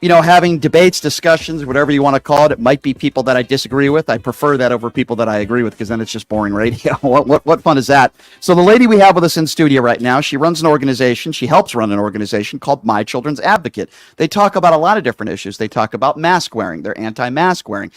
having debates, discussions, whatever you want to call it. It might be people that I disagree with. I prefer that over people that I agree with because then it's just boring radio. What fun is that? So the lady we have with us in studio right now, she runs an organization. She helps run an organization called My Children's Advocate. They talk about a lot of different issues. They talk about mask wearing. They're anti-mask wearing.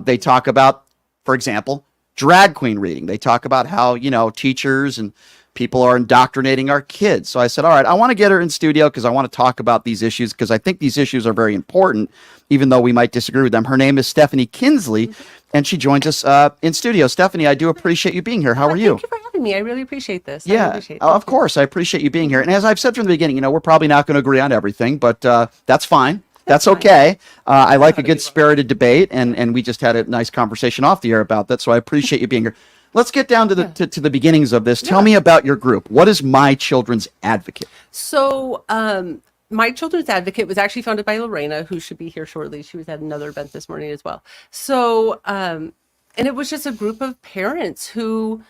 They talk about, for example, drag queen reading. They talk about how, teachers and people are indoctrinating our kids. So I said, all right, I want to get her in studio because I want to talk about these issues because I think these issues are very important, even though we might disagree with them. Her name is Stephanie Kinsley, and she joins us in studio. Stephanie, I do appreciate you being here. How are you? Thank you for having me. I really appreciate this. Yeah, of course. I appreciate you being here. And as I've said from the beginning, we're probably not going to agree on everything, but that's fine. That's okay. I like a good spirited debate, and we just had a nice conversation off the air about that, so I appreciate you being here. Let's get down to the beginnings of this. Tell me about your group. What is My Children's Advocate? So, My Children's Advocate was actually founded by Lorena, who should be here shortly. She was at another event this morning as well. So, and it was just a group of parents who,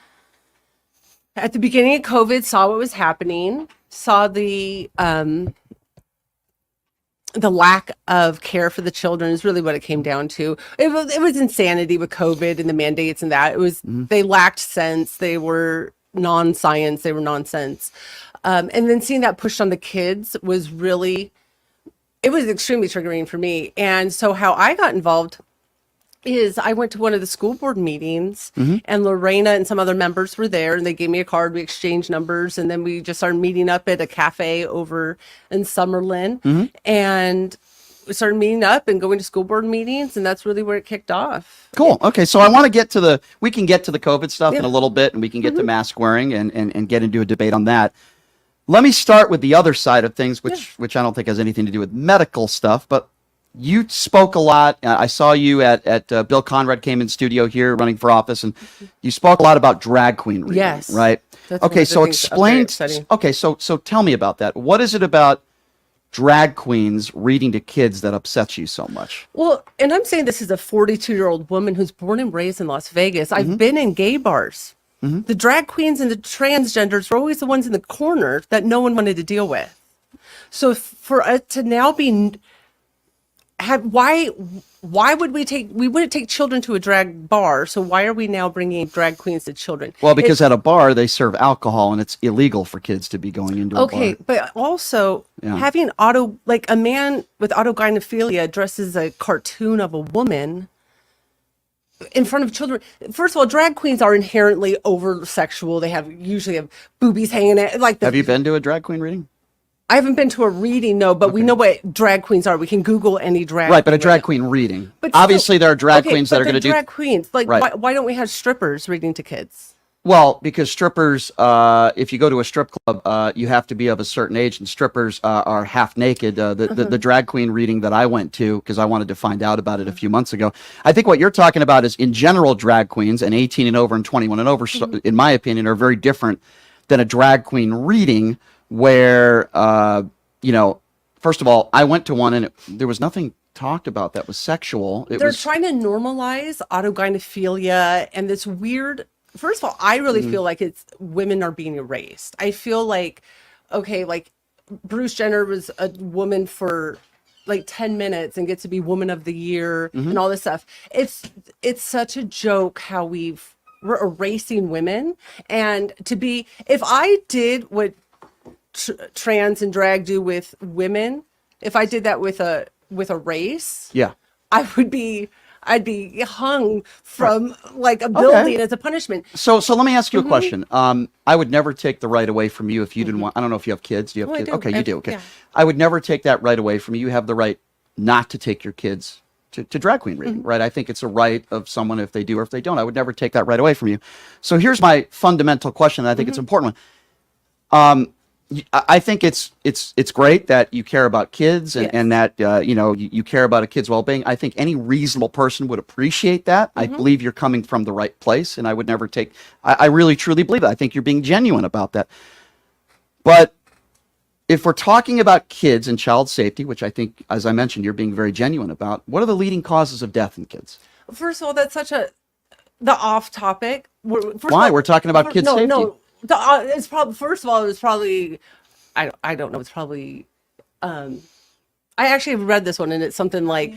at the beginning of COVID, saw what was happening, saw the lack of care for the children is really what it came down to. It was insanity with COVID and the mandates and that. It was They lacked sense. They were non-science. They were nonsense. And then seeing that pushed on the kids was extremely triggering for me. And so how I got involved is I went to one of the school board meetings and Lorena and some other members were there and they gave me a card. We exchanged numbers and then we just started meeting up at a cafe over in Summerlin and we started meeting up and going to school board meetings, and that's really where it kicked off. Cool. Okay. So I want to get to we can get to the COVID stuff in a little bit, and we can get to mask wearing and get into a debate on that. Let me start with the other side of things, which I don't think has anything to do with medical stuff, but you spoke a lot. I saw you at Bill Conrad came in studio here running for office, and you spoke a lot about drag queen reading. Yes. Right? That's okay, so explain. Okay, so tell me about that. What is it about drag queens reading to kids that upsets you so much? Well, and I'm saying this is a 42-year-old woman who's born and raised in Las Vegas. I've been in gay bars. The drag queens and the transgenders were always the ones in the corner that no one wanted to deal with. So for it to now be... why would we wouldn't take children to a drag bar, so why are we now bringing drag queens to children? Well, because at a bar they serve alcohol and it's illegal for kids to be going into a bar. Okay, but also having a man with autogynephilia dresses a cartoon of a woman in front of children. First of all, drag queens are inherently over sexual. They usually have boobies hanging out. Have you been to a drag queen reading? I haven't been to a reading, no, but we know what drag queens are. We can Google any drag. Right, but a drag queen reading. But obviously, there are drag queens that are going to do drag queens. Why don't we have strippers reading to kids? Well, because strippers, if you go to a strip club, you have to be of a certain age, and strippers are half naked. The drag queen reading that I went to, because I wanted to find out about it a few months ago. I think what you're talking about is, in general, drag queens, and 18 and over and 21 and over, in my opinion, are very different than a drag queen reading, where, first of all, I went to one and there was nothing talked about that was sexual. They're trying to normalize autogynephilia and this weird, first of all, I really feel like women are being erased. I feel like, Bruce Jenner was a woman for 10 minutes and gets to be woman of the year and all this stuff. It's such a joke how we're erasing women, and if I did what trans and drag do with women, if I did that with a race, I'd be hung from a building as a punishment. So let me ask you a question. I would never take the right away from you if you didn't want. I don't know if you have kids. Do you have kids? Okay, you do. Okay, I would never take that right away from you. You have the right not to take your kids to drag queen reading, right? I think it's a right of someone if they do or if they don't. I would never take that right away from you. So here's my fundamental question. I think it's an important one. I think it's great that you care about kids and that you care about a kid's well-being. I think any reasonable person would appreciate that. I believe you're coming from the right place, and I would never take. I really truly believe that. I think you're being genuine about that. But if we're talking about kids and child safety, which I think, as I mentioned, you're being very genuine about, what are the leading causes of death in kids? First of all, that's the off topic. Why? We're talking about kids' safety. No. It's probably, first of all, it was probably, I don't know, it's probably I actually read this one, and it's something like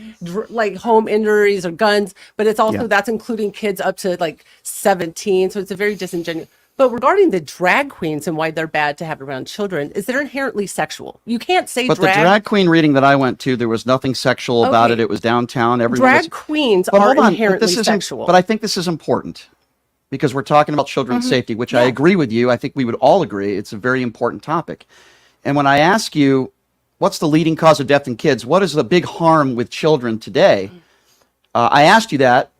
home injuries or guns, but it's also that's including kids up to like 17. So it's a very disingenuous. But regarding the drag queens and why they're bad to have around children, is they're inherently sexual. You can't say but the drag queen reading that I went to, there was nothing sexual about it. It was downtown. Drag queens are inherently sexual. But I think this is important because we're talking about children's safety, which I agree with you. I think we would all agree it's a very important topic. And when I ask you, what's the leading cause of death in kids? What is the big harm with children today? I asked you that,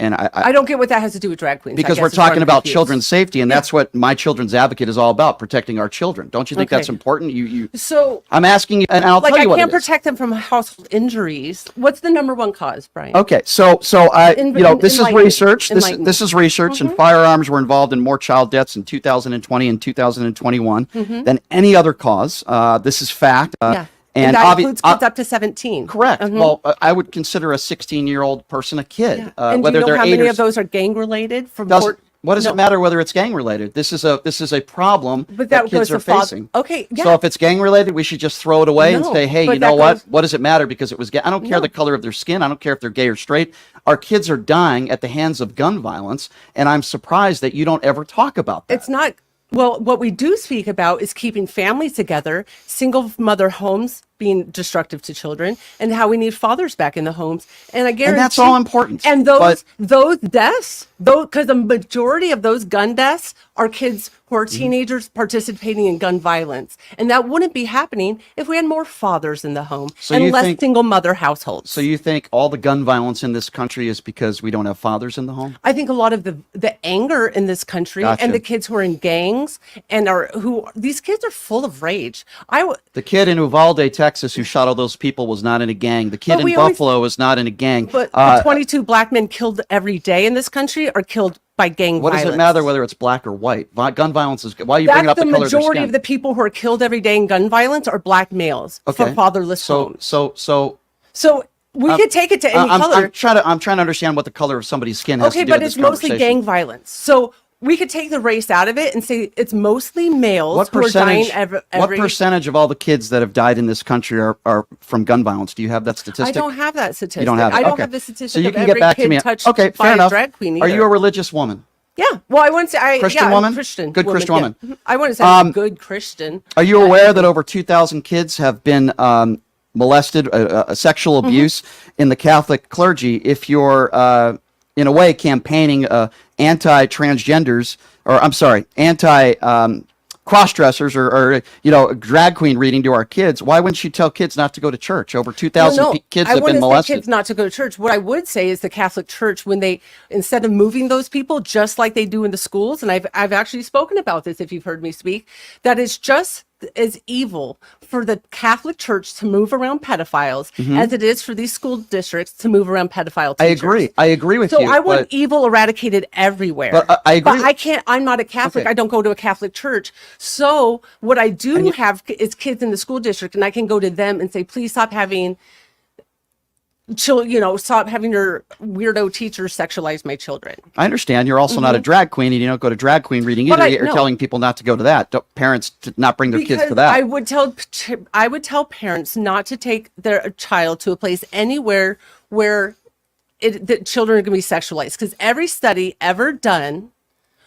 and I don't get what that has to do with drag queens. Because we're talking about children's safety, and that's what My Children's Advocate is all about, protecting our children. Don't you think that's important? So I'm asking you, and I'll tell you what I can't protect them from household injuries. What's the number one cause, Brian? Okay, so this is research. This is research, and firearms were involved in more child deaths in 2020 and 2021 than any other cause. This is fact. And that includes kids up to 17. Correct. Well, I would consider a 16-year-old person a kid. And whether do you know how many of or those are gang related? What does it matter whether it's gang related? This is a problem that kids are facing. Okay. Yeah. So if it's gang related, we should just throw it away and say, hey, you know what? What does it matter because it was gay? I don't care the color of their skin. I don't care if they're gay or straight. Our kids are dying at the hands of gun violence, and I'm surprised that you don't ever talk about that. It's not. Well, what we do speak about is keeping families together, single mother homes being destructive to children, and how we need fathers back in the homes. And I guarantee, and that's all important. And those deaths, because the majority of those gun deaths are kids who are teenagers participating in gun violence, and that wouldn't be happening if we had more fathers in the home and less single mother households. So you think all the gun violence in this country is because we don't have fathers in the home? I think a lot of the anger in this country and the kids who are in gangs and these kids are full of rage. The kid in Uvalde, Texas, who shot all those people was not in a gang. The kid in Buffalo was not in a gang. But 22 black men killed every day in this country are killed by gang violence. What does it matter whether it's black or white? Gun violence is. Why are you bringing up the color of their skin? The majority of the people who are killed every day in gun violence are black males from fatherless homes. So we could take it to any color. I'm trying to understand what the color of somebody's skin has to do with this conversation. Okay, but it's mostly gang violence. So we could take the race out of it and say it's mostly males who are dying every... What percentage of all the kids that have died in this country are from gun violence? Do you have that statistic? I don't have that statistic. You don't have it? I don't have the statistic so you can get back to me. Okay, fair enough. Drag queen either. Are you a religious woman? Yeah. Well, I wouldn't say... Christian woman? Christian. Good Christian woman. Yeah. I wouldn't say I'm a good Christian. Are you aware that over 2,000 kids have been molested, sexual abuse in the Catholic clergy? If you're... in a way, campaigning anti-transgenders, or I'm sorry, cross-dressers, or drag queen reading to our kids. Why wouldn't you tell kids not to go to church? Over 2,000 kids have been molested. I wouldn't say kids not to go to church. What I would say is the Catholic Church, when they, instead of moving those people just like they do in the schools, and I've actually spoken about this if you've heard me speak, that is just as evil for the Catholic Church to move around pedophiles as it is for these school districts to move around pedophile teachers. I agree with you. So I want evil eradicated everywhere. But I agree. But I'm not a Catholic. I don't go to a Catholic church. So what I do have is kids in the school district, and I can go to them and say, please stop having stop having your weirdo teachers sexualize my children. I understand. You're also not a drag queen, and you don't go to drag queen reading either. You're telling people not to go to that. Parents to not bring their kids to that. I would tell parents not to take their child to a place anywhere where the children are going to be sexualized. Because every study ever done,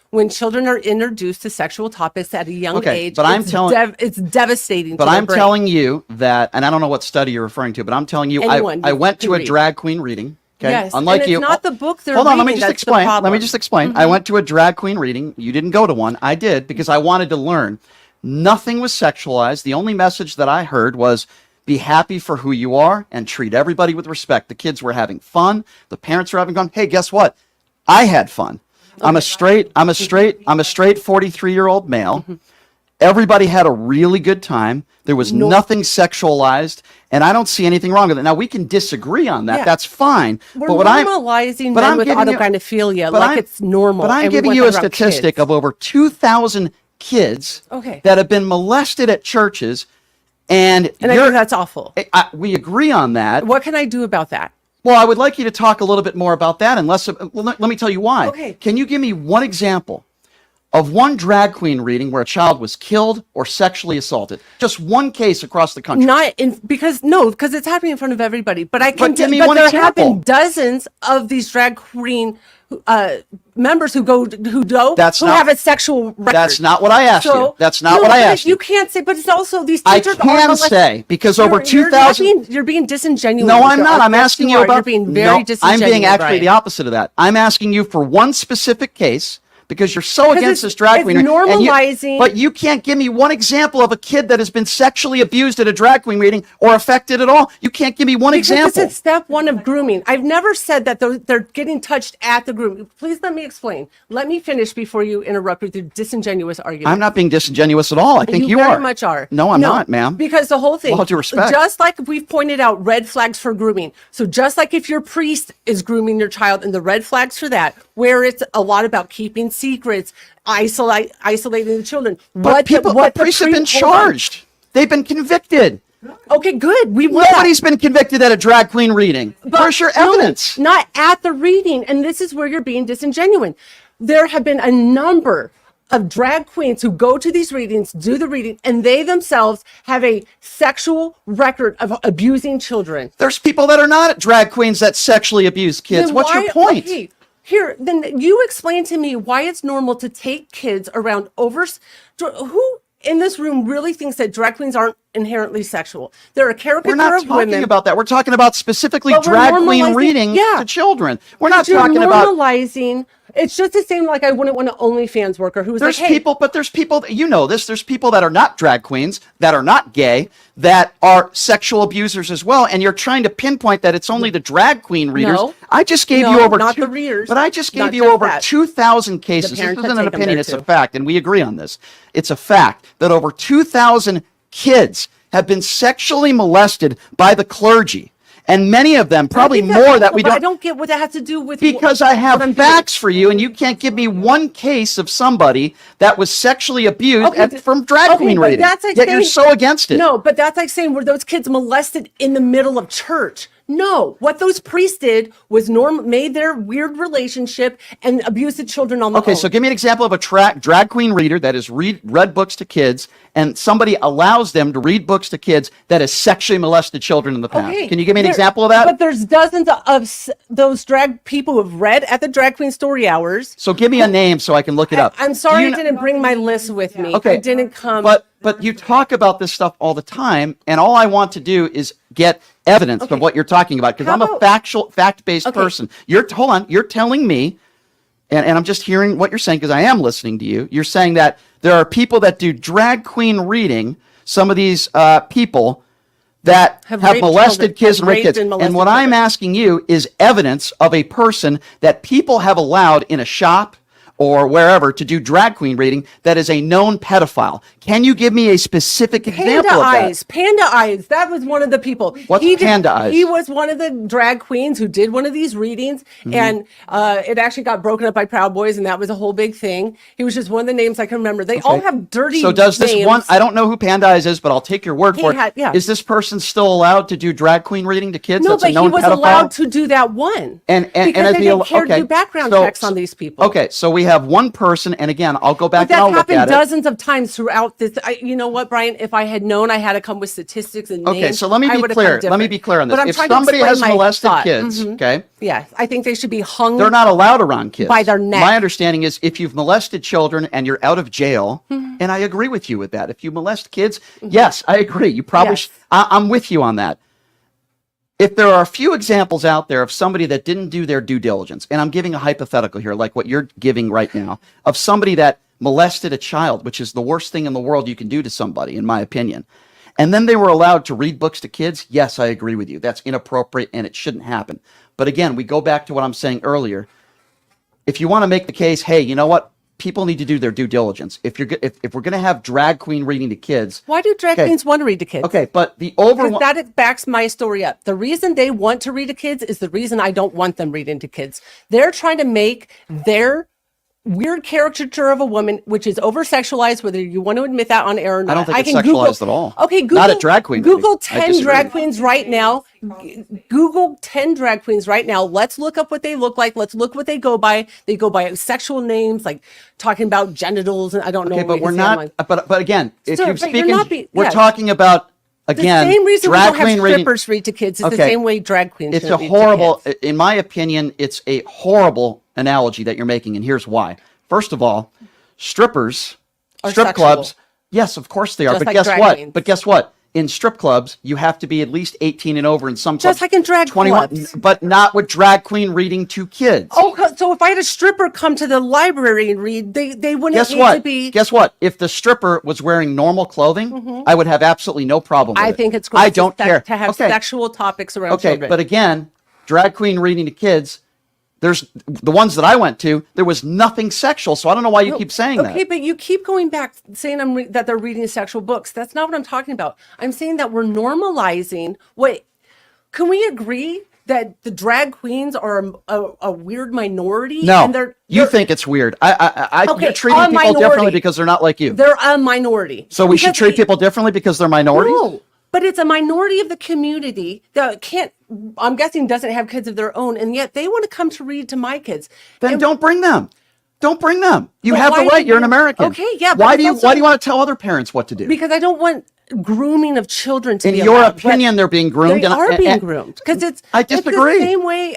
when children are introduced to sexual topics at a young age, but it's devastating. But I'm telling you that, and I don't know what study you're referring to, but I'm telling you, I went to a drag queen reading. Okay, yes, unlike and it's not the book they're hold on, reading. Let me just explain. I went to a drag queen reading. You didn't go to one. I did because I wanted to learn. Nothing was sexualized. The only message that I heard was, be happy for who you are and treat everybody with respect. The kids were having fun. The parents were having fun. Hey, guess what? I had fun. I'm a straight 43-year-old male. Everybody had a really good time. There was nothing sexualized, and I don't see anything wrong with it. Now we can disagree on that. Yeah. That's fine. We're normalizing men with autogynephilia like it's normal. But I'm giving you a statistic of over 2,000 kids that have been molested at churches, and I think that's awful. We agree on that. What can I do about that? Well, I would like you to talk a little bit more about that, let me tell you why. Okay. Can you give me one example of one drag queen reading where a child was killed or sexually assaulted? Just one case across the country. Because it's happening in front of everybody. But give me one there example. have been dozens of these drag queen members who have a sexual record. That's not what I asked you. That's not what I asked you. You can't say, but it's also these I teachers can say, because over 2,000... You're being disingenuous. No, I'm not. I'm asking you about... You're being very disingenuous, I'm being actually Brian. the opposite of that. I'm asking you for one specific case, because you're so against this drag queen. Normalizing. But you can't give me one example of a kid that has been sexually abused at a drag queen reading or affected at all. You can't give me one example. Because it's step one of grooming. I've never said that they're getting touched at the grooming. Please let me explain. Let me finish before you interrupt with your disingenuous argument. I'm not being disingenuous at all. I think you are. You very much are. No, I'm not, ma'am. Because the whole thing, with all due respect, just like we've pointed out red flags for grooming. So just like if your priest is grooming your child and the red flags for that, where it's a lot about keeping secrets, isolating the children. But priests have been charged. They've been convicted. Okay, good. Nobody's been convicted at a drag queen reading. Where's your evidence? No, not at the reading. And this is where you're being disingenuous. There have been a number of drag queens who go to these readings, do the reading, and they themselves have a sexual record of abusing children. There's people that are not drag queens that sexually abuse kids. What's your point? Okay, here, then you explain to me why it's normal to take kids around who in this room really thinks that drag queens aren't inherently sexual? They're a caricature of women. We're not talking about that. We're talking about specifically drag queen reading to children. We're not talking about normalizing. It's just the same like I wouldn't want an OnlyFans worker who's there's people you know this. There's people that are not drag queens, that are not gay, that are sexual abusers as well. And you're trying to pinpoint that it's only the drag queen readers. No. I just gave you over not the readers. But I just gave Not you just over that. 2,000 cases. This isn't an opinion, it's too. a fact, and we agree on this. It's a fact that over 2,000 kids have been sexually molested by the clergy. And many of them, probably more that we don't. I don't get what that has to do with. Because I have facts for you, and you can't give me one case of somebody that was sexually abused from drag queen reading. That's like yet you're so against it. No, but that's like saying were those kids molested in the middle of church? No, what those priests did was made their weird relationship and abused the children on the own. Okay, so give me an example of a drag queen reader that has read books to kids, and somebody allows them to read books to kids that has sexually molested children in the past. Okay. Can you give me an example of that? But there's dozens of those drag people who've read at the drag queen story hours. So give me a name so I can look it up. I'm sorry I didn't bring my list with me. Okay. I didn't come. But you talk about this stuff all the time, and all I want to do is get evidence of what you're talking about, because I'm a fact-based person. Hold on. You're telling me, and I'm just hearing what you're saying because I am listening to you. You're saying that there are people that do drag queen reading, some of these people that have molested kids and raped kids. And what I'm asking you is evidence of a person that people have allowed in a shop or wherever to do drag queen reading that is a known pedophile. Can you give me a specific example of that? Panda Eyes. That was one of the people. What's Panda Eyes? He was one of the drag queens who did one of these readings, and it actually got broken up by Proud Boys, and that was a whole big thing. He was just one of the names I can remember. They all have dirty So does this names. one, I don't know who Panda Eyes is, but I'll take your word for it. Is this person still allowed to do drag queen reading to kids? No, That's but a known he was pedophile? allowed to do that one. And because they didn't care to do background checks on these people. Okay, so we have one person, and again, I'll go back But and I'll that look at happened it. dozens of times throughout this. You know what, Brian? If I had known I had to come with statistics and names, Okay, so let me be clear. Let me be clear on this. But I'm If trying to somebody explain has my molested thought. kids, okay, Yeah, I think they should be hung. they're not allowed around kids. By their neck. My understanding is if you've molested children and you're out of jail, and I agree with you with that. If you molest kids, yes, I agree. You probably Yes. I'm with you on that. If there are a few examples out there of somebody that didn't do their due diligence, and I'm giving a hypothetical here, like what you're giving right now, of somebody that molested a child, which is the worst thing in the world you can do to somebody, in my opinion, and then they were allowed to read books to kids, yes, I agree with you. That's inappropriate and it shouldn't happen. But again, we go back to what I'm saying earlier. If you want to make the case, hey, you know what? People need to do their due diligence. If we're going to have drag queen reading to kids, why do drag queens want to read to kids? Okay, but the that backs my story up. The reason they want to read to kids is the reason I don't want them reading to kids. They're trying to make their weird caricature of a woman, which is over-sexualized, whether you want to admit that on air or not. I don't think it's sexualized at all. Okay, Google, not at drag queen. Google 10 drag queens right now. Google 10 drag queens right now. Let's look up what they look like. Let's look what they go by. They go by sexual names, like talking about genitals, and I don't know. Okay, but we're not. But again, if Sir, you're speaking, we're yes. talking about. Again, the same reason we drag don't have queen reading. strippers read to kids is the same way drag queens. It's a horrible, in my opinion, it's a horrible analogy that you're making, and here's why. First of all, strippers, strip clubs, yes, of course they are. But guess what? Queens. But guess what? In strip clubs, you have to be at least 18 and over. In some clubs, just like in drag 21, clubs, but not with drag queen reading to kids. Oh, so if I had a stripper come to the library and read, they wouldn't need to be. Guess what? If the stripper was wearing normal clothing, I would have absolutely no problem with it. I think it's great. I don't care to have sexual topics around children. But again, drag queen reading to kids. There's the ones that I went to, there was nothing sexual. So I don't know why you keep saying that. Okay, but you keep going back saying that they're reading sexual books. That's not what I'm talking about. I'm saying that we're normalizing. Wait, can we agree that the drag queens are a weird minority? No, and you think it's weird. Okay, you're treating people differently because they're not like you. They're a minority. So we should treat people differently because they're minorities? No. But it's a minority of the community that I'm guessing doesn't have kids of their own, and yet they want to come to read to my kids. Then don't bring them. Don't bring them. You But have the why right. do You're an you- American. Okay, yeah, but Why it's do you also- want to tell other parents what to do? Because I don't want grooming of children to In be your allowed. opinion, they're being groomed. They are being groomed because I disagree. It's the same way.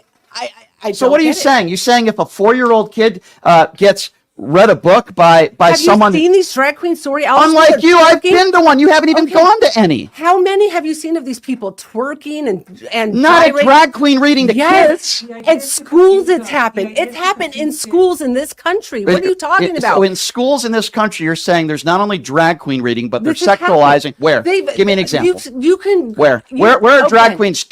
So what are you saying? You saying if a 4-year-old kid gets read a book by someone? Have you seen these drag queen story hours? Unlike you, I've been to one. You haven't even gone to any. How many have you seen of these people twerking and not a drag queen reading to yes. kids? At schools, it's happened. It's happened in schools in this country. What are you talking about? So in schools in this country, you're saying there's not only drag queen reading, but they're This is sexualizing. Where? They've- Give me an example. You can. Where are drag queens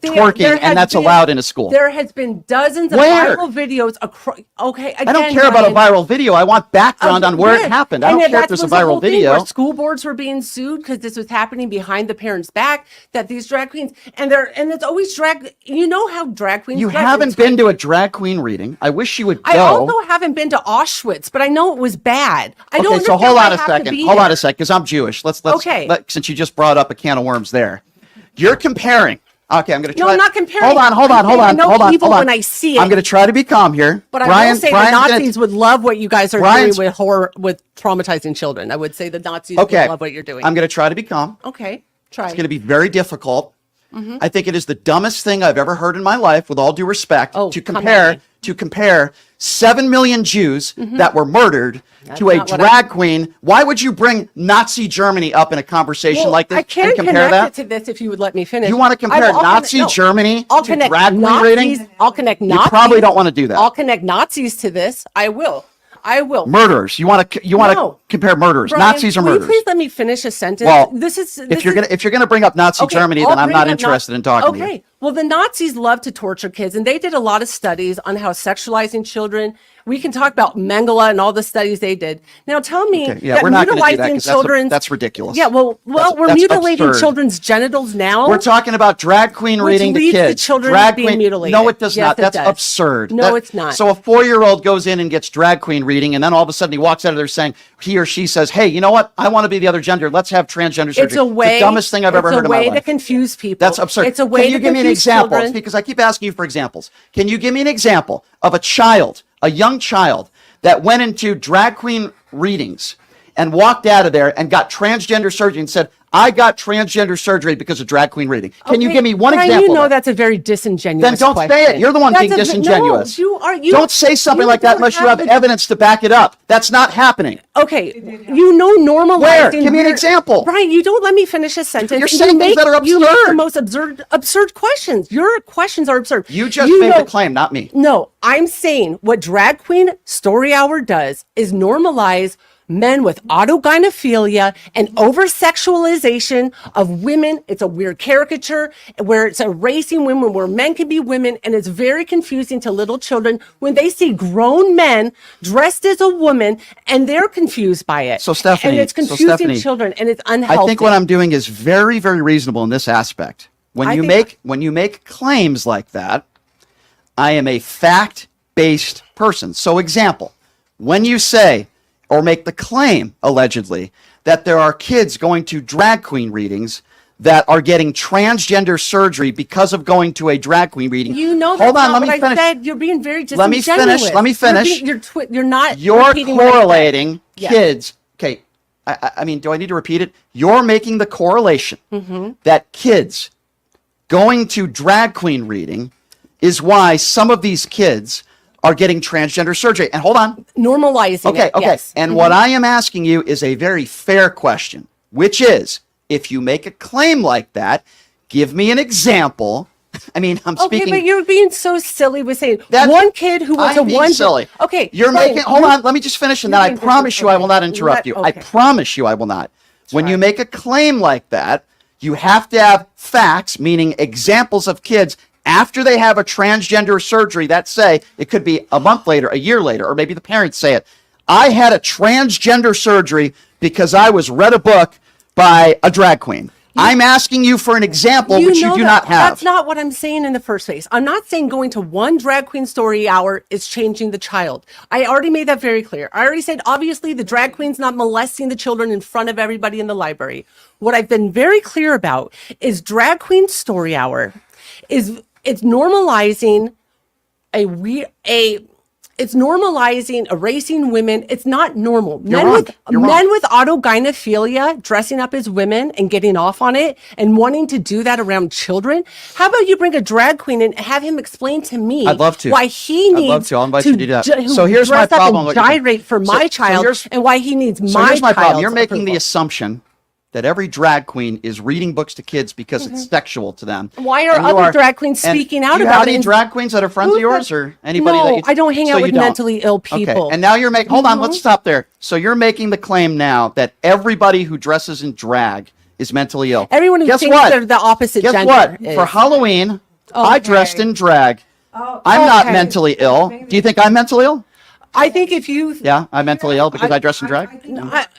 twerking, and that's allowed in a school? There has been dozens of Where? viral videos across. Okay, again, I don't care about a Brian, viral video. I want background on where it happened. I don't care if there's a viral video. School boards were being sued because this was happening behind the parents' back. That these drag queens and it's always drag. You know how drag queens. You haven't been to a drag queen reading. I wish you would go. I also haven't been to Auschwitz, but I know it was bad. I don't. Okay, so hold on a second. Hold on a second, because I'm Jewish. Let's Okay. Since you just brought up a can of worms there, you're comparing. Okay, I'm going to try. No, I'm not comparing. Hold on. I know evil when I see it. I'm going to try to be calm here. But I will say the Nazis would love what you guys are doing with horror, with traumatizing children. I would say the Nazis would love what you're doing. I'm going to try to be calm. Okay, try. It's going to be very difficult. I think it is the dumbest thing I've ever heard in my life, with all due respect, to compare 7 million Jews that were murdered to a drag queen. Why would you bring Nazi Germany up in a conversation like this? I can and compare connect that it to this if you would let me finish. You want to compare Nazi Germany to drag queen reading? I'll connect Nazis. You probably don't want to do that. I'll connect Nazis to this. I will. Murderers. You want to compare murderers? Brian, Nazis or murderers? Please let me finish a sentence. Well, if you're gonna bring up Nazi Germany, then I'm not interested in talking to you. Okay. Well, the Nazis love to torture kids, and they did a lot of studies on how sexualizing children. We can talk about Mengele and all the studies they did. Now, tell me that we're not going to do that mutilating 'cause children's that's ridiculous. Yeah, we're that's mutilating absurd. children's genitals now. We're talking about drag queen reading to leads to kids. children Drag being queen. mutilated. No, it does Yes, not. it That's does. absurd. No, it's not. So a 4-year-old goes in and gets drag queen reading, and then all of a sudden he walks out of there saying, he or she says, "Hey, you know what? I want to be the other gender. Let's have transgender surgery." It's a way. The dumbest thing I've ever heard in my life. It's a way to confuse people. That's absurd. It's a way Can you to give me an confuse example? children. Because I keep asking you for examples. Can you give me an example of a young child that went into drag queen readings and walked out of there and got transgender surgery and said, "I got transgender surgery because of drag queen reading"? Can you give me one Brian, example? You know that's a very disingenuous Then don't say it. You're the one being disingenuous. No, don't say something like that unless you have evidence to back it up. That's not happening. Okay, normalizing. Where? Give me an example. Brian, you don't let me finish a sentence. You're saying things that are absurd. You make the most absurd questions. Your questions are absurd. You just made the claim, not me. No, I'm saying what Drag Queen Story Hour does is normalize men with autogynephilia and over-sexualization of women. It's a weird caricature where it's erasing women, where men can be women, and it's very confusing to little children when they see grown men dressed as a woman, and they're confused by it. So Stephanie, and it's confusing children, and it's unhealthy. I think what I'm doing is very, very reasonable in this aspect. When you make claims like that, I am a fact-based person. So example, when you say or make the claim, allegedly, that there are kids going to drag queen readings that are getting transgender surgery because of going to a drag queen reading. You know, hold on, let me finish. finish. I said. You're being very disingenuous. Let me finish. You're not. You're correlating kids. Okay, I mean, do I need to repeat it? You're making the correlation that kids going to drag queen reading is why some of these kids are getting transgender surgery. And hold on. Normalizing it. Okay. Yes. And what I am asking you is a very fair question, which is, if you make a claim like that, give me an example. I mean, I'm speaking. Okay, but you're being so silly with saying one kid who went to one. Silly. Okay. You're making. Hold on. Let me just finish, and then I promise you I will not interrupt you. I promise you I will not. When you make a claim like that, you have to have facts, meaning examples of kids after they have a transgender surgery that say, it could be a month later, a year later, or maybe the parents say it. I had a transgender surgery because I was read a book by a drag queen. I'm asking you for an example, which you do not have. That's not what I'm saying in the first place. I'm not saying going to one drag queen story hour is changing the child. I already made that very clear. I already said, obviously, the drag queen's not molesting the children in front of everybody in the library. What I've been very clear about is drag queen story hour it's normalizing it's normalizing erasing women. It's not normal. Men with autogynephilia dressing up as women and getting off on it and wanting to do that around children. How about you bring a drag queen and have him explain to me I'd love to. why he needs I'd love to. I'll invite you to do that. So here's dress my up problem. and gyrate for my child and why he needs so here's my problem. You're making approval. the assumption that every drag queen is reading books to kids because it's sexual to them. Why are other drag queens speaking out about it? Do you have any drag queens that are friends of yours or anybody no, that you... I don't hang out with mentally ill people. Okay, and now you're making... Hold on, let's stop there. So you're making the claim now that everybody who dresses in drag is mentally ill. Everyone who thinks they're the opposite gender. Guess what? For Halloween, I dressed in drag. I'm not mentally ill. Do you think I'm mentally ill? I think if you... Yeah, I'm mentally ill because I dress in drag?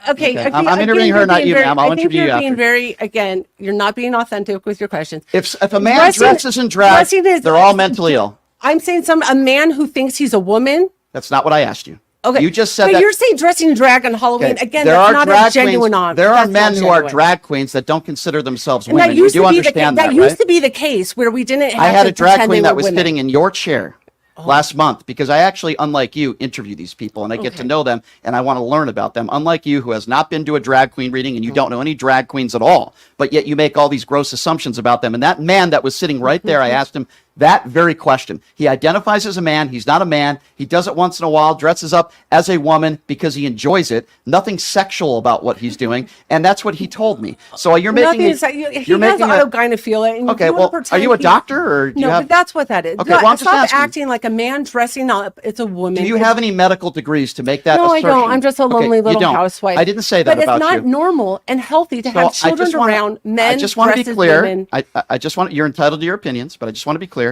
Okay. I'm interviewing her, not you, ma'am. I'll interview you after. Being very, again, you're not being authentic with your questions. If a man dresses in drag, they're all mentally ill. I'm saying a man who thinks he's a woman. That's not what I asked you. Okay. You just said but that. You're saying dressing in drag on Halloween. Okay. Again, that's not a genuine honor. There are men who are drag queens that don't consider themselves women. That used you do understand that, right? That used to be the case where we didn't have I had a drag queen that was women. sitting in your chair last month because I actually, unlike you, interview these people and I get to know them and I want to learn about them. Unlike you, who has not been to a drag queen reading and you don't know any drag queens at all, but yet you make all these gross assumptions about them. And that man that was sitting right there, I asked him that very question. He identifies as a man. He's not a man. He does it once in a while, dresses up as a woman because he enjoys it. Nothing sexual about what he's doing. And that's what he told me. So you're making he has autogynephilia. Okay, well, are you a doctor or do you have... but that's what that is. Okay, well, stop acting like a man dressing up. It's a woman. Do you have any medical degrees to make that assertion? No, I don't. I'm just a lonely little housewife. I didn't say that about you. But it's not normal and healthy to have children around men. I just want to be clear. Women. I just want... You're entitled to your opinions, but I just want to be clear.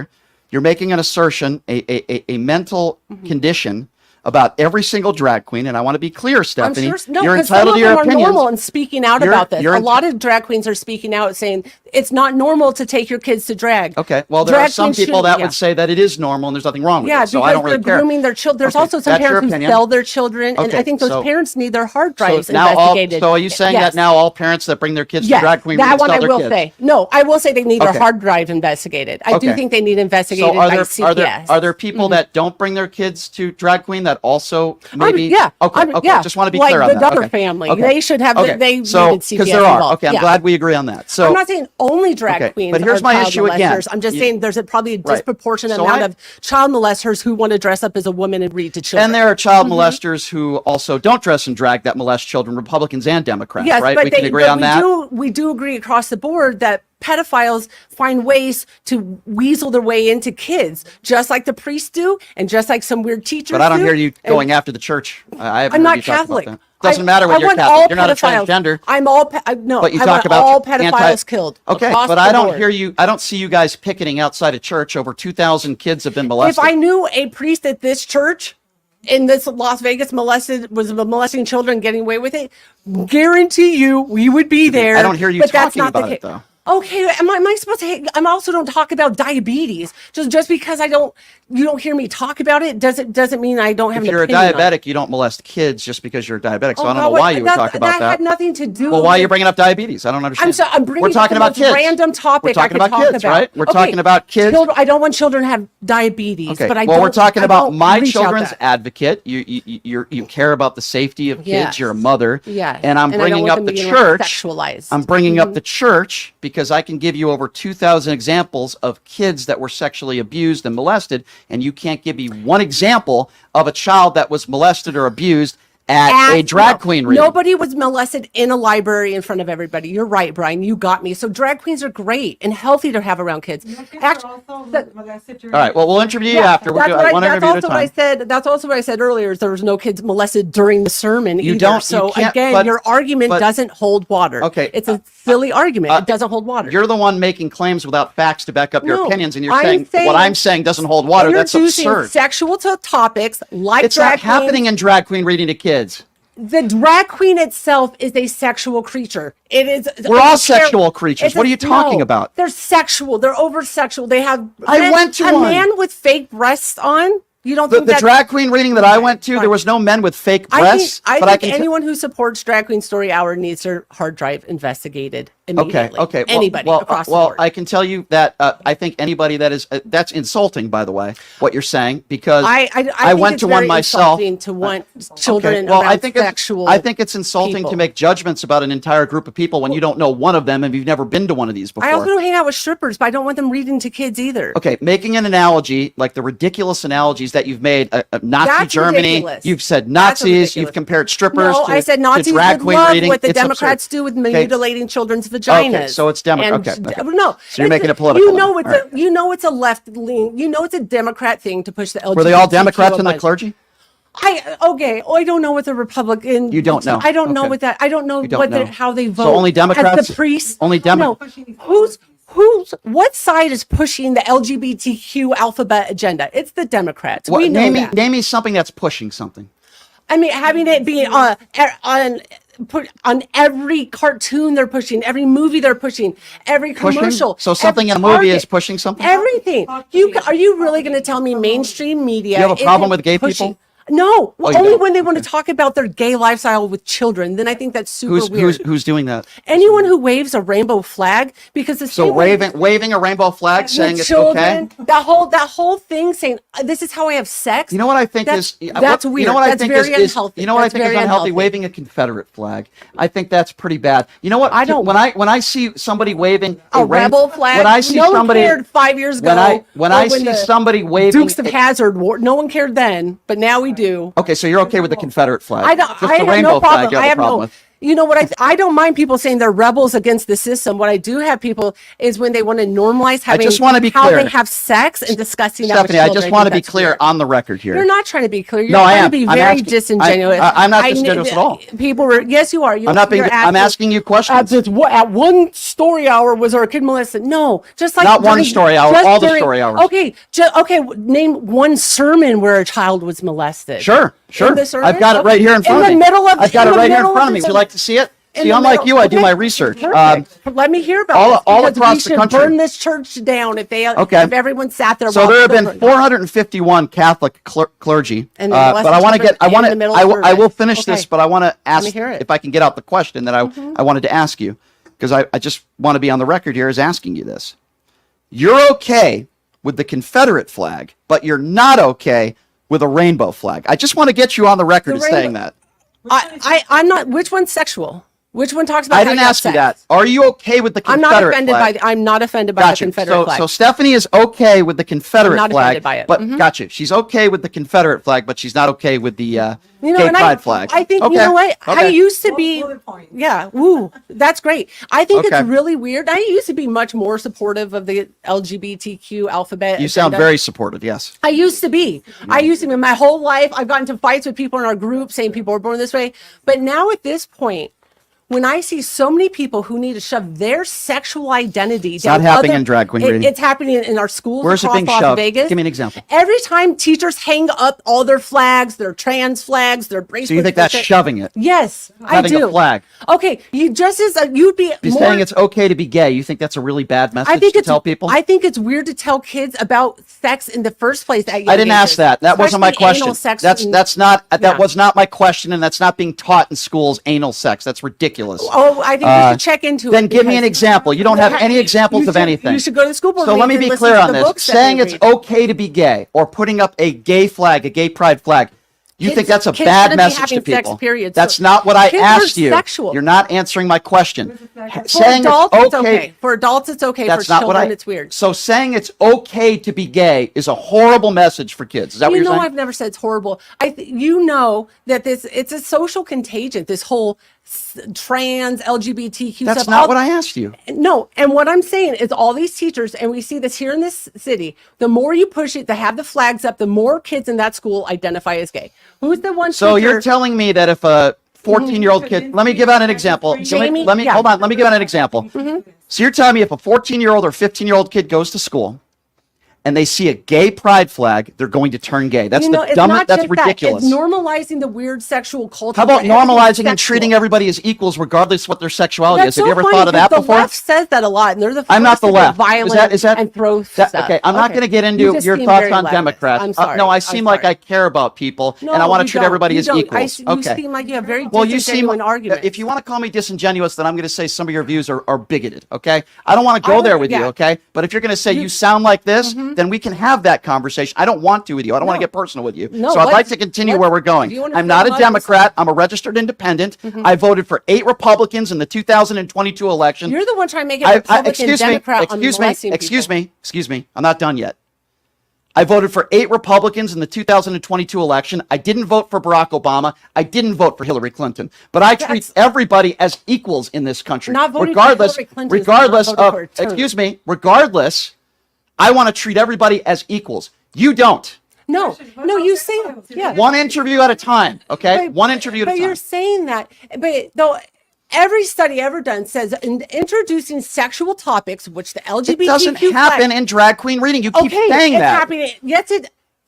You're making an assertion, a mental condition about every single drag queen, and I want to be clear, Stephanie. You're entitled to your opinions. Are normal and speaking out about this. A lot of drag queens are speaking out, saying it's not normal to take your kids to drag. Okay, well, there are some people that would say that it is normal and there's nothing wrong with it. So I don't really care. Grooming their children. There's also some parents who sell their children, and I think those parents need their hard drives investigated. So are you saying that now all parents that bring their kids to drag queen readings sell their kids? That one I will say. No, I will say they need their hard drive investigated. I do think they need investigated by CPS. Are there people that don't bring their kids to drag queen that also... Maybe. Okay. Just want to be clear on that. Like the Duggar family. They should have. They needed CPS because there are. involved. Okay, I'm glad we agree on that. So I'm not saying only drag queens. But here's my issue again. I'm just saying there's probably a disproportionate amount of child molesters who want to dress up as a woman and read to children. And there are child molesters who also don't dress in drag that molest children, Republicans and Democrats. Yes, right? But we can agree on that. We do agree across the board that pedophiles find ways to weasel their way into kids, just like the priests do, and just like some weird teachers do. But I don't hear you going after the church. I'm not Catholic. Doesn't matter whether you're Catholic. You're not a transgender. I'm all but you talk about all pedophiles killed. Okay, but I don't hear you. I don't see you guys picketing outside a church. Over 2,000 kids have been molested. If I knew a priest at this church in this Las Vegas was molesting children, getting away with it, guarantee you we would be there. I don't hear you talking about it though. Okay, am I supposed to? I'm also don't talk about diabetes. Just because you don't hear me talk about it doesn't mean I don't have. If you're a diabetic, you don't molest kids just because you're a diabetic. So I don't know why you would talk about that. That had nothing to do. Well, why are you bringing up diabetes? I don't understand. I'm bringing. We're talking about kids. Random topic. We're talking about kids, right? We're talking about kids. I don't want children to have diabetes. Okay. But well, we're talking about my children's advocate. You care about the safety of kids. Yes. You're a mother. Yeah. And I'm bringing up the church. Sexualized. I'm bringing up the church because I can give you over 2,000 examples of kids that were sexually abused and molested, and you can't give me one example of a child that was molested or abused at a drag queen reading. Nobody was molested in a library in front of everybody. You're right, Brian. You got me. So drag queens are great and healthy to have around kids. All right. Well, we'll interview you after. We'll do one interview at a time. That's also what I said earlier. Is there was no kids molested during the sermon either. Don't. So again, your argument doesn't hold water. Okay. It's a silly argument. It doesn't hold water. You're the one making claims without facts to back up your opinions, and you're saying what I'm saying doesn't hold water. That's absurd. Sexual topics like it's not happening in drag queen reading to kids. The drag queen itself is a sexual creature. It is. We're all sexual creatures. What are you talking about? They're sexual. They're over sexual. They have. I went to a man with fake breasts on. You don't think the drag queen reading that I went to, there was no men with fake breasts. I think anyone who supports Drag Queen Story Hour needs their hard drive investigated immediately. Okay. Anybody across the board. I can tell you that I think anybody that is that's insulting, by the way, what you're saying, because I went to one myself. To want children I think sexual. I think it's insulting to make judgments about an entire group of people when you don't know one of them and you've never been to one of these before. I also don't hang out with strippers, but I don't want them reading to kids either. Okay, making an analogy like the ridiculous analogies that you've made, Nazi That's Germany. Ridiculous. You've said Nazis. You've compared strippers. No, I said Nazis drag would queen love reading. what the It's Democrats do with mutilating children's vaginas. Okay, so it's Democrat. Okay. No, so you're making it political. You know it's a left lean. You know it's a Democrat thing to push the LGBT. Were they all Democrats in the clergy? I don't know what the Republican. You don't know. I don't know what that. I don't know how they vote. So only Democrats. As the priests. Only Democrats. No. What side is pushing the LGBTQ alphabet agenda? It's the Democrats. We know that. Name me something that's pushing something. I mean, having it be on every cartoon they're pushing, every movie they're pushing, every commercial. So something in a movie is pushing something? Everything. Are you really going to tell me mainstream media? You have a problem with gay people? No, only when they want to talk about their gay lifestyle with children. Then I think that's super weird. Who's doing that? Anyone who waves a rainbow flag because waving a rainbow flag saying it's children, okay. That whole thing saying this is how I have sex. You know what I think that's weird. You know what that's I think very is unhealthy. You know what I think is unhealthy? Waving a Confederate flag. I think that's pretty bad. You know what? When I see somebody waving a rebel flag, when I see somebody one cared 5 years ago. When I see somebody waving Dukes of Hazzard war, no one cared then, but now we do. Okay, so you're okay with the Confederate flag? I have no problem. I have no problem with. You know what? I don't mind people saying they're rebels against the system. What I do have people is when they want to normalize having how they have sex and discussing that with children. Stephanie, I just want to be clear on the record here. You're not trying to be clear. You're trying to be very disingenuous. I'm not disingenuous at all. People were. Yes, you are. I'm not being. I'm asking you questions. At one story hour was our kid molested? No, just like not one story hour. All the story hours. Okay, name one sermon where a child was molested. Sure. I've got it right here in front of me. I've got it right here in front of me. Would you like to see it? See, unlike you, I do my research. Let me hear about all across the country. Burn this church down if everyone sat there. So there have been 451 Catholic clergy. But I want to get. I will finish this, but I want to ask if I can get out the question that I wanted to ask you, because I just want to be on the record here as asking you this. You're okay with the Confederate flag, but you're not okay with a rainbow flag. I just want to get you on the record as saying that. I'm not. Which one's sexual? Which one talks about? I didn't ask you that. Are you okay with the Confederate flag? I'm not offended by the Confederate flag. So Stephanie is okay with the Confederate flag. I'm not offended by it. But gotcha. She's okay with the Confederate flag, but she's not okay with the gay pride flag. I think you know what? I used to be. Yeah. Woo. That's great. I think it's really weird. I used to be much more supportive of the LGBTQ alphabet. You sound very supportive. Yes. I used to be. My whole life. I've gotten into fights with people in our group saying people are born this way. But now at this point, when I see so many people who need to shove their sexual identity it's not happening in drag queen reading. It's happening in our schools. Where's it being Las shoved? Vegas. Give me an example. Every time teachers hang up all their flags, their trans flags, their bracelets. So you think that's shoving it? Yes, I do. Having a flag. Okay, you just as you'd be more, saying it's okay to be gay. You think that's a really bad message to tell people? I think it's weird to tell kids about sex in the first place. At I didn't ask that. That wasn't my question. That was not my question, and that's not being taught in schools. Anal sex. That's ridiculous. Oh, I think you should check into it. Then give me an example. You don't have any examples of anything. You should go to the school board. So let me be clear on this. Saying it's okay to be gay or putting up a gay flag, a gay pride flag, you think that's a bad message to people? That's not what I asked you. You're not answering my question. Saying it's okay. For adults, it's okay. For children, it's weird. So saying it's okay to be gay is a horrible message for kids. Is that what you're saying? I've never said it's horrible. You know that it's a social contagion. This whole trans LGBTQ stuff. That's not what I asked you. No, and what I'm saying is all these teachers, and we see this here in this city, the more you push it to have the flags up, the more kids in that school identify as gay. Who's the one So you're telling me that if a 14-year-old kid, let me give out an example. Jamie, hold on, let me give out an example. So you're telling me if a 14-year-old or 15-year-old kid goes to school and they see a gay pride flag, they're going to turn gay. That's the dumbest. That's ridiculous. It's normalizing the weird sexual culture. How about normalizing and treating everybody as equals, regardless of what their sexuality is? Have you ever thought of that before? The left says that a lot, and they're the I'm not the left. Violent and throw stuff. Okay, I'm not going to get into your thoughts on Democrats. I'm sorry. No, I seem like I care about people, and I want to treat everybody as equals. You seem like you have very disingenuous arguments. If you want to call me disingenuous, then I'm going to say some of your views are bigoted. Okay, I don't want to go there with you. Okay, but if you're going to say you sound like this, then we can have that conversation. I don't want to with you. I don't want to get personal with you. So I'd like to continue where we're going. I'm not a Democrat. I'm a registered independent. I voted for 8 Republicans in the 2022 election. You're the one trying to make it Republican Democrat. Excuse me. I'm not done yet. I voted for 8 Republicans in the 2022 election. I didn't vote for Barack Obama. I didn't vote for Hillary Clinton. But I treat everybody as equals in this country. Regardless, I want to treat everybody as equals. You don't. No, you say, One interview at a time, okay? One interview at a time. But you're saying that, though every study ever done says introducing sexual topics, which the LGBTQ it doesn't happen in drag queen reading. You keep saying that. Happening. Yes,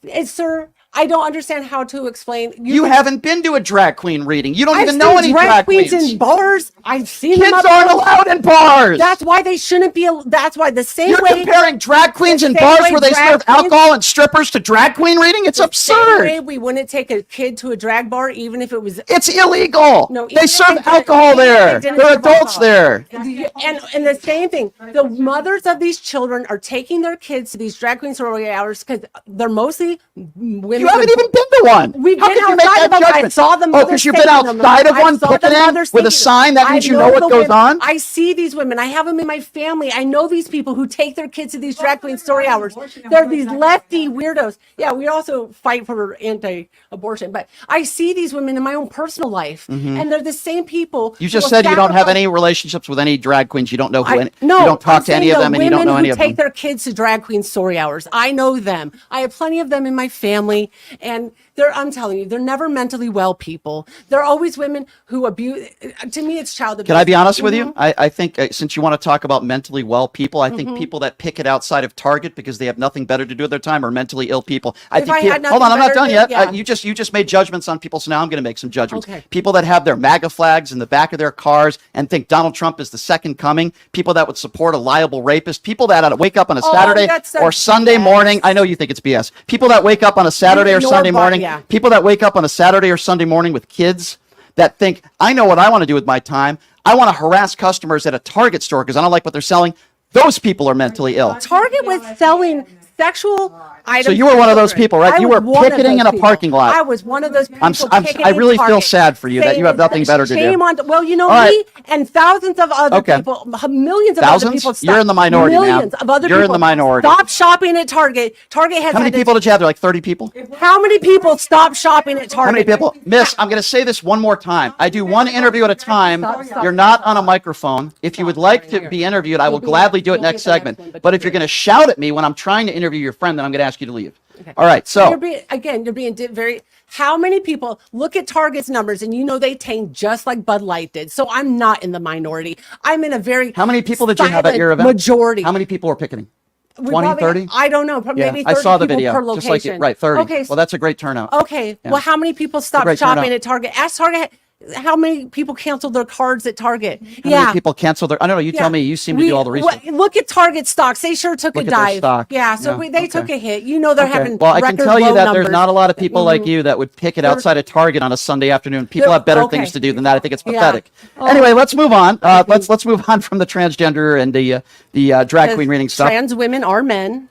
it's, sir. I don't understand how to explain. You haven't been to a drag queen reading. You don't even know any drag queens in bars. I've seen kids aren't allowed in bars. That's why they shouldn't be. That's why the same You're way. You're comparing drag queens in bars where they serve alcohol and strippers to drag queen reading. It's absurd. Same way we wouldn't take a kid to a drag bar, even if it was. It's illegal. No, they serve alcohol there. They're adults there. And the same thing. The mothers of these children are taking their kids to these drag queen sorority hours because they're mostly women. You haven't even been to one. We've been outside of them. I saw them. Oh, because you've been outside of one, putting in with a sign. That means you know what goes on. I see these women. I have them in my family. I know these people who take their kids to these drag queen story hours. They're these lefty weirdos. Yeah, we also fight for anti-abortion, but I see these women in my own personal life, and they're the same people. You just said you don't have any relationships with any drag queens. You don't know who. You don't talk to any of them, and you don't know any of them. Take their kids to drag queen story hours. I know them. I have plenty of them in my family, and I'm telling you, they're never mentally well people. They're always women who abuse. To me, it's child abuse. Can I be honest with you? I think since you want to talk about mentally well people, I think people that pick it outside of Target because they have nothing better to do with their time are mentally ill people. Hold on, I'm not done yet. You just made judgments on people, so now I'm going to make some judgments. Okay. People that have their MAGA flags in the back of their cars and think Donald Trump is the second coming. People that would support a liable rapist. People that wake up on a Saturday or Sunday morning. I know you think it's BS. People that wake up on a Saturday or Sunday morning. Yeah. People that wake up on a Saturday or Sunday morning with kids that think, I know what I want to do with my time. I want to harass customers at a Target store because I don't like what they're selling. Those people are mentally ill. Target was selling sexual items. So you were one of those people, right? You were picketing in a parking lot. I was one of those people. I really feel sad for you that you have nothing better to do. Well, you know, me and thousands of other people, millions of other people. You're in the minority now. Millions of other people. You're in the minority. Stop shopping at Target. Target has. How many people did you have there? Like 30 people? How many people stopped shopping at Target? How many people? Miss, I'm going to say this one more time. I do one interview at a time. You're not on a microphone. If you would like to be interviewed, I will gladly do it next segment. But if you're going to shout at me when I'm trying to interview your friend, then I'm going to ask you to leave. Okay. All right. So you're being very. How many people look at Target's numbers and they tanked just like Bud Light did? So I'm not in the minority. I'm in a very. How many people did you have at your event? Majority. How many people were picketing? 20, probably, 30? I don't know. Maybe 30 I saw the people video. per location. Just like right, 30. Okay. Well, that's a great turnout. Okay. Yeah. Well, how many people stopped shopping at Target? Ask Target. How many people canceled their cards at Target? How many people canceled their? I don't know. You tell me. You seem to do all the research. Look at Target stocks. They sure took a dive. Yeah. So they took a hit. They're having. Well, I can tell you that there's not a lot of people like you that would pick it outside of Target on a Sunday afternoon. People have better things to do than that. I think it's pathetic. Anyway, let's move on. Let's move on from the transgender and the drag queen reading stuff. Trans women are men.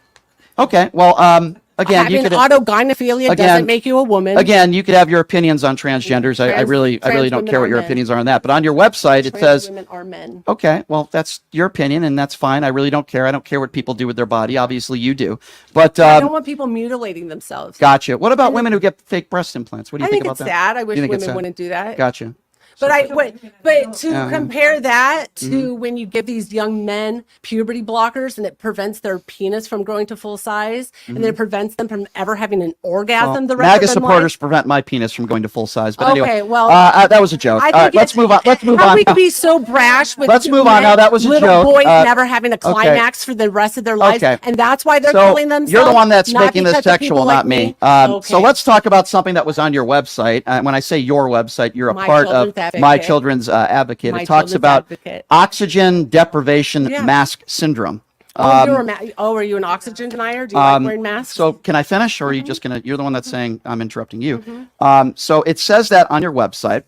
Okay. Well, again, having autogynephilia doesn't make you a woman. Again, you could have your opinions on transgenders. I really don't care what your opinions are on that. But on your website, it says women are men. Okay, well, that's your opinion, and that's fine. I really don't care. I don't care what people do with their body. Obviously, you do. But I don't want people mutilating themselves. Gotcha. What about women who get fake breast implants? What do you think about that? I think it's sad. I wish women wouldn't do that. Gotcha. But to compare that to when you give these young men puberty blockers and it prevents their penis from growing to full size and then it prevents them from ever having an orgasm the rest MAGA of their supporters life. prevent my penis from going to full size. But Okay, anyway, well, that was a joke. All right, let's move on. Let's move on. We could be so brash with let's move on now. That was a little joke. boys never having a climax for the rest of their lives, and that's why they're killing themselves. You're the one that's making this because of people sexual, like not me. Okay. So let's talk about something that was on your website. When I say your website, you're a part of My Children's Advocate. It talks about oxygen deprivation mask syndrome. Are you an oxygen denier? Do you like wearing masks? So can I finish, or are you just gonna? You're the one that's saying I'm interrupting you. So it says that on your website,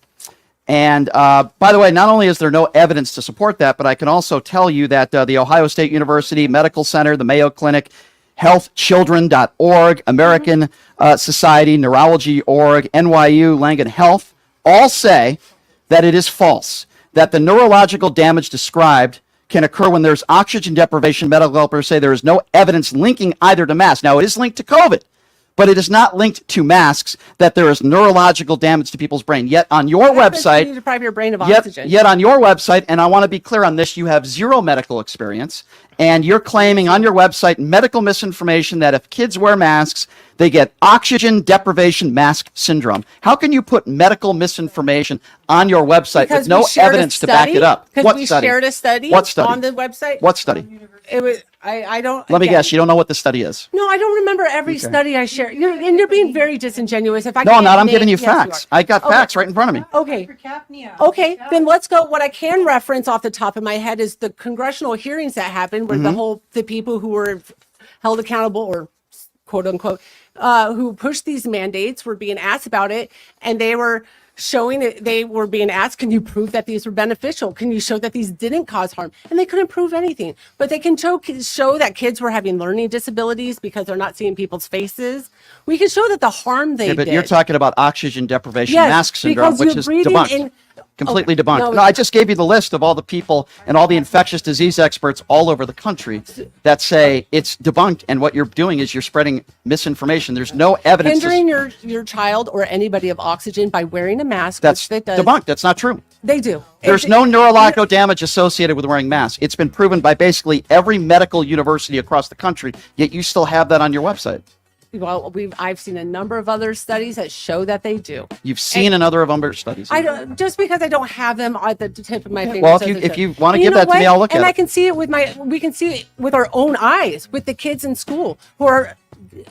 and by the way, not only is there no evidence to support that, but I can also tell you that the Ohio State University Medical Center, the Mayo Clinic, healthchildren.org, American Society, Neurology.org, NYU, Langan Health, all say that it is false, that the neurological damage described can occur when there's oxygen deprivation. Medical developers say there is no evidence linking either to masks. Now, it is linked to COVID, but it is not linked to masks that there is neurological damage to people's brain. Yet on your website, you deprive your brain of oxygen. Yet on your website, and I want to be clear on this, you have zero medical experience, and you're claiming on your website medical misinformation that if kids wear masks, they get oxygen deprivation mask syndrome. How can you put medical misinformation on your website with no evidence to back it up? Because we shared a study on the website. What study? It was. I don't. Let me guess. You don't know what the study is. No, I don't remember every study I share. You're being very disingenuous. No, I'm not. I'm giving you facts. I got facts right in front of me. Okay. Okay. Then let's go. What I can reference off the top of my head is the congressional hearings that happened, where the people who were held accountable, or quote unquote, who pushed these mandates were being asked about it, and they were showing that they were being asked, can you prove that these were beneficial? Can you show that these didn't cause harm? And they couldn't prove anything, but they can show that kids were having learning disabilities because they're not seeing people's faces. We can show that the harm they did. But you're talking about oxygen deprivation mask syndrome, which is debunked. Completely debunked. No, I just gave you the list of all the people and all the infectious disease experts all over the country that say it's debunked, and what you're doing is you're spreading misinformation. There's no evidence. Hindering your child or anybody of oxygen by wearing a mask. That's debunked. That's not true. They do. There's no neurological damage associated with wearing masks. It's been proven by basically every medical university across the country, yet you still have that on your website. Well, I've seen a number of other studies that show that they do. You've seen another of other studies. I don't, just because I don't have them at the tip of my finger. Well, if you want to give that to me, I'll look at it. And I can see it we can see it with our own eyes, with the kids in school who are.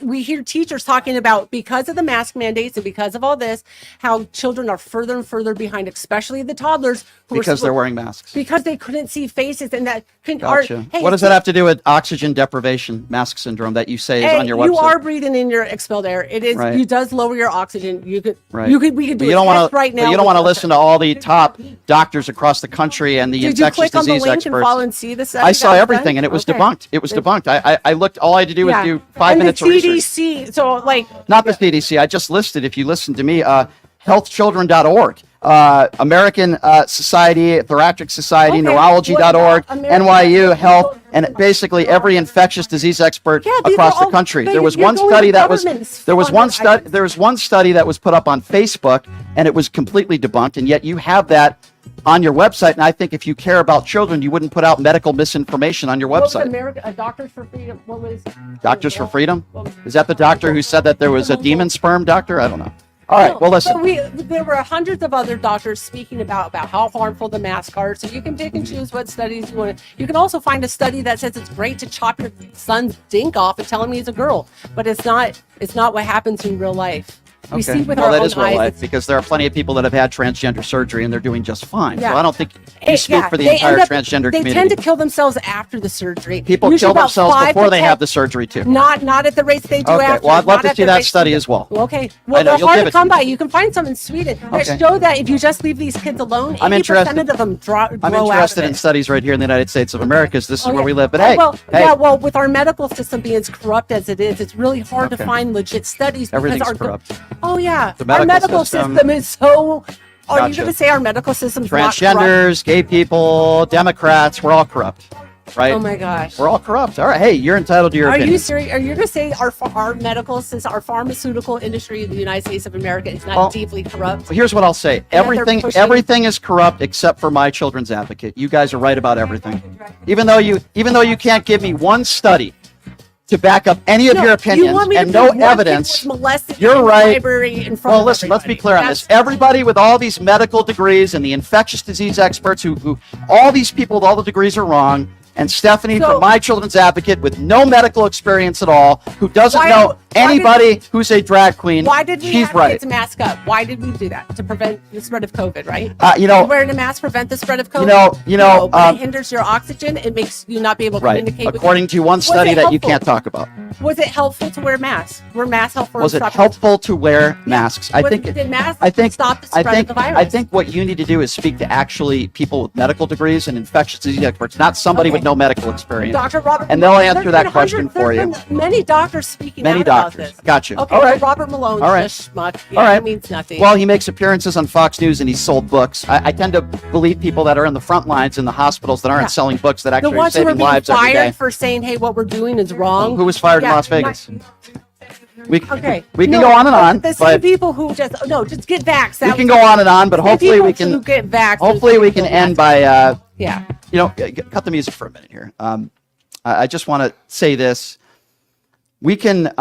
We hear teachers talking about, because of the mask mandates and because of all this, how children are further and further behind, especially the toddlers. Because they're wearing masks. Because they couldn't see faces, and that Gotcha. What does that have to do with oxygen deprivation mask syndrome that you say is on your website? You are breathing in your expelled air. It is. Right. It does lower your oxygen. We could do a test right now. But you don't want to listen to all the top doctors across the country and the infectious disease experts. Did you click on the link and follow and see the study? I saw everything, and it was debunked. It was debunked. I looked. All I had to do was do 5 minutes of research. CDC. So not the CDC. I just listed. If you listen to me, healthchildren.org. American Society, Thoracic Society, Neurology.org, NYU Health, and basically every infectious disease expert across the country. There was one study that was one study that was put up on Facebook, and it was completely debunked, and yet you have that on your website, and I think if you care about children, you wouldn't put out medical misinformation on your website. Doctors for Freedom. What was Doctors for Freedom? Is that the doctor who said that there was a demon sperm doctor? I don't know. All right, well, listen. There were hundreds of other doctors speaking about how harmful the masks are. So you can pick and choose what studies you want. You can also find a study that says it's great to chop your son's dink off and tell him he's a girl, but it's not what happens in real life. We see with our that own is real eyes. life, because there are plenty of people that have had transgender surgery and they're doing just fine. Yeah. So I don't think you speak for the entire transgender community. They tend to kill themselves after the surgery. People Usually kill themselves before they have the surgery too. Not at the rates they do after. Well, I'd love to see that study as well. Okay. Well, they're hard to come by. You can find some in Sweden that show that if you just leave these kids alone, 80% of them grow out of it. I'm interested in studies right here in the United States of America, because this is where we live. But hey, well, with our medical system being as corrupt as it is, it's really hard to find legit studies. Everything's corrupt. Oh yeah. Our medical system is so. Are you going to say our medical system is transgenders, gay people, Democrats? We're all corrupt, right? Oh my gosh, we're all corrupt. All right, hey, you're entitled to your opinion. Are you serious? Are you going to say our medical system, our pharmaceutical industry in the United States of America is not deeply corrupt? Here's what I'll say: everything is corrupt except for My Children's Advocate. You guys are right about everything, even though you can't give me one study to back up any of your opinions and no evidence. You're right. Well, listen, let's be clear on this. Everybody with all these medical degrees and the infectious disease experts who all these people with all the degrees are wrong. And Stephanie from My Children's Advocate with no medical experience at all, who doesn't know anybody who's a drag queen. Why did we have kids to mask up? Why did we do that? To prevent the spread of COVID, right? Wearing a mask prevent the spread of COVID? It hinders your oxygen. It makes you not be able to communicate. According to one study that you can't talk about. Was it helpful to wear masks? Were masks helpful? Was it helpful to wear masks? Did masks stop the spread of the virus? I think what you need to do is speak to actually people with medical degrees and infectious disease experts, not somebody with no medical experience. Dr. Robert, and they'll answer that question for you. Many doctors speaking out about this. Got you. Okay, all right. Robert Malone, just schmuck. Yeah, all right. He means nothing. Well, he makes appearances on Fox News and he's sold books. I tend to believe people that are in the front lines in the hospitals that aren't selling books that actually are saving lives every day. The ones who were being fired for saying, hey, what we're doing is wrong. Who was fired in Las Vegas? We can go on and on. The same people who just get vaxxed. We can go on and on, but hopefully we can get vaxxed. Hopefully we can end by cut the music for a minute here. I just want to say this. We can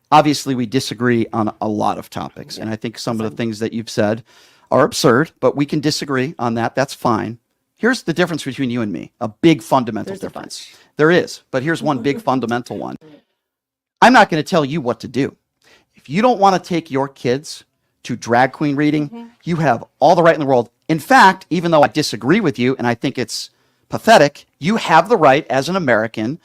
obviously we disagree on a lot of topics, and I think some of the things that you've said are absurd, but we can disagree on that. That's fine. Here's the difference between you and me, a big fundamental difference. There is, but here's one big fundamental one. I'm not going to tell you what to do. If you don't want to take your kids to drag queen reading, you have all the right in the world. In fact, even though I disagree with you and I think it's pathetic, you have the right as an American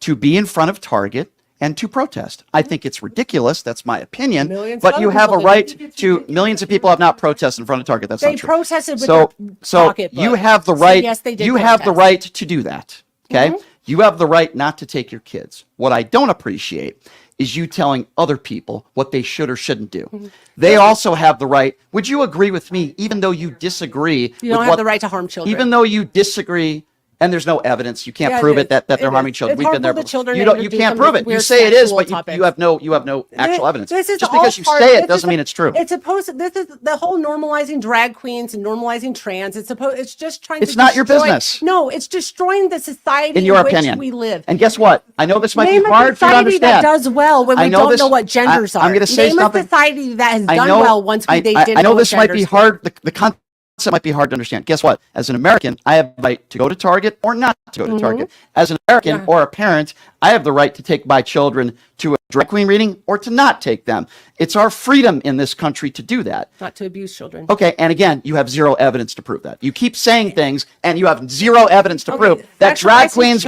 to be in front of Target and to protest. I think it's ridiculous. That's my opinion. But you have a right to. Millions of people have not protested in front of Target. That's not true. They protested with their pocketbook. You have the right. So yes, they did you have the right to do that. Okay. You have the right not to take your kids. What I don't appreciate is you telling other people what they should or shouldn't do. They also have the right. Would you agree with me, even though you disagree? You don't have the right to harm children. Even though you disagree, and there's no evidence, you can't prove it that they're harming children. We've been there. You can't prove it. You say it is, but you have no actual evidence. Just because you say it doesn't mean it's true. It's supposed. This is the whole normalizing drag queens and normalizing trans. It's just trying. It's not your business. No, it's destroying the society in your opinion we live. And guess what? I know this might be hard for you to understand. That does well when we don't know what genders are. I'm going to say something. Name a society that has done well once they didn't know what genders. I know this might be hard. The concept might be hard to understand. Guess what? As an American, I have the right to go to Target or not to go to Target. As an American or a parent, I have the right to take my children to a drag queen reading or to not take them. It's our freedom in this country to do that. Not to abuse children. Okay, and again, you have zero evidence to prove that. You keep saying things and you have zero evidence to prove that drag queens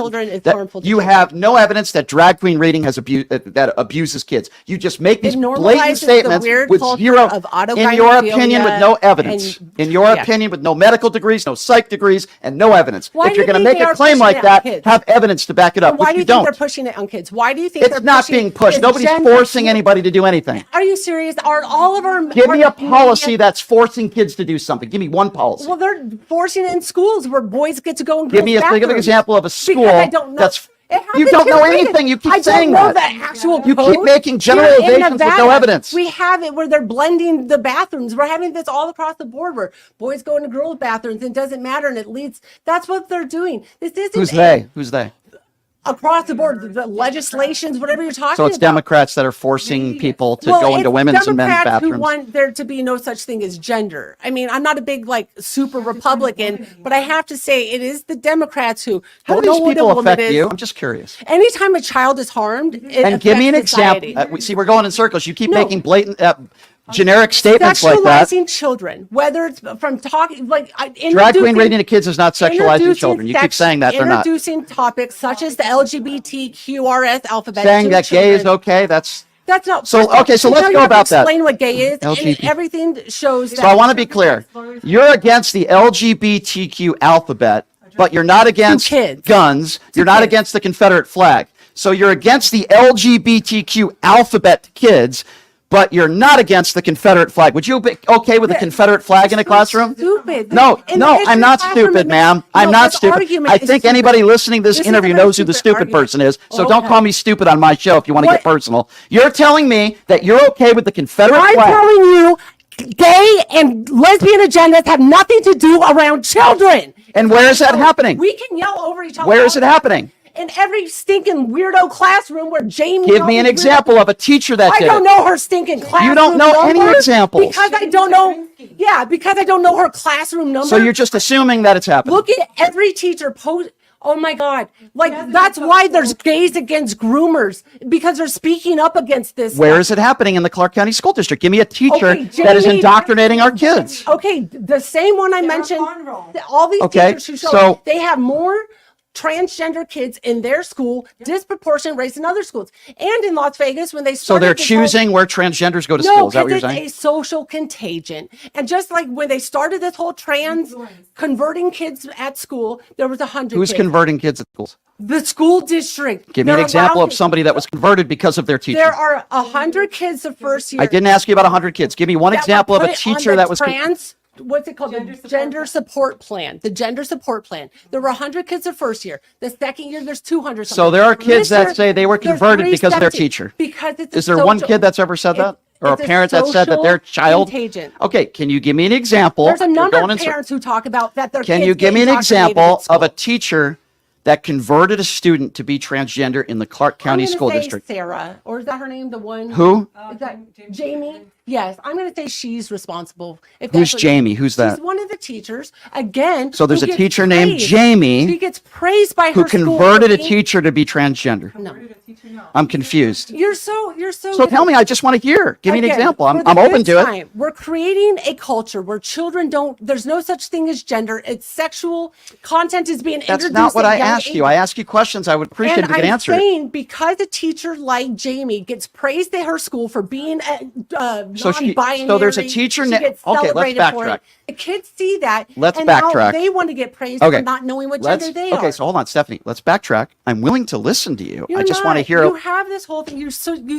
you have no evidence that drag queen reading has that abuses kids. You just make these blatant statements with zero in your opinion with no evidence. In your opinion with no medical degrees, no psych degrees, and no evidence. If you're going to make a claim like that, have evidence to back it up. Why do you think they're pushing it on kids? Why do you think it's not being pushed? Nobody's forcing anybody to do anything. Are you serious? Are all of our give me a policy that's forcing kids to do something? Give me one policy. Well, they're forcing it in schools where boys get to go and give me a example of a school that's You don't know anything. You keep saying that. I don't know the actual You code. keep making generalizations with no evidence. We have it where they're blending the bathrooms. We're having this all across the board where boys go into girls' bathrooms and it doesn't matter and it leads. That's what they're doing. This isn't Who's they? Who's they? Across the board, the legislations, whatever you're talking about. So it's Democrats that are forcing people to go into women's and men's Democrats bathrooms. who want there to be no such thing as gender. I mean, I'm not a big super Republican, but I have to say it is the Democrats who How do don't know these what a people woman affect is. you? I'm just curious. Anytime a child is harmed, it And give me an affects society. example. See, we're going in circles. You keep making blatant, generic statements like that. Sexualizing children, whether it's from talking Drag queen reading to kids is not sexualizing children. You keep saying that they're not. Introducing topics such as the LGBTQRS alphabet. Saying to that gay is children. okay. That's not so. Okay, so let's you go have to about that. Explain what gay is. LGBT. And everything shows. So I want to be clear. You're against the LGBTQ alphabet, but you're not against guns. You're not against the Confederate flag. So you're against the LGBTQ alphabet to kids, but you're not against the Confederate flag. Would you be okay with the Confederate flag in a classroom? Stupid. No, I'm not stupid, ma'am. I'm not stupid. I think anybody listening to this interview knows who the stupid person is. So don't call me stupid on my show if you want to get personal. You're telling me that you're okay with the Confederate flag. I'm telling you, gay and lesbian agendas have nothing to do around children. And where is that happening? We can yell over each other. Where is it happening? In every stinking weirdo classroom where Jamie. Give me an example of a teacher that did it. I don't know her stinking classroom. You don't know any examples. Because I don't know. Yeah, because I don't know her classroom number. So you're just assuming that it's happening. Look at every teacher post. Oh my God. That's why there's gays against groomers, because they're speaking up against this. Where is it happening in the Clark County School District? Give me a teacher that is indoctrinating our kids. Okay, the same one I mentioned. All these teachers who show they have more transgender kids in their school, disproportionate rates in other schools. And in Las Vegas, when they started. So they're choosing where transgenders go to school. Is that what you're saying? No, it's a social contagion. And just like when they started this whole trans converting kids at school, there was 100 Who's kids. converting kids at schools? The school district. Give me an example of somebody that was converted because of their teacher. There are 100 kids the first year. I didn't ask you about 100 kids. Give me one example of a teacher that was what's it called? The gender support plan. The gender support plan. There were 100 kids the first year. The second year, there's 200. So there are kids that say they were converted because of their teacher. Because it's Is there one kid that's ever said that? Or a parent that said that their child? Contagion. Okay, can you give me an example? There's a number of parents who talk about that their kids. Can you give me an example of a teacher that converted a student to be transgender in the Clark County School District? Sarah, or is that her name? The one who? Is that Jamie? Yes, I'm going to say she's responsible. Who's Jamie? Who's that? She's one of the teachers. Again, so there's a teacher named Jamie. She gets praised by her who converted a teacher to be transgender. No. I'm confused. You're so. So tell me. I just want to hear. Give me an example. I'm open to it. We're creating a culture where children don't. There's no such thing as gender. It's sexual content is being introduced. That's not what I asked you. I ask you questions. I would appreciate if you could answer. I'm saying because a teacher like Jamie gets praised at her school for being non-binary. So there's a teacher. Okay, let's backtrack. The kids see that. Let's and backtrack. Now they want to get praised for not knowing what gender they are. Okay, so hold on, Stephanie. Let's backtrack. I'm willing to listen to you. I just want to hear. You have this whole thing. You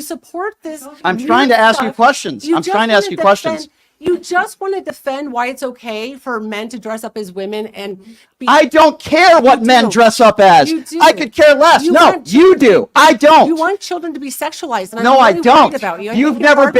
support this. I'm trying to ask you questions. I'm trying to ask you questions. You just want to defend why it's okay for men to dress up as women and be. I don't care what men dress up as. I could care less. No, you do. I don't. You want children to be sexualized. And no, I'm I don't. about you. You've never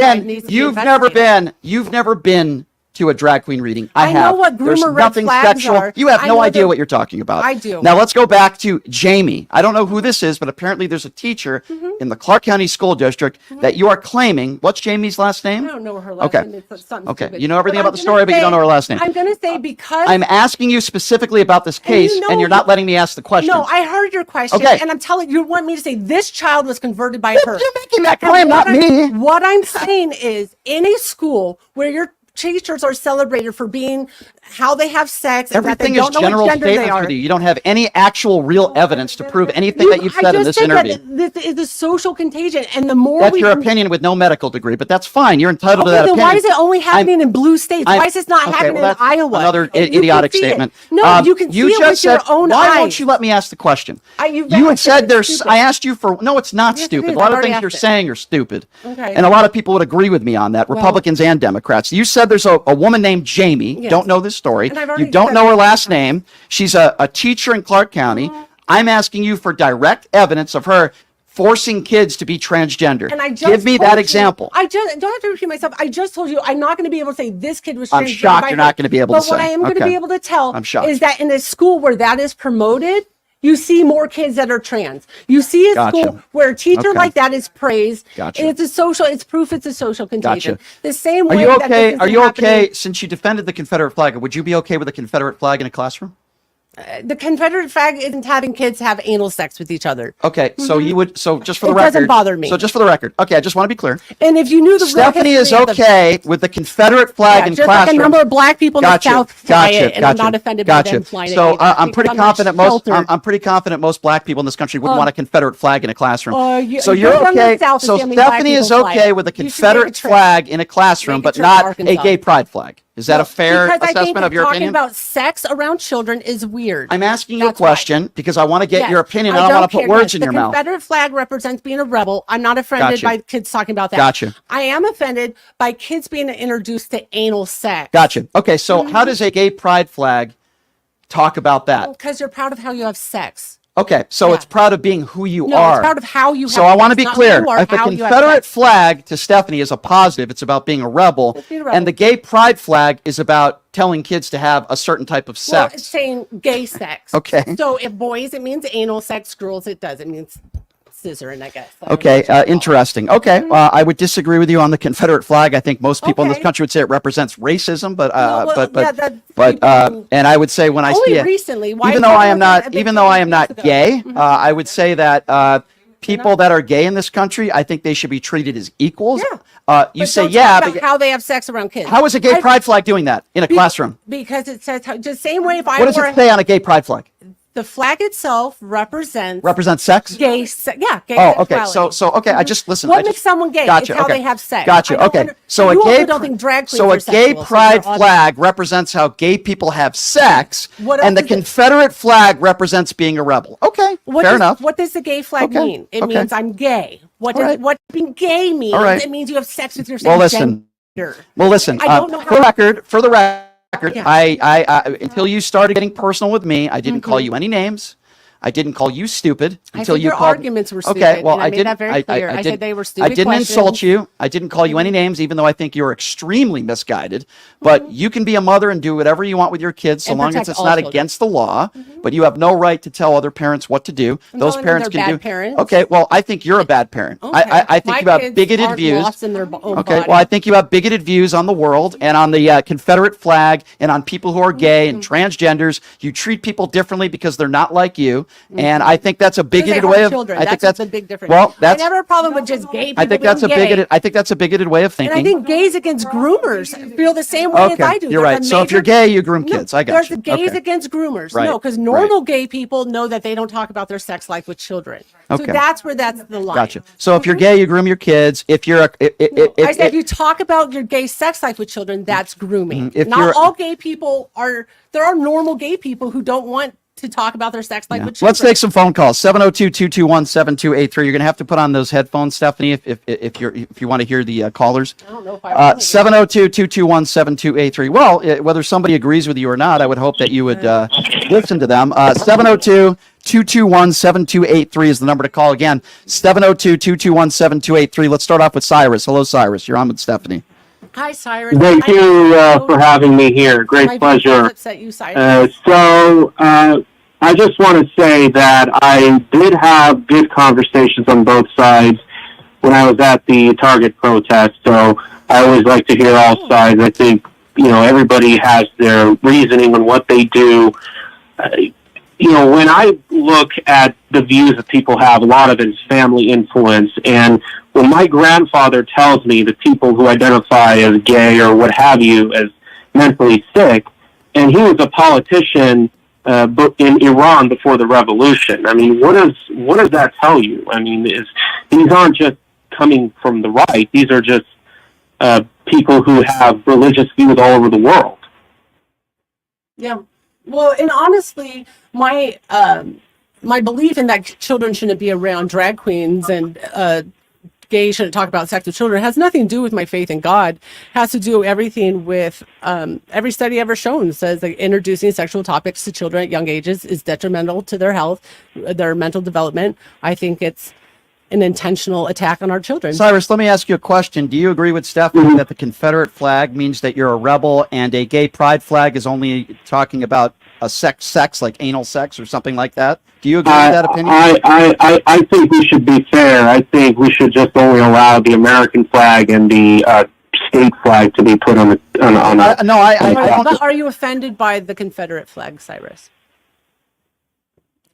been to a drag queen reading. I have. know what groomer There's nothing sexual. Are. You have no idea what you're talking about. I do. Now let's go back to Jamie. I don't know who this is, but apparently there's a teacher in the Clark County School District that you are claiming. What's Jamie's last name? I don't know her last name. It's okay. You know everything about the story, but you don't know her last name. I'm going to say because I'm asking you specifically about this case, and you're not letting me ask the question. No, I heard your question, and I'm telling you want me to say this child was converted by her. You're making that claim, not me. What I'm saying is, in a school where your teachers are celebrated for being how they have sex. Everything is general statements with you. You don't have any actual real evidence to prove anything that you've said in this interview. This is a social contagion, and the more that's your opinion with no medical degree, but that's fine. You're entitled to that opinion. Why is it only happening in blue states? Why is this not happening in Iowa? Another idiotic statement. No, you can see it with your own eyes. Why won't you let me ask the question? You had said there's. I asked you for. No, it's not stupid. A lot of things you're saying are stupid, and a lot of people would agree with me on that. Republicans and Democrats. You said there's a woman named Jamie. Don't know this story. You don't know her last name. She's a teacher in Clark County. I'm asking you for direct evidence of her forcing kids to be transgender. And I just give me that example. I just don't have to repeat myself. I just told you I'm not going to be able to say this kid was transgender. I'm shocked you're not going to be able to say. But what I am going to be able to tell I'm shocked. is that in a school where that is promoted, you see more kids that are trans. You see a school where a teacher like that is praised. It's proof it's a social contagion. The same way. Are you okay? Since you defended the Confederate flag, would you be okay with a Confederate flag in a classroom? The Confederate flag isn't having kids have anal sex with each other. Okay, so you would. So just for the record, it doesn't bother me. So just for the record, okay, I just want to be clear. And if you knew the Stephanie is okay with the Confederate flag in just classrooms. Like a number of black people in the South fly it, and I'm not offended by them flying it. So I'm pretty confident I'm pretty confident most black people in this country wouldn't want a Confederate flag in a classroom. So you're okay. So Stephanie is okay with a Confederate flag in a classroom, but not a gay pride flag. Is that a fair assessment of your opinion? Talking about sex around children is weird. I'm asking you a question because I want to get your opinion. I don't want to put words in your mouth. The Confederate flag represents being a rebel. I'm not offended by kids talking about that. Gotcha. I am offended by kids being introduced to anal sex. Gotcha. Okay, so how does a gay pride flag talk about that? Because you're proud of how you have sex. Okay, so it's proud of being who you No, are. it's proud of how you have So I want to sex, be clear. not who you are, If the how you have Confederate sex. flag to Stephanie is a positive, it's about being a rebel, and the gay pride flag is about telling kids to have a certain type of sex. Well, it's saying gay sex. Okay. So if boys, it means anal sex. Girls, it does. It means scissoring, I guess. Okay, interesting. Okay, I would disagree with you on the Confederate flag. I think most people in this country would say it represents racism, but and I would say when I see it, recently, even though I am not gay, I would say that people that are gay in this country, I think they should be treated as equals. You say, but how they have sex around kids. How is a gay pride flag doing that in a classroom? Because it says just same way if I What does it say on a gay pride flag? The flag itself represents sex? Gay okay. So okay, I just listen. What makes someone gay? Gotcha. It's how they have sex. Gotcha. Okay. So a gay pride flag represents how gay people have sex, and the Confederate flag represents being a rebel. Okay. Fair enough. What does the gay flag mean? It means I'm gay. What being gay means? It means you have sex with your same gender. Well, listen. I don't know for the record. I until you started getting personal with me, I didn't call you any names. I didn't call you stupid until you called. Your arguments were stupid. Okay, well, I made that very clear. I said they were stupid. I didn't insult you. I didn't call you any names, even though I think you're extremely misguided. But you can be a mother and do whatever you want with your kids, so long as it's not against the law. But you have no right to tell other parents what to do. Those parents can do. Parents. Okay, well, I think you're a bad parent. I think you have bigoted views. Okay, well, I think you have bigoted views on the world and on the Confederate flag and on people who are gay and transgenders. You treat people differently because they're not like you. And I think that's a bigoted way of. I think that's the big difference. Well, I never have a problem with just gay people. I think that's a bigoted. I think that's a bigoted way of thinking. And I think gays against groomers feel the same way as I do. You're right. So if you're gay, you groom kids. I got there's you. There's gays against groomers. Right. No, because normal gay people know that they don't talk about their sex life with children. So that's where that's the line. Gotcha. So if you're gay, you groom your kids. If you're I said if you talk about your gay sex life with children, that's grooming. Not all gay people are. There are normal gay people who don't want to talk about their sex life with children. Let's take some phone calls. 702-221-7283. You're going to have to put on those headphones, Stephanie, if you want to hear the callers. I don't know if I 702-221-7283. Well, whether somebody agrees with you or not, I would hope that you would listen to them. 702-221-7283 is the number to call again. 702-221-7283. Let's start off with Cyrus. Hello, Cyrus. You're on with Stephanie. Hi, Cyrus. Thank you for having me here. Great pleasure. Upset you, Cyrus. I just want to say that I did have good conversations on both sides when I was at the Target protest. So I always like to hear all sides. I think, everybody has their reasoning on what they do. When I look at the views that people have, a lot of it is family influence. And when my grandfather tells me that people who identify as gay or what have you as mentally sick, and he was a politician in Iran before the revolution. I mean, what does that tell you? I mean, these aren't just coming from the right. These are just people who have religious views all over the world. Yeah. Well, and honestly, my belief in that children shouldn't be around drag queens and gays shouldn't talk about sex with children. It has nothing to do with my faith in God. It has to do everything with every study ever shown says that introducing sexual topics to children at young ages is detrimental to their health, their mental development. I think it's an intentional attack on our children. Cyrus, let me ask you a question. Do you agree with Stephanie that the Confederate flag means that you're a rebel, and a gay pride flag is only talking about a sex like anal sex or something like that? Do you agree with that opinion? I think we should be fair. I think we should just only allow the American flag and the state flag to be put on the But are you offended by the Confederate flag, Cyrus?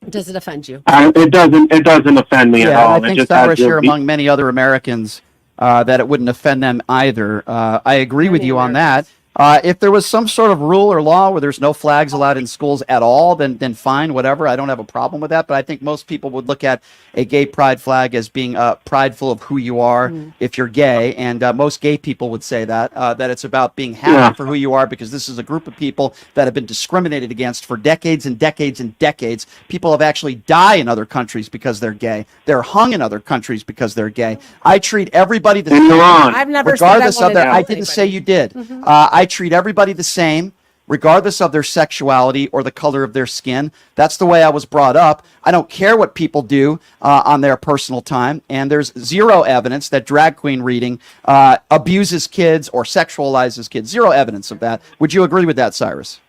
Does it offend you? It doesn't offend me at all. I think, Cyrus, you're among many other Americans that it wouldn't offend them either. I agree with you on that. If there was some sort of rule or law where there's no flags allowed in schools at all, then fine, whatever. I don't have a problem with that. But I think most people would look at a gay pride flag as being prideful of who you are if you're gay. And most gay people would say that it's about being happy for who you are, because this is a group of people that have been discriminated against for decades and decades and decades. People have actually died in other countries because they're gay. They're hung in other countries because they're gay. I treat everybody the same. I've never regardless of their. I anybody. didn't say you did. I treat everybody the same, regardless of their sexuality or the color of their skin. That's the way I was brought up. I don't care what people do on their personal time, and there's zero evidence that drag queen reading abuses kids or sexualizes kids. Zero evidence of that. Would you agree with that, Cyrus?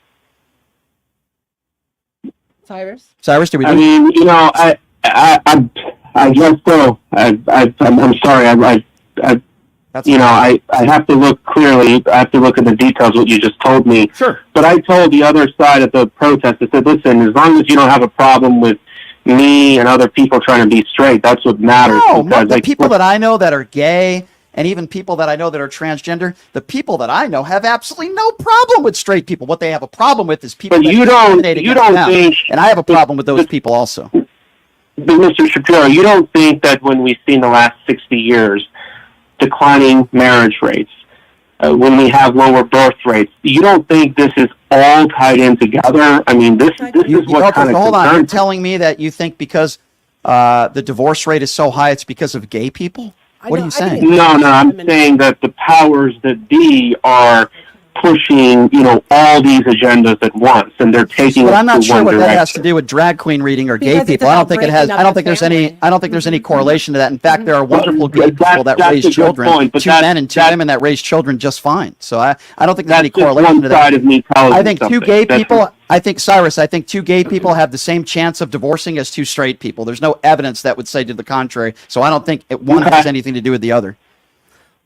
Cyrus, do we? I mean, I guess so. I'm sorry. I have to look clearly. I have to look at the details, what you just told me. Sure. But I told the other side of the protest, I said, listen, as long as you don't have a problem with me and other people trying to be straight, that's what matters. No, the people that I know that are gay, and even people that I know that are transgender, the people that I know have absolutely no problem with straight people. What they have a problem with is people that discriminate against them. And I have a problem with those people also. But Mr. Shapiro, you don't think that when we've seen the last 60 years, declining marriage rates, when we have lower birth rates, you don't think this is all tied in together? I mean, this is what kind of hold on. You're telling me that you think because the divorce rate is so high, it's because of gay people? What are you saying? No, I'm saying that the powers that be are pushing, all these agendas at once, and they're taking. But I'm not sure what that has to do with drag queen reading or gay people. I don't think it has. I don't think there's any. I don't think there's any correlation to that. In fact, there are wonderful gay people that raise children, two men and two women that raise children just fine. So I don't think there's any correlation to that. I think two gay people. I think, Cyrus, two gay people have the same chance of divorcing as two straight people. There's no evidence that would say to the contrary. So I don't think one has anything to do with the other.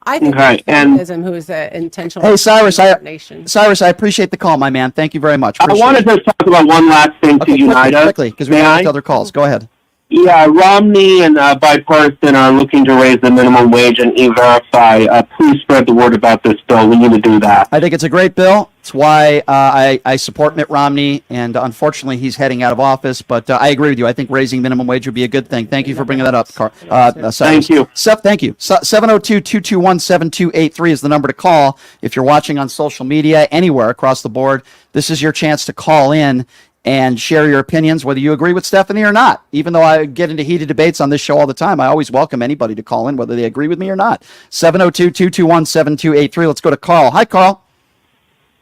I think feminism, who is an intentional. Hey, Cyrus, I appreciate the call, my man. Thank you very much. I wanted to talk about one last thing to unite us. Quickly, because we have other calls. Go ahead. Yeah, Romney and Bipartisan are looking to raise the minimum wage and E-Verify. Please spread the word about this bill. We need to do that. I think it's a great bill. It's why I support Mitt Romney, and unfortunately he's heading out of office. But I agree with you. I think raising minimum wage would be a good thing. Thank you for bringing that up, thank you. Thank you. 702-221-7283 is the number to call. If you're watching on social media, anywhere across the board, this is your chance to call in and share your opinions, whether you agree with Stephanie or not. Even though I get into heated debates on this show all the time, I always welcome anybody to call in, whether they agree with me or not. 702-221-7283. Let's go to Carl. Hi, Carl.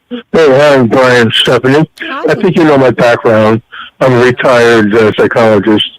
Hey, hi, Brian, Stephanie. Hi. I think you know my background. I'm a retired psychologist,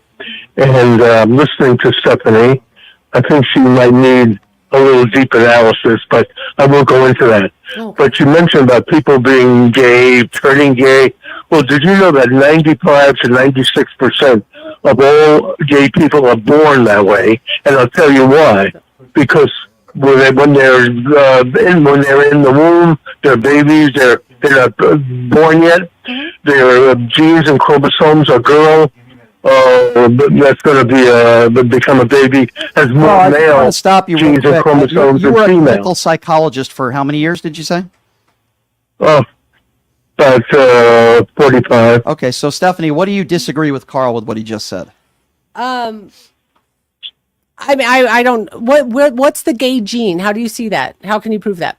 and listening to Stephanie, I think she might need a little deep analysis, but I won't go into that. Oh. But you mentioned about people being gay, turning gay. Well, did you know that 95 to 96% of all gay people are born that way? And I'll tell you why. Because when they're in the womb, they're babies. They're not born yet. Mm-hmm. Their genes and chromosomes are girl. That's going to become a baby as more male stop you genes and chromosomes you were and a female. clinical psychologist for how many years, did you say? Oh, about 45. Okay, so Stephanie, what do you disagree with Carl with what he just said? I mean, I don't. What's the gay gene? How do you see that? How can you prove that?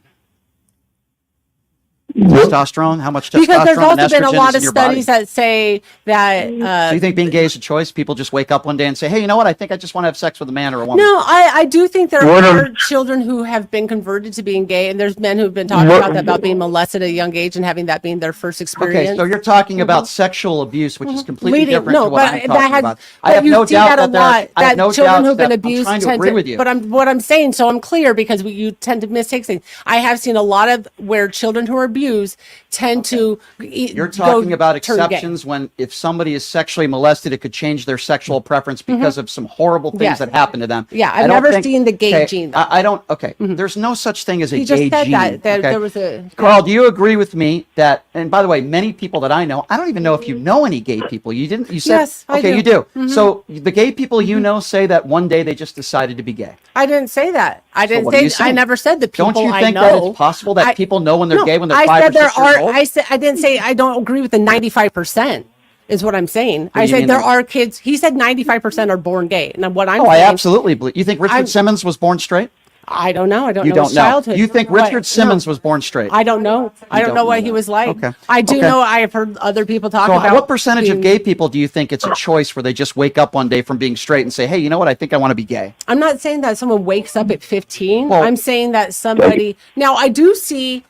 Testosterone? How much testosterone Because there's and also been a estrogen lot is of in your body? studies that say that. So you think being gay is a choice? People just wake up one day and say, hey, you know what? I think I just want to have sex with a man or a woman. No, I do think there are children who have been converted to being gay, and there's men who've been talking about that, about being molested at a young age and having that being their first experience. Okay, so you're talking about sexual abuse, which is completely different to what I'm but talking about. I have no doubt that children who've been abused I'm trying to agree with you. But what I'm saying, so I'm clear, because you tend to mistake things. I have seen a lot of where children who are abused tend to. You're talking about exceptions when if somebody is sexually molested, it could change their sexual preference because of some horrible things that happen to them. Yeah, I've never seen the gay gene. I don't. Okay, there's no such thing as a He gay just said gene. that Okay? there was a. Carl, do you agree with me that? And by the way, many people that I know, I don't even know if you know any gay people. You didn't. You said Yes, I okay. do. You do. So the gay people you know say that one day they just decided to be gay. I didn't say that. I didn't what are you say. I saying? never said the people Don't you I think know. that it's possible that people know when they're gay when they're 5 or 6 years old? I didn't say I don't agree with the 95%. Is what I'm saying. I do you said mean there that- are kids. He said 95% are born gay, and what I'm Oh, I saying. absolutely believe. You think Richard Simmons was born straight? I don't know. I don't You know don't his know. childhood. You think What? Richard Simmons No. was born straight? I don't know. I don't don't know know what he that. was like. Okay. I do Okay. know. I have heard other people talk So about. what percentage of being- gay people do you think it's a choice where they just wake up one day from being straight and say, hey, you know what? I think I want to be gay. I'm not saying that someone wakes up at 15. Well- I'm saying that somebody. Now I do see.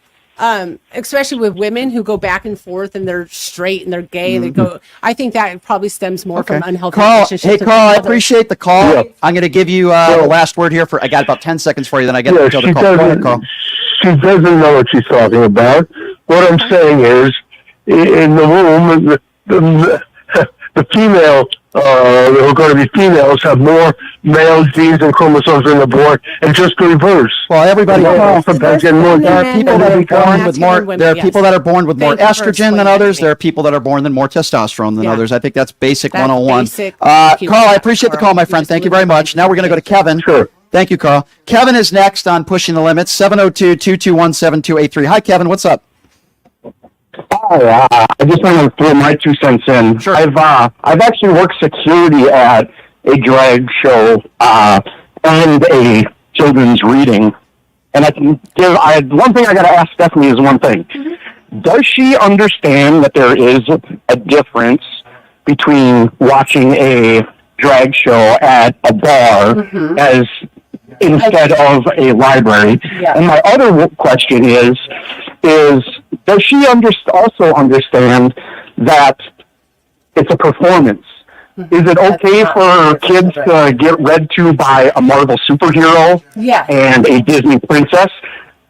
Especially with women who go back and forth and they're straight and they're gay, they go. I think that probably stems more from unhealthy Carl, relationships. hey, with Carl, I others. appreciate the call. Yeah. I'm going to give you the last word here. I got about 10 seconds for you, then I get to she the call. Go ahead, doesn't, Carl. she doesn't know what she's talking about. What I'm saying is, in the womb, the female, who are going to be females have more male genes and chromosomes than the boy, and just the reverse. Well, everybody, Sometimes getting more. there are people that are born with more. Women, There are yes. people that are born with more Thank you for estrogen than explaining that to others. me. There are people that are born with more testosterone than Yeah. others. I think that's basic That's 101. basic. Carl, Thank you for I that, appreciate the Carl. call, my You friend. just Thank you very listened. much. Now we're going to go to Kevin. Sure. Thank you, Carl. Kevin is next on Pushing the Limits, 702-221-7283. Hi, Kevin. What's up? Hi, I just want to throw my 2 cents in. Sure. I've actually worked security at a drag show and a children's reading, and I can give. One thing I got to ask Stephanie is one thing: does she understand that there is a difference between watching a drag show at a bar as instead of a library? Yeah. And my other question is does she also understand that it's a performance? Is it okay for kids to get read to by a Marvel superhero Yeah. and a Disney princess?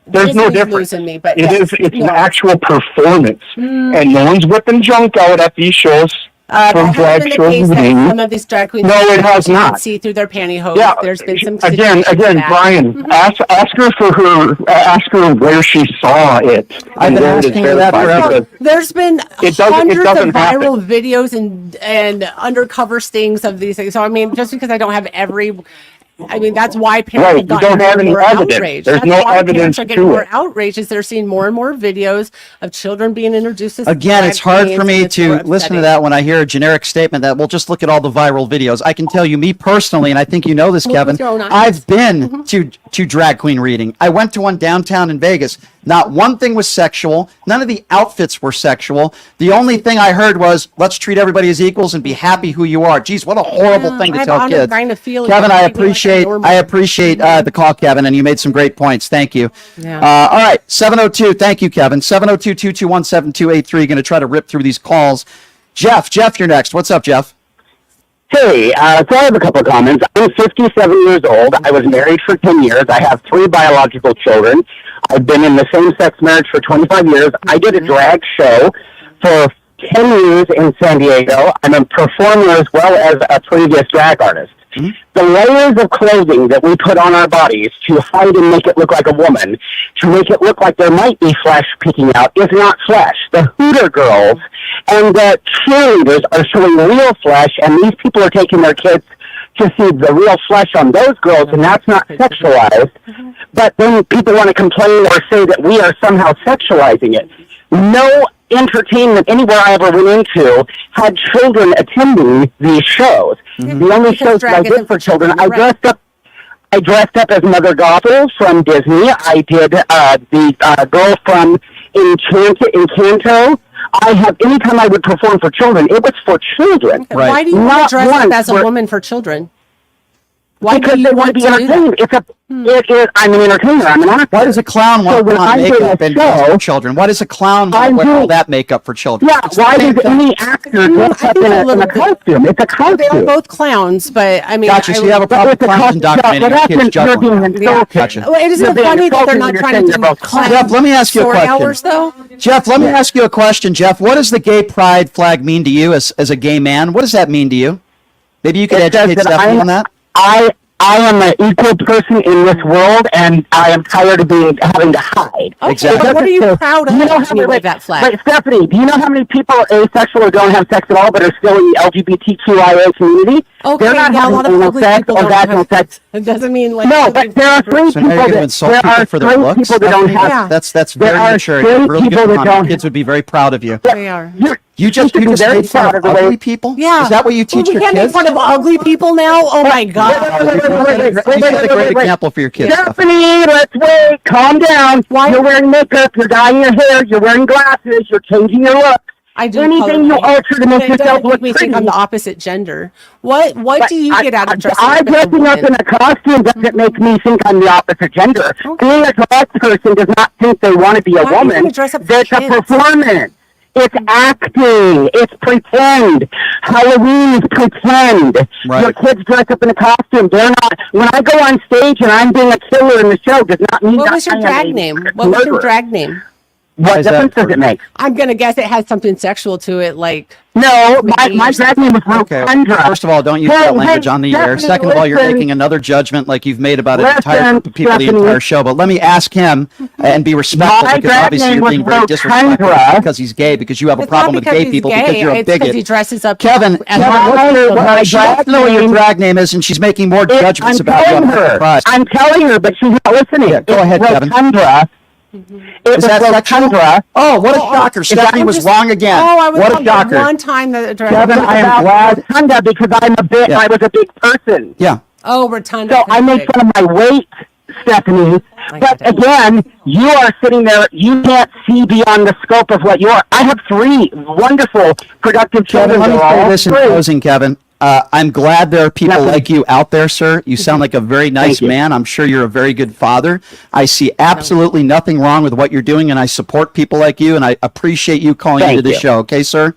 There's no Disney's difference. losing me, but It yes. is. It's No. an actual performance, and no one's whipping junk out at these shows That from has drag been the shows. case that and some of these drag queens. No, it has you can not. see through their pantyhose. Yeah, There's been some. again, situations that- Brian, ask her where she saw it. I've and been where it is asking her that verified, forever. because There's been It hundreds of doesn't viral videos and undercover stings of these things. So I mean, just because I don't have every, I mean that's why parents Right, have you gotten don't have any more evidence. outraged. There's That's no why evidence parents are getting to more it. outraged as they're seeing more and more videos of children being introduced as Again, drag it's hard queens, for and me it's to more listen to upsetting. that when I hear a generic statement that, well, just look at all the viral videos. I can tell you, me personally, and I think you know this, Look Kevin, with your own eyes. I've been to drag queen reading. I went to one downtown in Vegas. Not one thing was sexual. None of the outfits were sexual. The only thing I heard was, let's treat everybody as equals and be happy who you are. Geez, what a horrible Yeah, thing to I have tell honor kids. kind of feeling Kevin, like I treat me like a normal- appreciate the call, Kevin, and you made some great points. Thank you. Yeah. All right, 702. Thank you, Kevin. 702-221-7283. Going to try to rip through these calls. Jeff, you're next. What's up, Jeff? Hey, so I have a couple of comments. I'm 57 years old. I was married for 10 years. I have 3 biological children. I've been in the same-sex marriage for 25 years. I did a drag show for 10 years in San Diego. I'm a performer as well as a previous drag artist. The layers of clothing that we put on our bodies to hide and make it look like a woman, to make it look like there might be flesh peeking out, is not flesh. The Hooter girls and the cheerleaders are showing real flesh, and these people are taking their kids to see the real flesh on those girls, and that's not sexualized. But then people want to complain or say that we are somehow sexualizing it. No entertainment anywhere I ever went into had children attending these shows. The only Because shows that I drag did isn't for for children, children, I right. I dressed up as Mother Gothel from Disney. I did the girl from Encanto. Anytime I would perform for children, it was for children. Okay. Right. Why do you want to dress up as a woman for children? Why because do you they want to be entertained. I'm an entertainer. I'm an actor. Why does a clown want to put on makeup and dress for children? Why does a clown want to wear all that makeup for children? Yeah, why does any actor dress up in a costume? It's a costume. They're both clowns, but I mean... Gotcha, so you have a problem with clowns indoctrinating your kids juggling. Gotcha. Well, it isn't funny that they're not trying to do clown Jeff, let me ask you a question. hours, though? Jeff, let me ask you a question. Jeff, what does the gay pride flag mean to you as a gay man? What does that mean to you? Maybe you could educate Stephanie on that? I am an equal person in this world, and I am tired of having to hide. Okay, exactly. But what are you proud of? That flag? Wait, Stephanie, do you know how many people are asexual or don't have sex at all, but are still in the LGBTQIA community? Okay, they're not having anal sex or vaginal sex. It doesn't mean like... No, but there are straight people that don't have... That's very mature. Really good. Kids would be very proud of you. They are. You just made fun of ugly people? Yeah. Is that what you teach your kids? We can't make fun of ugly people now? Oh my God. You set a great example for your kids. Stephanie, let's wait. Calm down. You're wearing makeup. You're dyeing your hair. You're wearing glasses. You're changing your look. I do anything you alter to make yourself look pretty. Think I'm the opposite gender. What do you get out of dressing up? Dressing up in a costume doesn't make me think I'm the opposite gender. Okay. Being a drag person does not think they want to be a woman. It's a performance. It's acting. It's pretend. Halloween is pretend. Right. Your kids dress up in a costume. They're not. When I go on stage and I'm being a killer in the show, does not mean what was your drag name? What was your drag name? What difference does it make? I'm gonna guess it has something sexual to it, like. No, my drag name was Rotundra. First of all, don't use that language on the air. Second of all, you're making another judgment like you've made about an entire group of people the entire show. But let me ask him and be respectful because obviously you're being very disrespectful because he's gay, because you have a problem with gay people because you're a bigot. He dresses up. Kevin, she wants to know what your drag name is, and she's making more judgments about you. I'm telling her, but she's not listening. Go ahead, Kevin. Rotundra. Is that Rotundra? Oh, what a shocker. Stephanie was wrong again. Oh, I was what a shocker. One time that Kevin, I am glad Rotunda because I was a big person. Yeah. Oh, Rotunda. So I make fun of my weight, Stephanie. But again, you are sitting there, you can't see beyond the scope of what you are. I have 3 wonderful, productive children. Let me say this in closing, Kevin. I'm glad there are people like you out there, sir. You sound like a very nice man. I'm sure you're a very good father. I see absolutely nothing wrong with what you're doing, and I support people like you, and I appreciate you calling into the show. Okay, sir?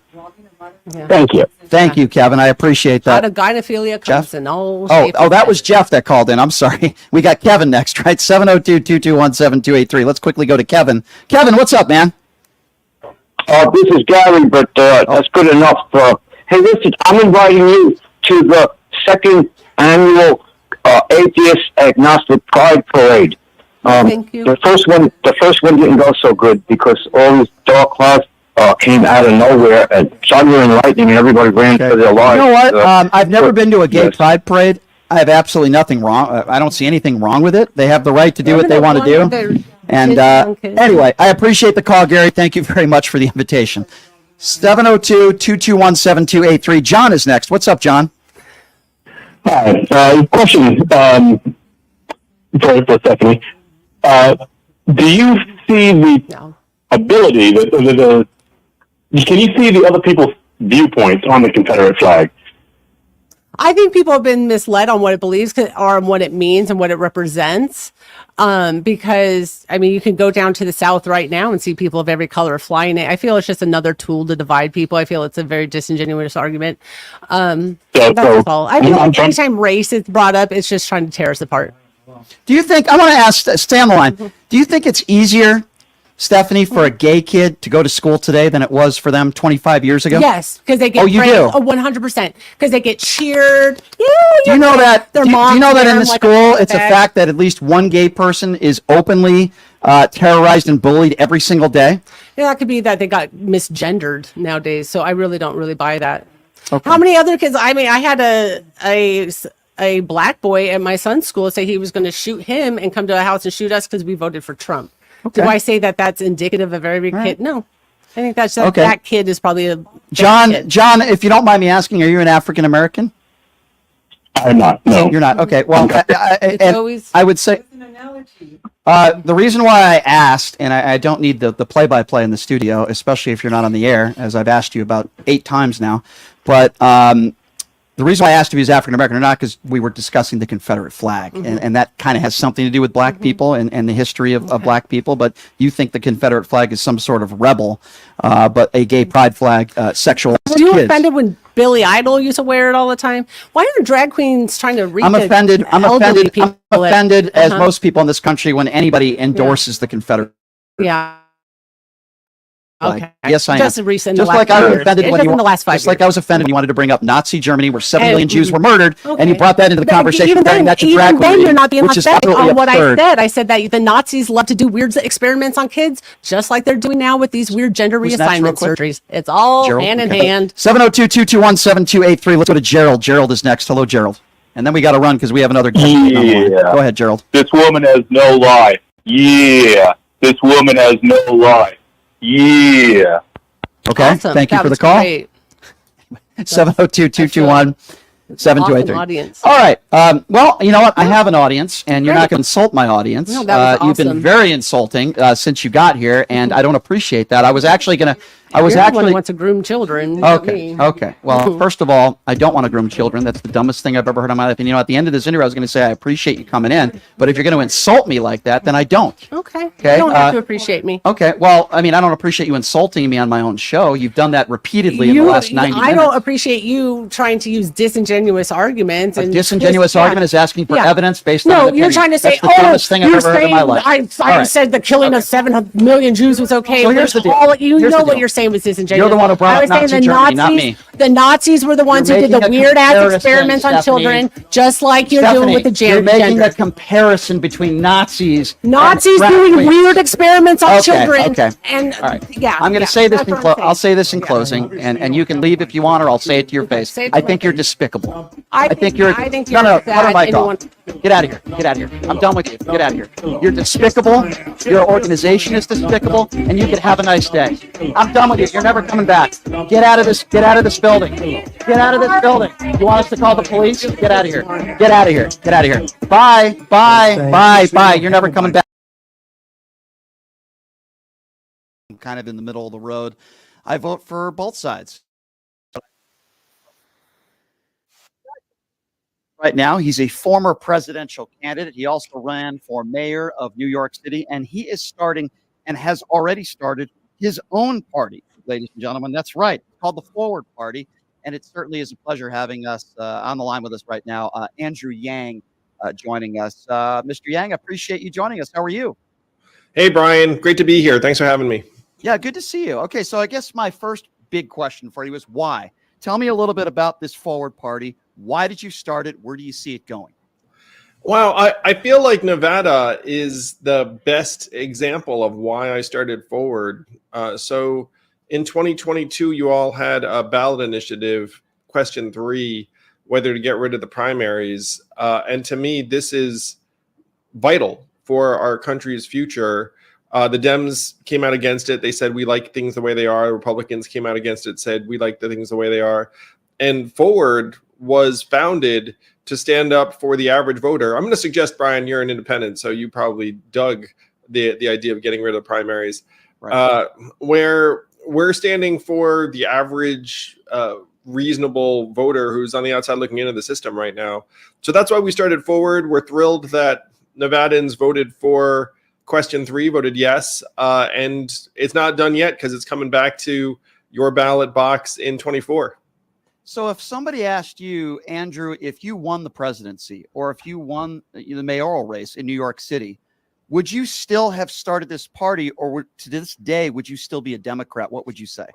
Thank you. Thank you, Kevin. I appreciate that. Out of gynophilia comes in all that was Jeff that called in. I'm sorry. We got Kevin next, right? 702-221-7283. Let's quickly go to Kevin. Kevin, what's up, man? This is Gary, but that's good enough. Hey, listen, I'm inviting you to the 2nd annual Atheist Agnostic Pride Parade. Thank you. The first one didn't go so good because all these dark clouds came out of nowhere and thunder and lightning, and everybody ran for their lives. You know what? I've never been to a gay pride parade. I have absolutely nothing wrong. I don't see anything wrong with it. They have the right to do what they want to do. And anyway, I appreciate the call, Gary. Thank you very much for the invitation. 702-221-7283. John is next. What's up, John? Hi. Question for Stephanie. Do you see the ability, can you see the other people's viewpoints on the Confederate flag? I think people have been misled on what it believes or what it means and what it represents. Because I mean, you can go down to the South right now and see people of every color flying it. I feel it's just another tool to divide people. I feel it's a very disingenuous argument. That's all. I feel like anytime race is brought up, it's just trying to tear us apart. Do you think, I want to ask, stay on the line. Do you think it's easier, Stephanie, for a gay kid to go to school today than it was for them 25 years ago? Yes, because they get praised. Do? Oh, 100%. Because they get cheered. Do you know that? Do you know that in the school, it's a fact that at least one gay person is openly terrorized and bullied every single day? Yeah, that could be that they got misgendered nowadays. So I really don't buy that. Okay. How many other kids? I mean, I had a black boy at my son's school say he was going to shoot him and come to a house and shoot us because we voted for Trump. Okay. Do I say that that's indicative of every kid? No. I think that's that kid is probably a John, if you don't mind me asking, are you an African American? I'm not. No, You're not. Okay. Well, I would say the reason why I asked, and I don't need the play-by-play in the studio, especially if you're not on the air, as I've asked you about 8 times now, but the reason why I asked if he was African American or not, because we were discussing the Confederate flag, and that kind of has something to do with black people and the history of black people. But you think the Confederate flag is some sort of rebel, but a gay pride flag, sexual. Were you offended when Billy Idol used to wear it all the time? Why are drag queens trying to reach? I'm offended. I'm offended, as most people in this country, when anybody endorses the Confederate. Yeah. Okay. Yes, I am. Just recent. Just like I was offended when you in the last 5 years. Just like I was offended when you wanted to bring up Nazi Germany, where 7 million Jews were murdered, and you brought that into the conversation. Even then, you're not being authentic on what absurd. I said that the Nazis love to do weird experiments on kids, just like they're doing now with these weird gender reassignment surgeries. It's all Gerald, hand in hand. 702-221-7283. Let's go to Gerald. Gerald is next. Hello, Gerald. And then we got to run because we have another guest. Yeah. Go ahead, Gerald. This woman has no lie. Yeah. This woman has no lie. Yeah. Okay, awesome. Thank you for the call. 702-221-7283. Audience. All right. Well, you know what? I have an audience, and you're not going to insult my audience. No, that was You've been very insulting since you got here, and I don't appreciate that. I was actually going to. You're the one who wants to groom children. Okay. Okay. Well, first of all, I don't want to groom children. That's the dumbest thing I've ever heard in my life. And at the end of this interview, I was going to say I appreciate you coming in, but if you're going to insult me like that, then I don't. Okay. Okay. You don't have to appreciate me. Okay. Well, I mean, I don't appreciate you insulting me on my own show. You've done that repeatedly in the last 90 minutes. I don't appreciate you trying to use disingenuous arguments. A disingenuous argument is asking for evidence based on. No, you're trying to say, that's the dumbest thing I've ever heard in my life. I said the killing of 7 million Jews was okay. So here's the deal. What you're saying was disingenuous. You're the one who brought up Nazi Germany, not me. The Nazis were the ones who did the weird-ass experiments on children, just like you're doing with the gender. You're making a comparison between Nazis doing weird experiments on children. Okay. And all right. I'm going to say this. I'll say this in closing, and you can leave if you want, or I'll say it to your face. I think you're despicable. I think you're. No. Cut our mic off. Get out of here. Get out of here. I'm done with you. Get out of here. You're despicable. Your organization is despicable, and you can have a nice day. I'm done with you. You're never coming back. Get out of this. Get out of this building. Get out of this building. You want us to call the police? Get out of here. Get out of here. Get out of here. Bye. Bye. Bye. Bye. You're never coming back. I'm kind of in the middle of the road. I vote for both sides. Right now, he's a former presidential candidate. He also ran for mayor of New York City, and he is starting and has already started his own party, ladies and gentlemen. That's right. It's called the Forward Party, and it certainly is a pleasure having us on the line with us right now. Andrew Yang joining us. Mr. Yang, I appreciate you joining us. How are you? Hey, Brian. Great to be here. Thanks for having me. Yeah, good to see you. Okay, so I guess my first big question for you is why? Tell me a little bit about this Forward Party. Why did you start it? Where do you see it going? Wow, I feel like Nevada is the best example of why I started Forward. So in 2022, you all had a ballot initiative, question 3, whether to get rid of the primaries. And to me, this is vital for our country's future. The Dems came out against it. They said, we like things the way they are. Republicans came out against it, said, we like the things the way they are. And Forward was founded to stand up for the average voter. I'm going to suggest, Brian, you're an independent, so you probably dug the idea of getting rid of the primaries. Right. Where we're standing for the average reasonable voter who's on the outside looking into the system right now. So that's why we started Forward. We're thrilled that Nevadans voted for question 3, voted yes. And it's not done yet because it's coming back to your ballot box in 24. So if somebody asked you, Andrew, if you won the presidency or if you won the mayoral race in New York City, would you still have started this party, or to this day, would you still be a Democrat? What would you say?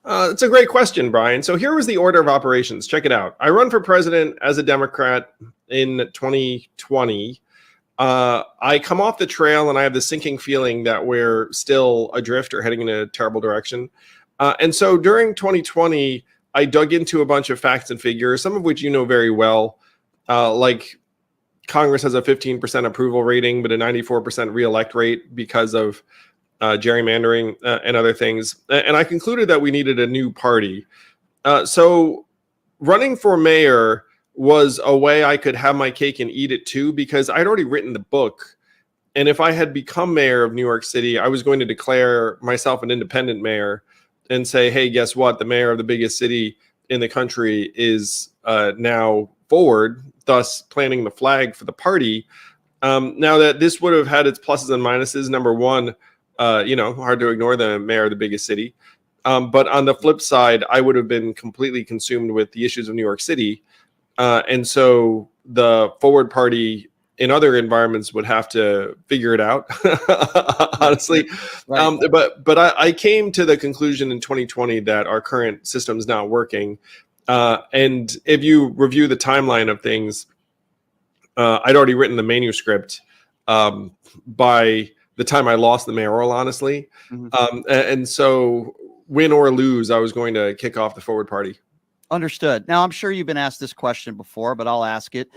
It's a great question, Brian. So here was the order of operations. Check it out. I run for president as a Democrat in 2020. I come off the trail and I have the sinking feeling that we're still adrift or heading in a terrible direction. And so during 2020, I dug into a bunch of facts and figures, some of which you know very well, like Congress has a 15% approval rating, but a 94% reelect rate because of gerrymandering and other things. And I concluded that we needed a new party. So running for mayor was a way I could have my cake and eat it too, because I'd already written the book. And if I had become mayor of New York City, I was going to declare myself an independent mayor and say, hey, guess what? The mayor of the biggest city in the country is now forward, thus planting the flag for the party. Now that this would have had its pluses and minuses. Number one, hard to ignore the mayor of the biggest city. But on the flip side, I would have been completely consumed with the issues of New York City. And so the Forward Party in other environments would have to figure it out, honestly. Right. But I came to the conclusion in 2020 that our current system is not working. And if you review the timeline of things, I'd already written the manuscript by the time I lost the mayoral, honestly. Mm-hmm. And so win or lose, I was going to kick off the Forward Party. Understood. Now, I'm sure you've been asked this question before, but I'll ask it.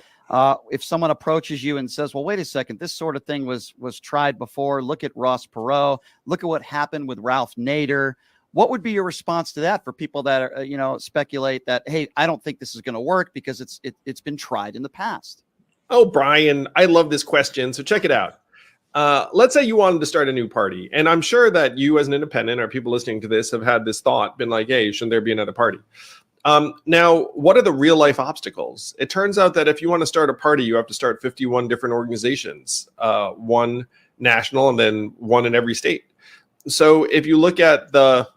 If someone approaches you and says, well, wait a second, this sort of thing was tried before. Look at Ross Perot. Look at what happened with Ralph Nader. What would be your response to that for people that are, speculate that, hey, I don't think this is going to work because it's been tried in the past? Oh, Brian, I love this question. So check it out. Let's say you wanted to start a new party. And I'm sure that you as an independent or people listening to this have had this thought, been like, hey, shouldn't there be another party? Now, what are the real life obstacles? It turns out that if you want to start a party, you have to start 51 different organizations, one national and then one in every state. So if you look at the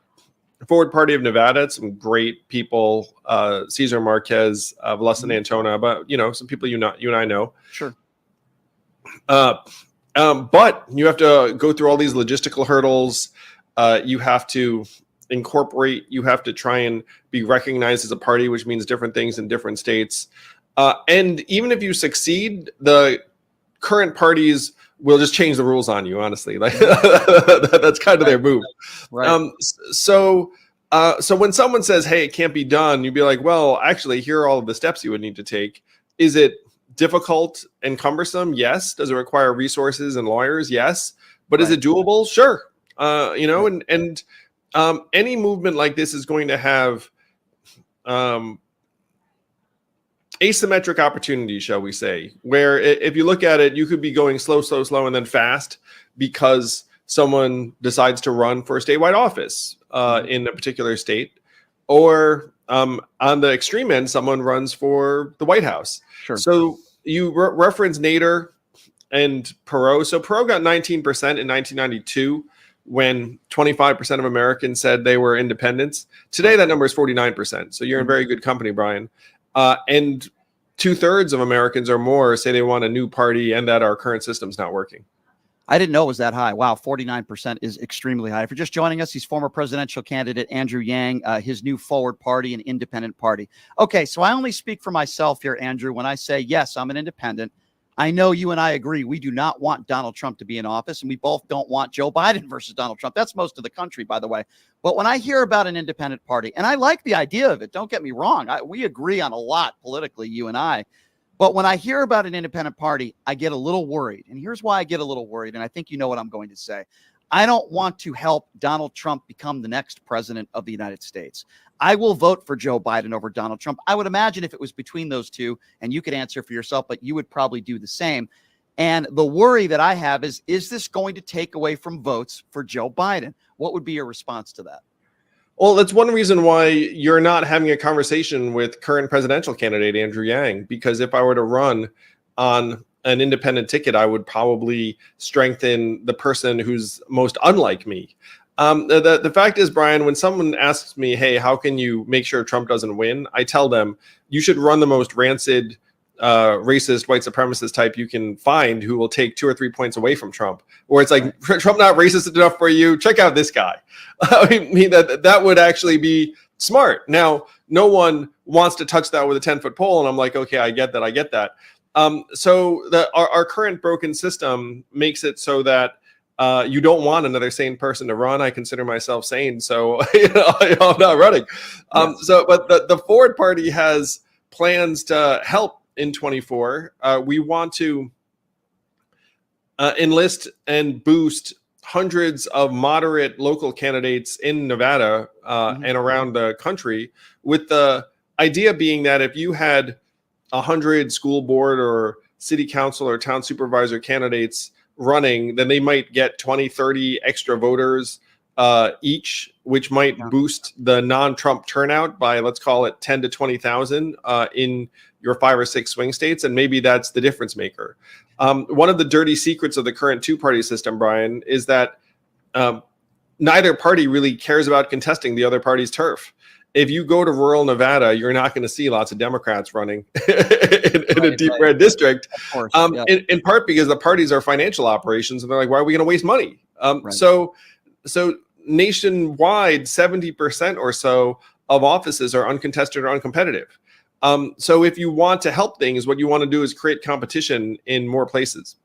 Forward Party of Nevada, it's some great people, Cesar Marquez, Valesa Antona, but some people you and I know. Sure. But you have to go through all these logistical hurdles. You have to incorporate, you have to try and be recognized as a party, which means different things in different states. And even if you succeed, the current parties will just change the rules on you, honestly. Like that's kind of their move. Right. So when someone says, hey, it can't be done, you'd be like, well, actually, here are all of the steps you would need to take. Is it difficult and cumbersome? Yes. Does it require resources and lawyers? Yes. But is it doable? Sure. Any movement like this is going to have asymmetric opportunities, shall we say, where if you look at it, you could be going slow, and then fast because someone decides to run for a statewide office in a particular state, or on the extreme end, someone runs for the White House. Sure. So you reference Nader and Perot. So Perot got 19% in 1992 when 25% of Americans said they were independents. Today, that number is 49%. So you're in very good company, Brian. And 2/3 of Americans or more say they want a new party and that our current system's not working. I didn't know it was that high. Wow, 49% is extremely high. If you're just joining us, he's former presidential candidate Andrew Yang, his new Forward Party, an independent party. Okay, so I only speak for myself here, Andrew, when I say, yes, I'm an independent. I know you and I agree. We do not want Donald Trump to be in office, and we both don't want Joe Biden versus Donald Trump. That's most of the country, by the way. But when I hear about an independent party, and I like the idea of it, don't get me wrong. We agree on a lot politically, you and I. But when I hear about an independent party, I get a little worried. And here's why I get a little worried. And I think you know what I'm going to say. I don't want to help Donald Trump become the next president of the United States. I will vote for Joe Biden over Donald Trump. I would imagine if it was between those two, and you could answer for yourself, but you would probably do the same. And the worry that I have is this going to take away from votes for Joe Biden? What would be your response to that? Well, that's one reason why you're not having a conversation with current presidential candidate Andrew Yang, because if I were to run on an independent ticket, I would probably strengthen the person who's most unlike me. The fact is, Brian, when someone asks me, hey, how can you make sure Trump doesn't win? I tell them, you should run the most rancid, racist, white supremacist type you can find who will take 2 or 3 points away from Trump. Or it's like, Trump not racist enough for you? Check out this guy. I mean, that would actually be smart. Now, no one wants to touch that with a 10-foot pole. And I'm like, okay, I get that. So our current broken system makes it so that you don't want another sane person to run. I consider myself sane, so I'm not running. But the Forward Party has plans to help in 24. We want to enlist and boost hundreds of moderate local candidates in Nevada and around the country, with the idea being that if you had 100 school board or city council or town supervisor candidates running, then they might get 20, 30 extra voters each, which might boost the non-Trump turnout by, let's call it 10 to 20,000 in your 5 or 6 swing states. And maybe that's the difference maker. One of the dirty secrets of the current two-party system, Brian, is that neither party really cares about contesting the other party's turf. If you go to rural Nevada, you're not going to see lots of Democrats running in a deep red district, in part because the parties are financial operations, and they're like, why are we going to waste money? So nationwide, 70% or so of offices are uncontested or uncompetitive. So if you want to help things, what you want to do is create competition in more places.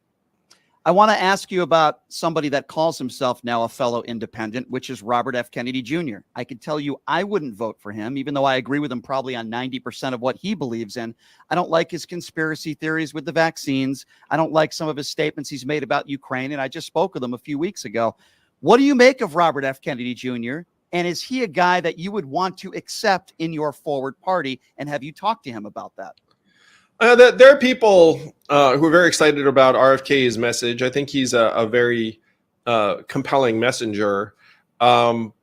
I want to ask you about somebody that calls himself now a fellow independent, which is Robert F. Kennedy Jr. I can tell you I wouldn't vote for him, even though I agree with him probably on 90% of what he believes in. I don't like his conspiracy theories with the vaccines. I don't like some of his statements he's made about Ukraine, and I just spoke with him a few weeks ago. What do you make of Robert F. Kennedy Jr.? And is he a guy that you would want to accept in your forward party? And have you talked to him about that? There are people who are very excited about RFK's message. I think he's a very compelling messenger. What's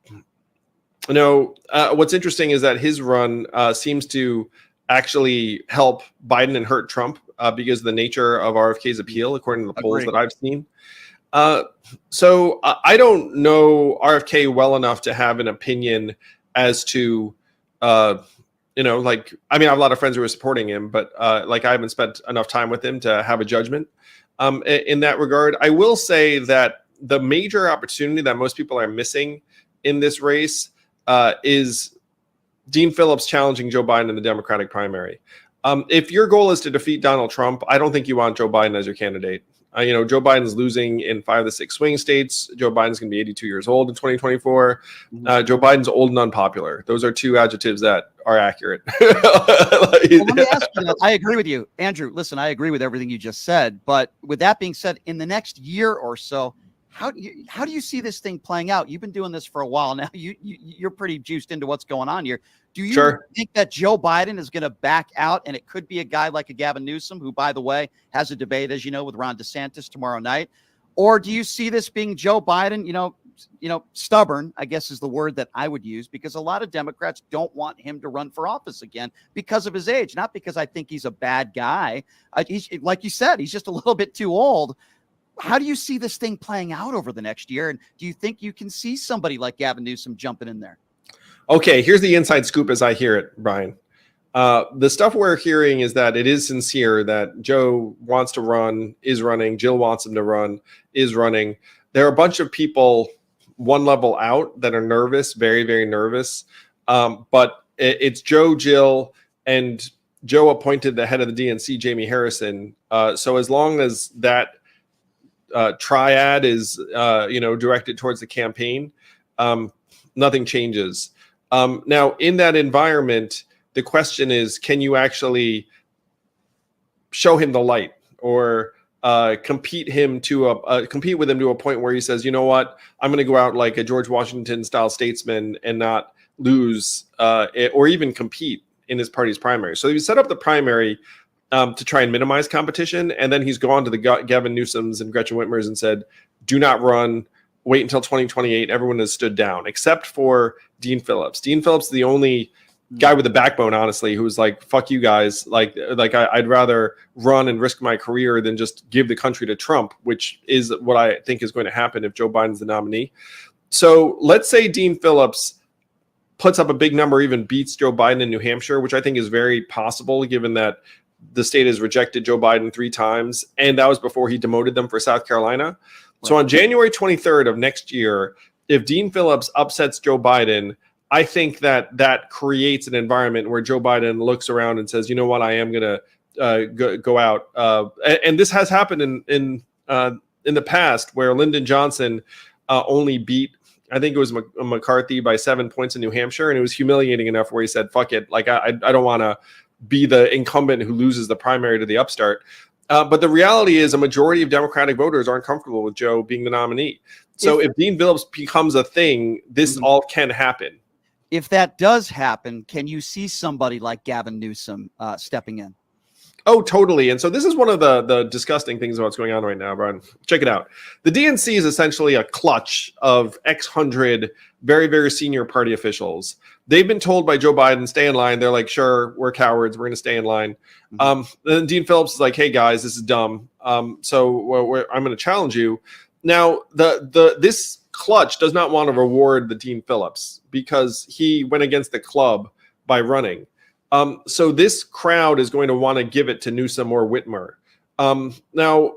interesting is that his run seems to actually help Biden and hurt Trump because of the nature of RFK's appeal, according to the polls that I've seen. So I don't know RFK well enough to have an opinion as to I have a lot of friends who are supporting him, but I haven't spent enough time with him to have a judgment in that regard. I will say that the major opportunity that most people are missing in this race is Dean Phillips challenging Joe Biden in the Democratic primary. If your goal is to defeat Donald Trump, I don't think you want Joe Biden as your candidate. Joe Biden's losing in 5 of the 6 swing states. Joe Biden's going to be 82 years old in 2024. Joe Biden's old and unpopular. Those are 2 adjectives that are accurate. Let me ask you that. I agree with you, Andrew. Listen, I agree with everything you just said. But with that being said, in the next year or so, how do you see this thing playing out? You've been doing this for a while now. You're pretty juiced into what's going on here. Do you think that Joe Biden is going to back out, and it could be a guy like a Gavin Newsom, who, by the way, has a debate, as you know, with Ron DeSantis tomorrow night? Or do you see this being Joe Biden, stubborn, I guess is the word that I would use, because a lot of Democrats don't want him to run for office again because of his age, not because I think he's a bad guy. He's, like you said, he's just a little bit too old. How do you see this thing playing out over the next year? And do you think you can see somebody like Gavin Newsom jumping in there? Okay, here's the inside scoop as I hear it, Brian. The stuff we're hearing is that it is sincere, that Joe wants to run, is running. Jill wants him to run, is running. There are a bunch of people one level out that are nervous, very, very nervous. But it's Joe, Jill, and Joe appointed the head of the DNC, Jamie Harrison. So as long as that triad is, directed towards the campaign, nothing changes. Now, in that environment, the question is, can you actually show him the light, or compete with him to a point where he says, you know what, I'm going to go out like a George Washington style statesman and not lose or even compete in his party's primary. So he set up the primary to try and minimize competition. And then he's gone to the Gavin Newsoms and Gretchen Whitmers and said, do not run. Wait until 2028. Everyone has stood down except for Dean Phillips. Dean Phillips is the only guy with a backbone, honestly, who was like, fuck you guys. I'd rather run and risk my career than just give the country to Trump, which is what I think is going to happen if Joe Biden's the nominee. So let's say Dean Phillips puts up a big number, even beats Joe Biden in New Hampshire, which I think is very possible given that the state has rejected Joe Biden 3 times. And that was before he demoted them for South Carolina. So on January 23rd of next year, if Dean Phillips upsets Joe Biden, I think that creates an environment where Joe Biden looks around and says, you know what, I am going to go out. And this has happened in the past, where Lyndon Johnson only beat, I think it was McCarthy by 7 points in New Hampshire. And it was humiliating enough where he said, fuck it. I don't want to be the incumbent who loses the primary to the upstart. But the reality is a majority of Democratic voters aren't comfortable with Joe being the nominee. So if Dean Phillips becomes a thing, this all can happen. If that does happen, can you see somebody like Gavin Newsom stepping in? Oh, totally. And so this is one of the disgusting things about what's going on right now, Brian. Check it out. The DNC is essentially a clutch of X100 very, very senior party officials. They've been told by Joe Biden, stay in line. They're like, sure, we're cowards. We're going to stay in line. Then Dean Phillips is like, hey, guys, this is dumb. I'm going to challenge you. Now, this clutch does not want to reward the Dean Phillips because he went against the club by running. So this crowd is going to want to give it to Newsom or Whitmer. Now,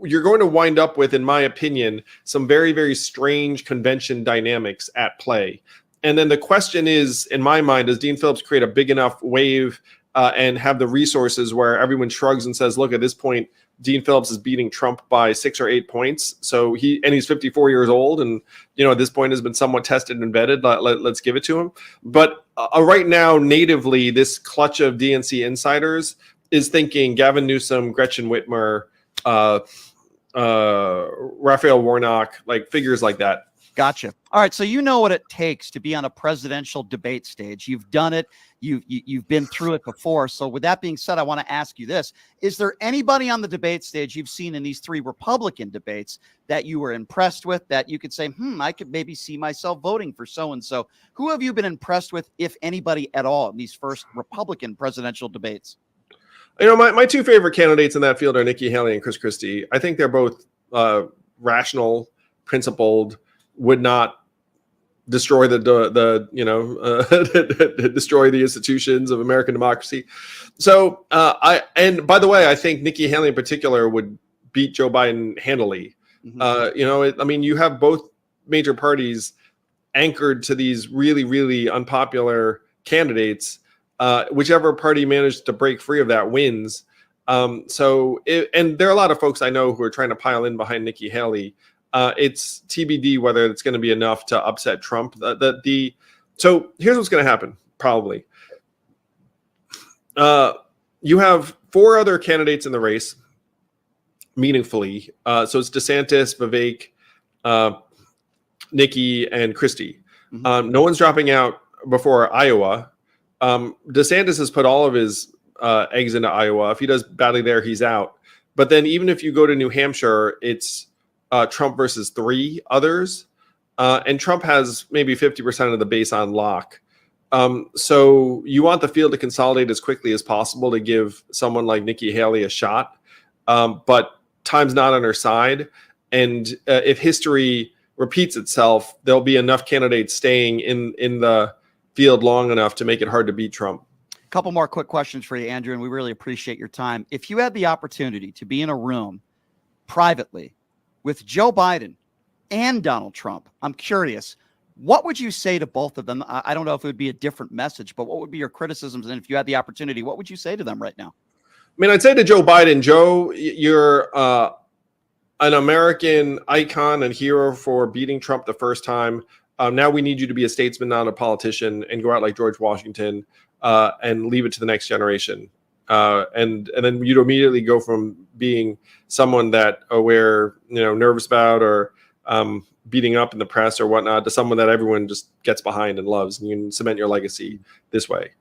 you're going to wind up with, in my opinion, some very, very strange convention dynamics at play. And then the question is, in my mind, does Dean Phillips create a big enough wave and have the resources where everyone shrugs and says, look, at this point, Dean Phillips is beating Trump by 6 or 8 points. So he's 54 years old. And, at this point has been somewhat tested and vetted. Let's give it to him. But right now, natively, this clutch of DNC insiders is thinking Gavin Newsom, Gretchen Whitmer, Raphael Warnock, like figures like that. Gotcha. All right. So you know what it takes to be on a presidential debate stage. You've done it. You've been through it before. So with that being said, I want to ask you this. Is there anybody on the debate stage you've seen in these 3 Republican debates that you were impressed with, that you could say, I could maybe see myself voting for so-and-so? Who have you been impressed with, if anybody at all, in these first Republican presidential debates? My 2 favorite candidates in that field are Nikki Haley and Chris Christie. I think they're both rational, principled, would not destroy destroy the institutions of American democracy. So and by the way, I think Nikki Haley in particular would beat Joe Biden handily. You have both major parties anchored to these really, really unpopular candidates. Whichever party managed to break free of that wins. And there are a lot of folks I know who are trying to pile in behind Nikki Haley. It's TBD whether it's going to be enough to upset Trump. So here's what's going to happen, probably. You have 4 other candidates in the race, meaningfully. So it's DeSantis, Vivek, Nikki, and Christie. No one's dropping out before Iowa. DeSantis has put all of his eggs into Iowa. If he does badly there, he's out. But then even if you go to New Hampshire, it's Trump versus 3 others. And Trump has maybe 50% of the base on lock. So you want the field to consolidate as quickly as possible to give someone like Nikki Haley a shot. But time's not on her side. And if history repeats itself, there'll be enough candidates staying in the field long enough to make it hard to beat Trump. A couple more quick questions for you, Andrew, and we really appreciate your time. If you had the opportunity to be in a room privately with Joe Biden and Donald Trump, I'm curious, what would you say to both of them? I don't know if it would be a different message, but what would be your criticisms? And if you had the opportunity, what would you say to them right now? I'd say to Joe Biden, Joe, you're an American icon and hero for beating Trump the first time. Now we need you to be a statesman, not a politician, and go out like George Washington and leave it to the next generation. And then you'd immediately go from being someone that we're nervous about or beating up in the press or whatnot to someone that everyone just gets behind and loves, and you can cement your legacy this way.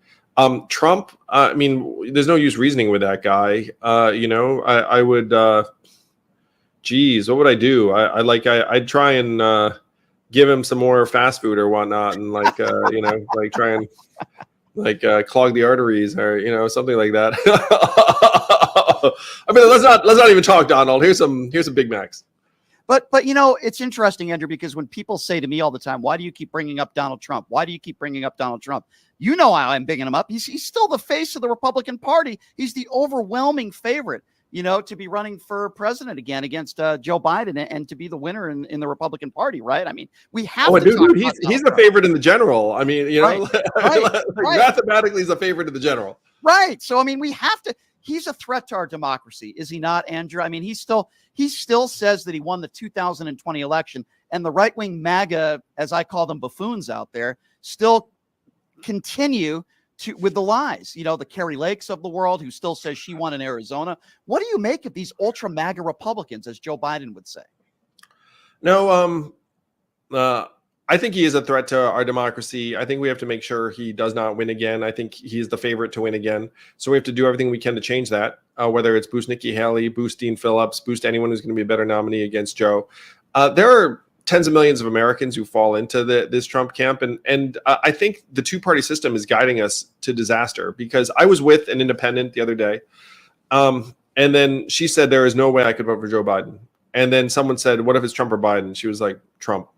Trump, there's no use reasoning with that guy. I would, what would I do? I'd try and give him some more fast food or whatnot, and try and clog the arteries or something like that. Let's not even talk, Donald. Here's some Big Macs. But it's interesting, Andrew, because when people say to me all the time, why do you keep bringing up Donald Trump? Why do you keep bringing up Donald Trump? You know how I'm bigging him up. He's still the face of the Republican Party. He's the overwhelming favorite, to be running for president again against Joe Biden and to be the winner in the Republican Party, right? We have to talk about he's the favorite in the general. Right. Mathematically, he's a favorite in the general. Right. So, we have to. He's a threat to our democracy, is he not, Andrew? He still says that he won the 2020 election, and the right-wing MAGA, as I call them, buffoons out there, still continue with the lies. The Carrie Lakes of the world, who still says she won in Arizona. What do you make of these ultra MAGA Republicans, as Joe Biden would say? No, I think he is a threat to our democracy. I think we have to make sure he does not win again. I think he's the favorite to win again. So we have to do everything we can to change that, whether it's boost Nikki Haley, boost Dean Phillips, boost anyone who's going to be a better nominee against Joe. There are tens of millions of Americans who fall into this Trump camp. And I think the two-party system is guiding us to disaster, because I was with an independent the other day. And then she said, there is no way I could vote for Joe Biden. And then someone said, what if it's Trump or Biden? She was like, Trump.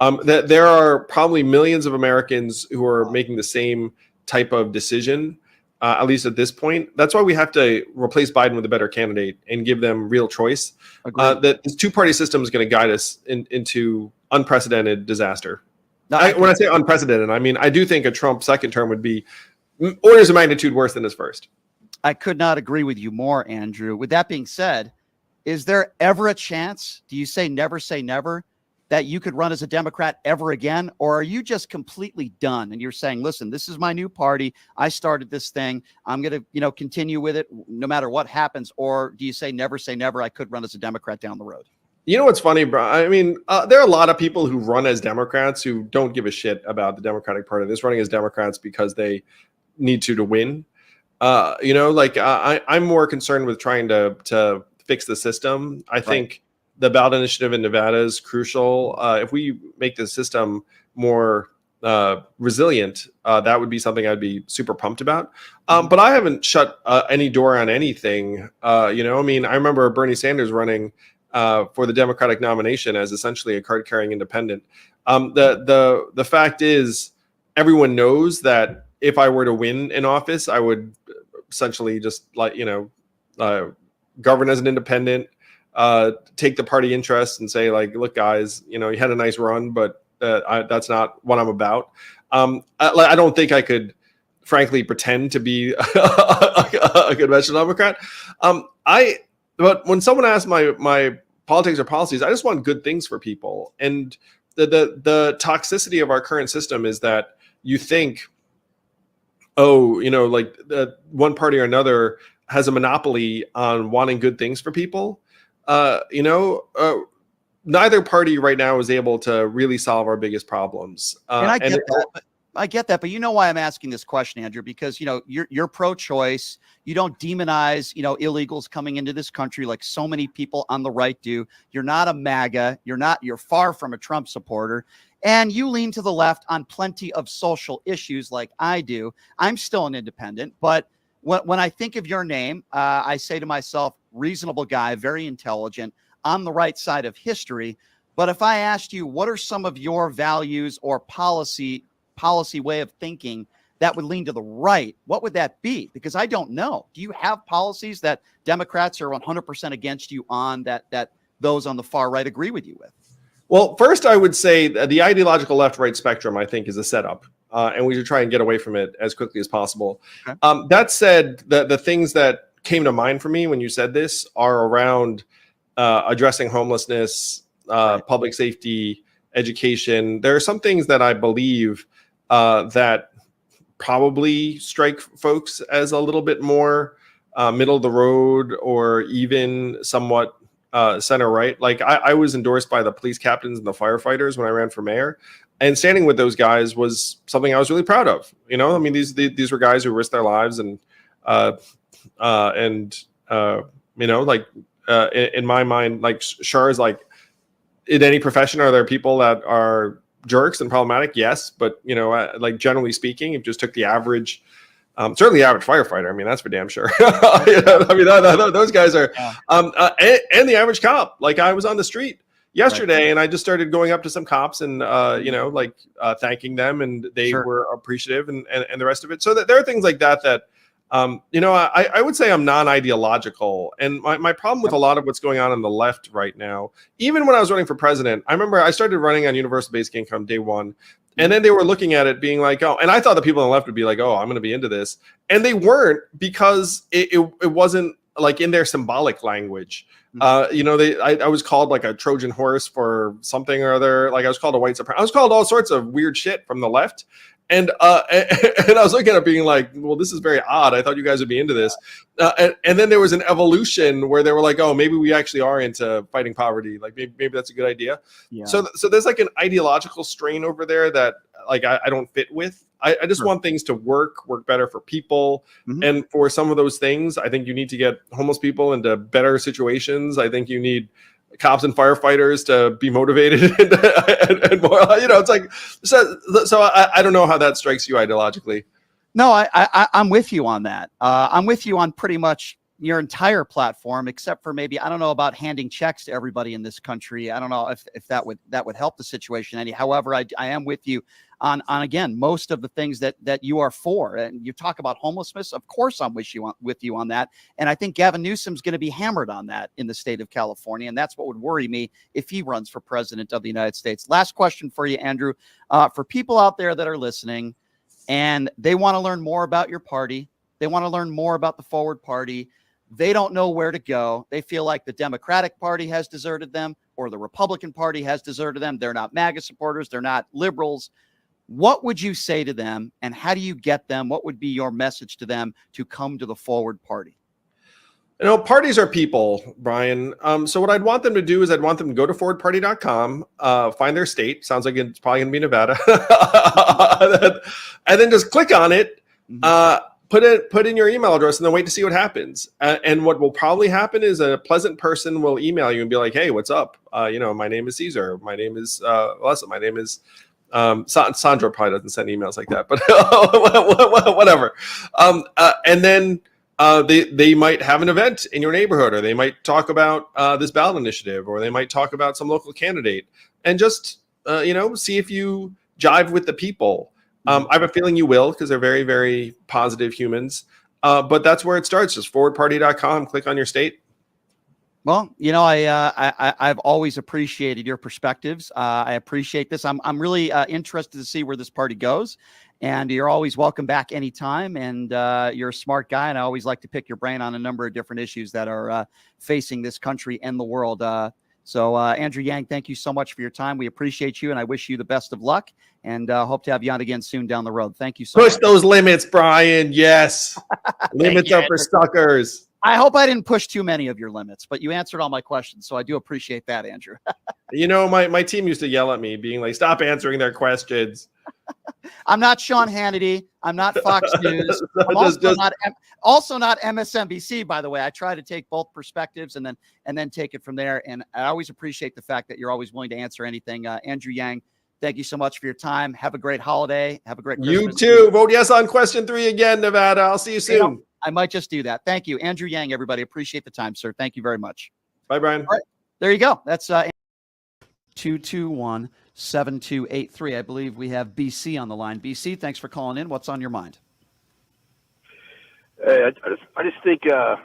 That there are probably millions of Americans who are making the same type of decision, at least at this point. That's why we have to replace Biden with a better candidate and give them real choice. That this two-party system is going to guide us into unprecedented disaster. When I say unprecedented, I mean, I do think a Trump second term would be orders of magnitude worse than his first. I could not agree with you more, Andrew. With that being said, is there ever a chance, do you say never, that you could run as a Democrat ever again? Or are you just completely done and you're saying, listen, this is my new party. I started this thing. I'm going to, continue with it no matter what happens. Or do you say never, I could run as a Democrat down the road? You know what's funny, bro? I mean, there are a lot of people who run as Democrats who don't give a shit about the Democratic Party. They're running as Democrats because they need to win. I'm more concerned with trying to fix the system. I think the ballot initiative in Nevada is crucial. If we make the system more resilient, that would be something I'd be super pumped about. But I haven't shut any door on anything. I remember Bernie Sanders running for the Democratic nomination as essentially a card-carrying independent. The fact is, everyone knows that if I were to win in office, I would essentially just govern as an independent, take the party interests and say, like, look, guys, you had a nice run, but that's not what I'm about. I don't think I could, frankly, pretend to be a conventional Democrat. But when someone asks my politics or policies, I just want good things for people. And the toxicity of our current system is that you think, one party or another has a monopoly on wanting good things for people. Neither party right now is able to really solve our biggest problems. I get that, but you know why I'm asking this question, Andrew, because you're pro-choice. You don't demonize illegals coming into this country like so many people on the right do. You're not a MAGA. You're far from a Trump supporter, and you lean to the left on plenty of social issues like I do. I'm still an independent, but when I think of your name, I say to myself, reasonable guy, very intelligent, on the right side of history. But if I asked you, what are some of your values or policy way of thinking that would lean to the right, what would that be? Because I don't know. Do you have policies that Democrats are 100% against you on that those on the far right agree with you with? Well, first, I would say the ideological left-right spectrum, I think, is a setup. And we should try and get away from it as quickly as possible. Okay. That said, the things that came to mind for me when you said this are around addressing homelessness, public safety, education. There are some things that I believe that probably strike folks as a little bit more middle of the road or even somewhat center right. Like I was endorsed by the police captains and the firefighters when I ran for mayor. And standing with those guys was something I was really proud of. These were guys who risked their lives in my mind, like, sure, is like, in any profession, are there people that are jerks and problematic? Yes. But, like, generally speaking, if you just took the average, certainly the average firefighter, I mean, that's for damn sure. Those guys are, and the average cop. Like, I was on the street yesterday, and I just started going up to some cops and, thanking them, and they were appreciative and the rest of it. So that there are things like that, I would say I'm non-ideological. And my problem with a lot of what's going on the left right now, even when I was running for president, I remember I started running on universal basic income day one. And then they were looking at it being like, oh, and I thought the people on the left would be like, oh, I'm going to be into this. And they weren't, because it wasn't like in their symbolic language. You know, I was called like a Trojan horse for something or other. Like I was called a white supremacist. I was called all sorts of weird shit from the left. And I was looking at it being like, well, this is very odd. I thought you guys would be into this. And then there was an evolution where they were like, oh, maybe we actually are into fighting poverty. Like maybe that's a good idea. Yeah. So there's like an ideological strain over there that like I don't fit with. I just want things to work better for people. And for some of those things, I think you need to get homeless people into better situations. I think you need cops and firefighters to be motivated and more, you know, it's like, so I don't know how that strikes you ideologically. No, I'm with you on that. I'm with you on pretty much your entire platform, except for maybe, I don't know about handing checks to everybody in this country. I don't know if that would help the situation any. However, I am with you on again, most of the things that you are for. And you talk about homelessness. Of course, I'm with you on that. And I think Gavin Newsom's going to be hammered on that in the state of California. And that's what would worry me if he runs for president of the United States. Last question for you, Andrew. For people out there that are listening and they want to learn more about your party, they want to learn more about the Forward Party, they don't know where to go. They feel like the Democratic Party has deserted them or the Republican Party has deserted them. They're not MAGA supporters. They're not liberals. What would you say to them, and how do you get them? What would be your message to them to come to the Forward Party? You know, parties are people, Brian. So what I'd want them to do is I'd want them to go to forwardparty.com, find their state. Sounds like it's probably going to be Nevada. And then just click on it, put in your email address, and then wait to see what happens. And what will probably happen is a pleasant person will email you and be like, hey, what's up? You know, my name is Caesar. My name is Melissa. My name is Sandra probably doesn't send emails like that, but whatever. And then they might have an event in your neighborhood, or they might talk about this ballot initiative, or they might talk about some local candidate, and just you know, see if you jive with the people. I have a feeling you will, because they're very, very positive humans. But that's where it starts. Just forwardparty.com. Click on your state. Well, you know, I've always appreciated your perspectives. I appreciate this. I'm really interested to see where this party goes. And you're always welcome back anytime. And you're a smart guy, and I always like to pick your brain on a number of different issues that are facing this country and the world. So Andrew Yang, thank you so much for your time. We appreciate you, and I wish you the best of luck, and hope to have you on again soon down the road. Thank you so much. Push those limits, Brian. Yes. Limits are for suckers. I hope I didn't push too many of your limits, but you answered all my questions, so I do appreciate that, Andrew. You know, my team used to yell at me, being like, stop answering their questions. I'm not Sean Hannity. I'm not Fox News. I'm also not MSNBC, by the way. I try to take both perspectives and then take it from there. And I always appreciate the fact that you're always willing to answer anything. Andrew Yang, thank you so much for your time. Have a great holiday. Have a great Christmas. You too. Vote yes on question 3 again, Nevada. I'll see you soon. You know, I might just do that. Thank you. Andrew Yang, everybody. Appreciate the time, sir. Thank you very much. Bye, Brian. All right. There you go. That's 221-7283. I believe we have BC on the line. BC, thanks for calling in. What's on your mind? I just think the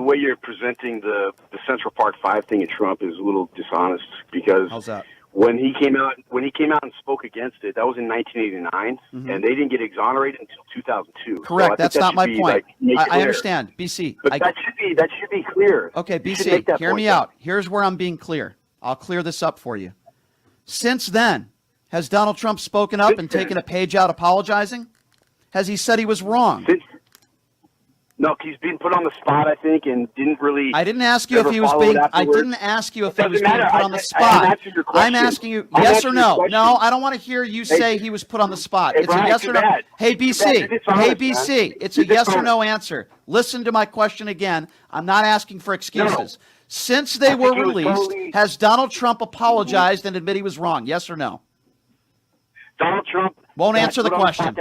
way you're presenting the Central Park 5 thing at Trump is a little dishonest, because how's that? When he came out and spoke against it, that was in 1989, and they didn't get exonerated until 2002. Correct. So that's not my point. I understand, BC. But that should be clear. Okay, BC, hear me out. Here's where I'm being clear. I'll clear this up for you. Since then, has Donald Trump spoken up and taken a page out apologizing? Has he said he was wrong? No, he's being put on the spot, I think, and didn't really. I didn't ask you if he was being. I didn't ask you if he was being put on the spot. I'm asking you yes or no. No, I don't want to hear you say he was put on the spot. It's a yes or no. Hey BC. Hey BC. It's a yes or no answer. Listen to my question again. I'm not asking for excuses. Since they were released, has Donald Trump apologized and admit he was wrong? Yes or no? Donald Trump won't answer the question.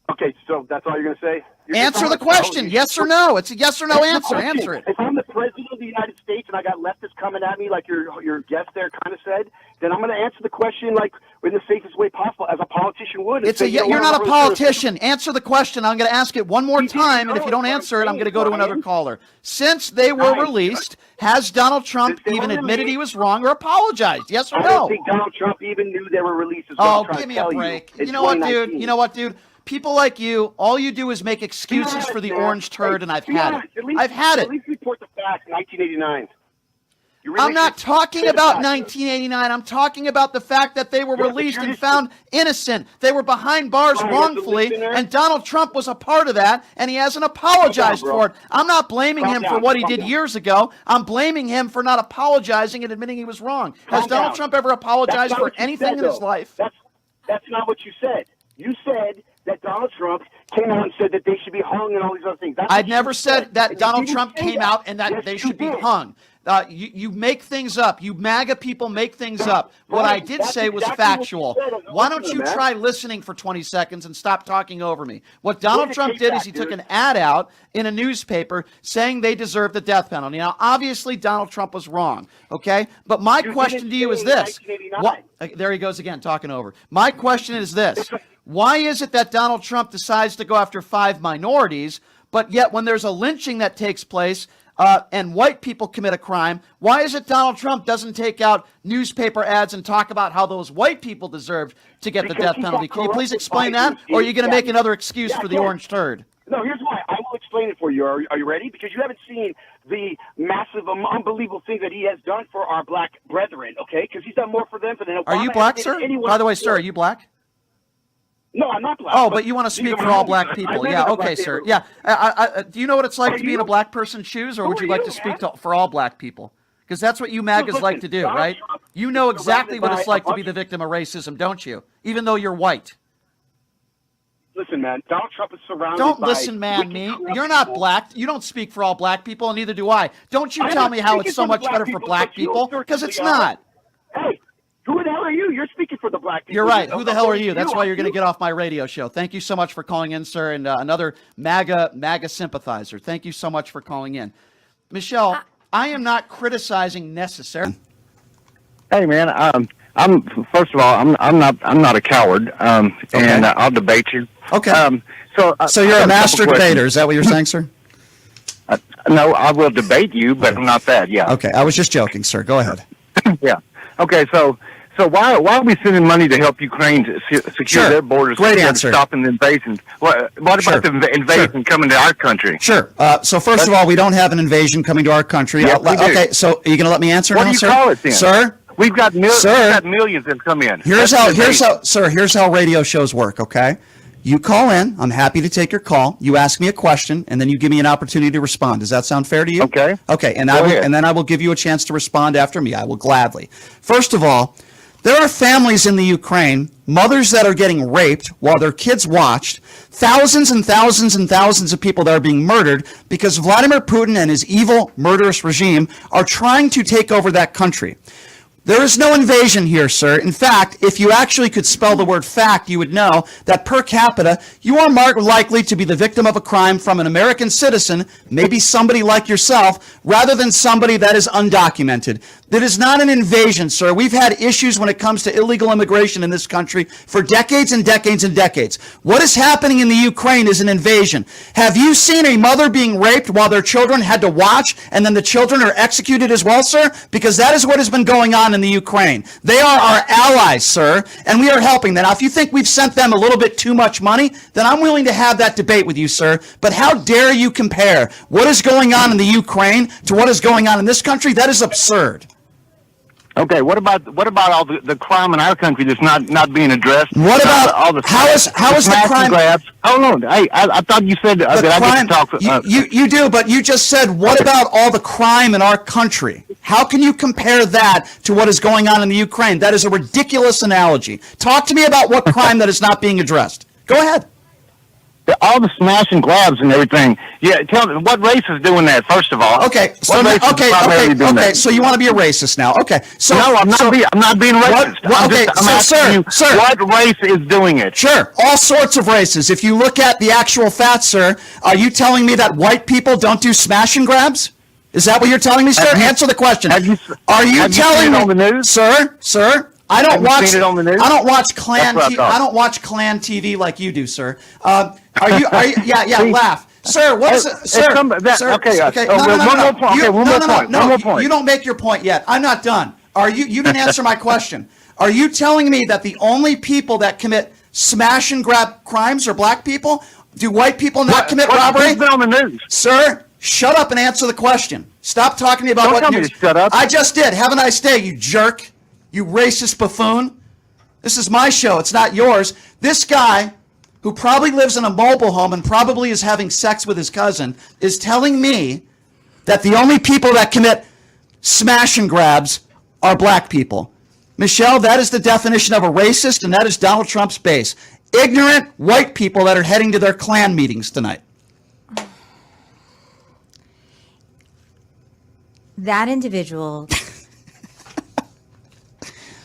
Okay, so that's all you're going to say? Answer the question, yes or no. It's a yes or no answer. Answer it. If I'm the president of the United States and I got leftists coming at me like your guest there kind of said, then I'm going to answer the question like in the safest way possible, as a politician would. You're not a politician. Answer the question. I'm going to ask it one more time, and if you don't answer it, I'm going to go to another caller. Since they were released, has Donald Trump even admitted he was wrong or apologized? Yes or no? I don't think Donald Trump even knew they were released. Oh, give me a break. You know what, dude? people like you, all you do is make excuses for the orange turd, and I've had it. I've had it. At least report the facts. 1989. I'm not talking about 1989. I'm talking about the fact that they were released and found innocent. They were behind bars wrongfully, and Donald Trump was a part of that, and he hasn't apologized for it. I'm not blaming him for what he did years ago. I'm blaming him for not apologizing and admitting he was wrong. Has Donald Trump ever apologized for anything in his life? That's not what you said. You said that Donald Trump came out and said that they should be hung and all these other things. I've never said that Donald Trump came out and that they should be hung. You make things up. You MAGA people make things up. What I did say was factual. Why don't you try listening for 20 seconds and stop talking over me? What Donald Trump did is he took an ad out in a newspaper saying they deserve the death penalty. Now, obviously, Donald Trump was wrong, okay? But my question to you is this. There he goes again, talking over. My question is this. Why is it that Donald Trump decides to go after 5 minorities, but yet when there's a lynching that takes place, and white people commit a crime, why is it Donald Trump doesn't take out newspaper ads and talk about how those white people deserve to get the death penalty? Can you please explain that? Or are you going to make another excuse for the orange turd? No, here's why. I will explain it for you. Are you ready? Because you haven't seen the massive, unbelievable thing that he has done for our black brethren, okay? Because he's done more for them than Obama. Are you black, sir? By the way, sir, are you black? No, I'm not black. Oh, but you want to speak for all black people. Yeah, okay, sir. Yeah. Do you know what it's like to be in a black person's shoes, or would you like to speak for all black people? Because that's what you MAGAs like to do, right? You know exactly what it's like to be the victim of racism, don't you? Even though you're white. Listen, man, Donald Trump is surrounded by... Don't listen, man, me. You're not black. You don't speak for all black people, and neither do I. Don't you tell me how it's so much better for black people, because it's not. Hey, who the hell are you? You're speaking for the black people. You're right. Who the hell are you? That's why you're going to get off my radio show. Thank you so much for calling in, sir, and another MAGA sympathizer. Thank you so much for calling in. Michelle, I am not criticizing necessarily. Hey, man, I'm first of all, I'm not a coward, and I'll debate you. Okay. So you're a master debater. Is that what you're saying, sir? No, I will debate you, but I'm not that. Yeah. Okay. I was just joking, sir. Go ahead. Yeah. Okay. So why are we sending money to help Ukraine to secure their borders? Great answer. Stopping the invasion. What about the invasion coming to our country? Sure. So first of all, we don't have an invasion coming to our country. Yes, we do. Okay. So are you going to let me answer what now, do you sir? Call it then? Sir? We've got millions that come in. Here's how radio shows work, okay? You call in, I'm happy to take your call. You ask me a question, and then you give me an opportunity to respond. Does that sound fair to you? Okay. Okay, and then I will give you a chance to respond after me. I will gladly. First of all, there are families in the Ukraine, mothers that are getting raped while their kids watched, thousands and thousands and thousands of people that are being murdered because Vladimir Putin and his evil, murderous regime are trying to take over that country. There is no invasion here, sir. In fact, if you actually could spell the word fact, you would know that per capita, you are more likely to be the victim of a crime from an American citizen, maybe somebody like yourself, rather than somebody that is undocumented. That is not an invasion, sir. We've had issues when it comes to illegal immigration in this country for decades and decades and decades. What is happening in the Ukraine is an invasion. Have you seen a mother being raped while their children had to watch, and then the children are executed as well, sir? Because that is what has been going on in the Ukraine. They are our allies, sir, and we are helping them. Now, if you think we've sent them a little bit too much money, then I'm willing to have that debate with you, sir. But how dare you compare what is going on in the Ukraine to what is going on in this country? That is absurd. Okay, what about all the crime in our country that's not being addressed? What about all the how is the crime? Grabs? Hold on, I thought you said that crime, I get to talk. You do, but you just said what about all the crime in our country? How can you compare that to what is going on in the Ukraine? That is a ridiculous analogy. Talk to me about what crime that is not being addressed. Go ahead. All the smash and grabs and everything. Yeah, tell me what race is doing that. First of all, okay. So okay. So you want to be a racist now? Okay. So no, I'm not being racist. Sir, what race is doing it? Sure, all sorts of races. If you look at the actual facts, sir, are you telling me that white people don't do smash and grabs? Is that what you're telling me, sir? Answer the question. Are you telling me on the news, sir? I don't watch. Seen it on the news? I don't watch Klan. I don't watch Klan TV like you do, sir. Are you? Yeah. Laugh, sir. What is it, sir? Okay. One more point. You don't make your point yet. I'm not done. Are you? You didn't answer my question. Are you telling me that the only people that commit smash and grab crimes are black people? Do white people not commit robbery? What's been on the news? Sir, shut up and answer the question. Stop talking to me about Don't what tell me news. to shut up. I just did. Have a nice day, you jerk. You racist buffoon. This is my show. It's not yours. This guy, who probably lives in a mobile home and probably is having sex with his cousin, is telling me that the only people that commit smash and grabs are black people. Michelle, that is the definition of a racist, and that is Donald Trump's base. Ignorant white people that are heading to their Klan meetings tonight. That individual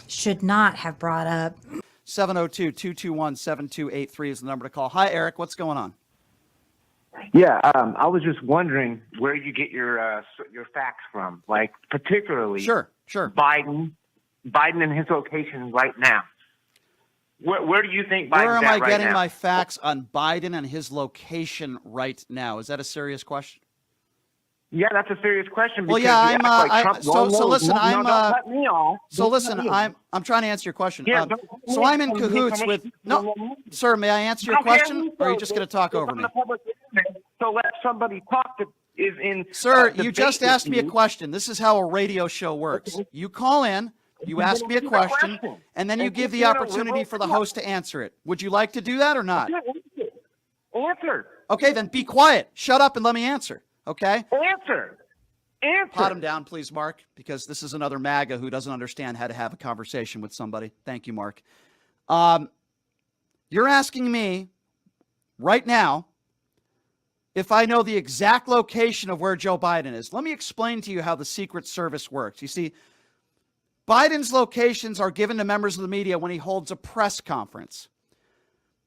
should not have brought up. 702-221-7283 is the number to call. Hi, Eric. What's going on? Yeah, I was just wondering where you get your facts from, like particularly Sure. Biden and his location right now. Where do you think Biden's Where am at I right getting now? my facts on Biden and his location right now? Is that a serious question? Yeah, that's a serious question. Well, because yeah, you I'm. act like Trump So won't- listen, no, I'm. don't cut me off. So Don't listen, cut me off. I'm trying to answer your question. Yeah, So I'm in cahoots with. No, sir, may I answer your question, or are you just going to talk over me? So let somebody talk that is in. Sir, you debate just with asked me a you. question. This is how a radio show works. You call in, you ask me a question, and then you give the opportunity for the host to answer it. Would you like to do that or not? Answer. Okay, then be quiet. Shut up and let me answer. Okay? Answer. Pot him down, please, Mark, because this is another MAGA who doesn't understand how to have a conversation with somebody. Thank you, Mark. You're asking me right now if I know the exact location of where Joe Biden is. Let me explain to you how the Secret Service works. You see, Biden's locations are given to members of the media when he holds a press conference.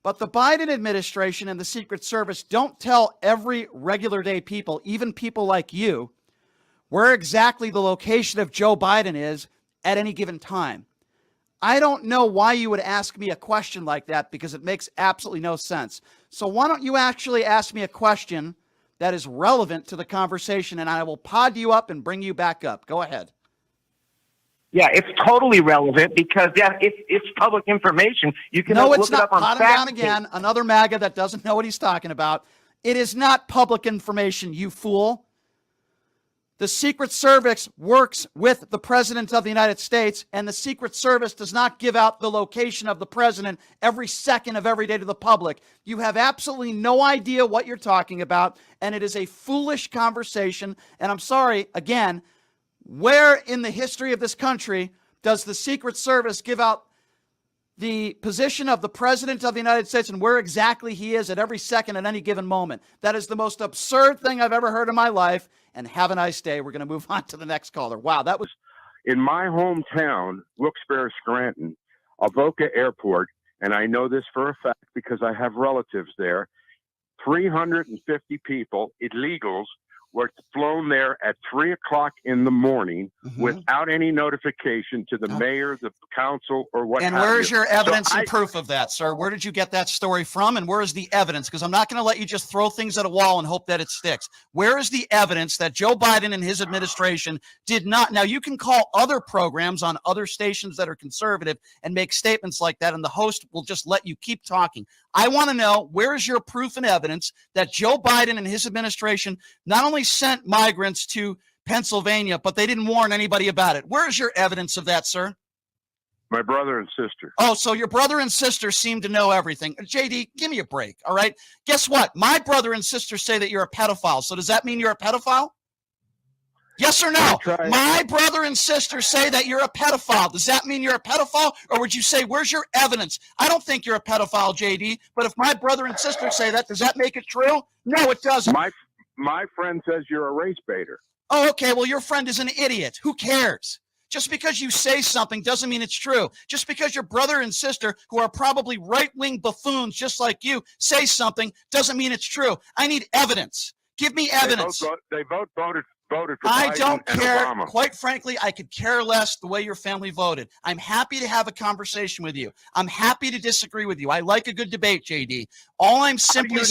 But the Biden administration and the Secret Service don't tell every regular day people, even people like you, where exactly the location of Joe Biden is at any given time. I don't know why you would ask me a question like that because it makes absolutely no sense. So why don't you actually ask me a question that is relevant to the conversation, and I will pod you up and bring you back up. Go ahead. Yeah, it's totally relevant because it's public information. You can No, look it's it not. up on Pot him down fact again. Another MAGA that doesn't know what he's talking about. It is not public information, you fool. The Secret Service works with the President of the United States, and the Secret Service does not give out the location of the President every second of every day to the public. You have absolutely no idea what you're talking about, and it is a foolish conversation. And I'm sorry, again, where in the history of this country does the Secret Service give out the position of the President of the United States and where exactly he is at every second at any given moment? That is the most absurd thing I've ever heard in my life. And have a nice day. We're going to move on to the next caller. Wow, that was... In my hometown, Wilkes-Barre, Scranton, Avoca Airport, and I know this for a fact because I have relatives there, 350 people, illegals, were flown there at 3 o'clock in the morning without any notification to the mayor, the council, or what have you. And where's your evidence and proof of that, sir? Where did you get that story from, and where is the evidence? Because I'm not going to let you just throw things at a wall and hope that it sticks. Where is the evidence that Joe Biden and his administration did not? Now, you can call other programs on other stations that are conservative and make statements like that, and the host will just let you keep talking. I want to know, where is your proof and evidence that Joe Biden and his administration not only sent migrants to Pennsylvania, but they didn't warn anybody about it? Where is your evidence of that, sir? My brother and sister. Oh, so your brother and sister seem to know everything. JD, give me a break, all right? Guess what? My brother and sister say that you're a pedophile. So does that mean you're a pedophile? Yes or no? My brother and sister say that you're a pedophile. Does that mean you're a pedophile? Or would you say, where's your evidence? I don't think you're a pedophile, JD. But if my brother and sister say that, does that make it true? No, it doesn't. My friend says you're a race baiter. Oh, okay. Well, your friend is an idiot. Who cares? Just because you say something doesn't mean it's true. Just because your brother and sister, who are probably right-wing buffoons just like you, say something doesn't mean it's true. I need evidence. Give me evidence. They both voted voted for I Biden don't and care. Obama. Quite frankly, I could care less the way your family voted. I'm happy to have a conversation with you. I'm happy to disagree with you. I like a good debate, JD. All I'm simply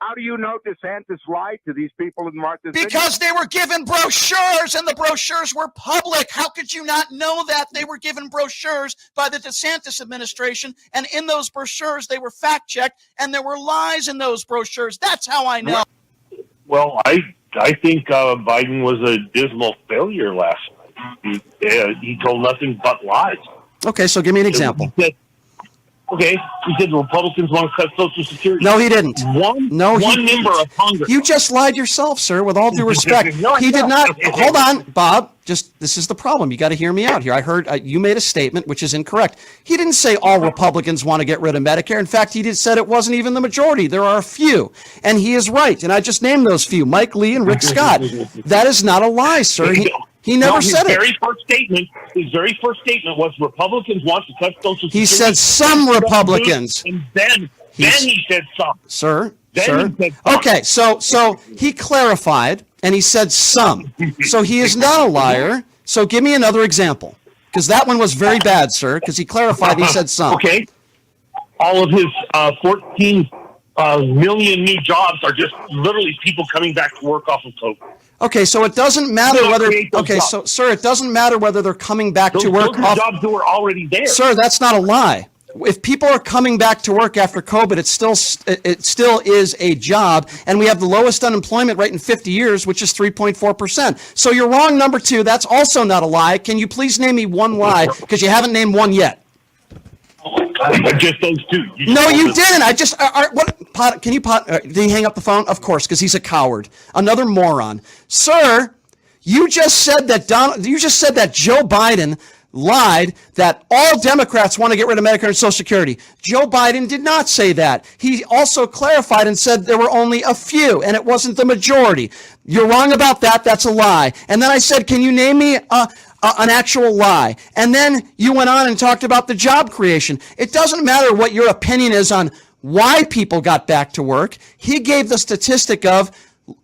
How do you know DeSantis lied to these people in Martha's because they were given brochures and the brochures were public. How could you not know that? They were given brochures by the DeSantis administration, and in those brochures they were fact checked, and there were lies in those brochures. That's how I know. Well, I think Biden was a dismal failure last night. He told nothing but lies. Okay, so give me an example. He said the Republicans want to cut Social Security. No, he didn't. One member of Congress. You just lied yourself, sir, with all due respect. No, He did not. Hold on, Bob. This is the problem. You got to hear me out here. I heard you made a statement which is incorrect. He didn't say all Republicans want to get rid of Medicare. In fact, he said it wasn't even the majority. There are a few. And he is right. And I just named those few, Mike Lee and Rick Scott. That is not a lie, sir. He never said it. His very first statement was Republicans want to cut Social Security. He said some Republicans. And then he said some. Sir. He said some. Okay, so he clarified and he said some. So he is not a liar. So give me another example. Because that one was very bad, sir, because he clarified he said some. Okay. All of his 14 million new jobs are just literally people coming back to work off of COVID. Okay, so it doesn't matter whether. Okay, so sir, it doesn't matter whether they're coming back to work. Those are jobs that were already there. Sir, that's not a lie. If people are coming back to work after COVID, it still is a job, and we have the lowest unemployment rate in 50 years, which is 3.4%. So you're wrong, number two. That's also not a lie. Can you please name me one lie? Because you haven't named one yet. Just those two. No, you didn't. I just what? Can you? Did he hang up the phone? Of course, because he's a coward. Another moron, sir. You just said that You just said that Joe Biden lied that all Democrats want to get rid of Medicare and Social Security. Joe Biden did not say that. He also clarified and said there were only a few, and it wasn't the majority. You're wrong about that. That's a lie. And then I said, can you name me an actual lie? And then you went on and talked about the job creation. It doesn't matter what your opinion is on why people got back to work. He gave the statistic of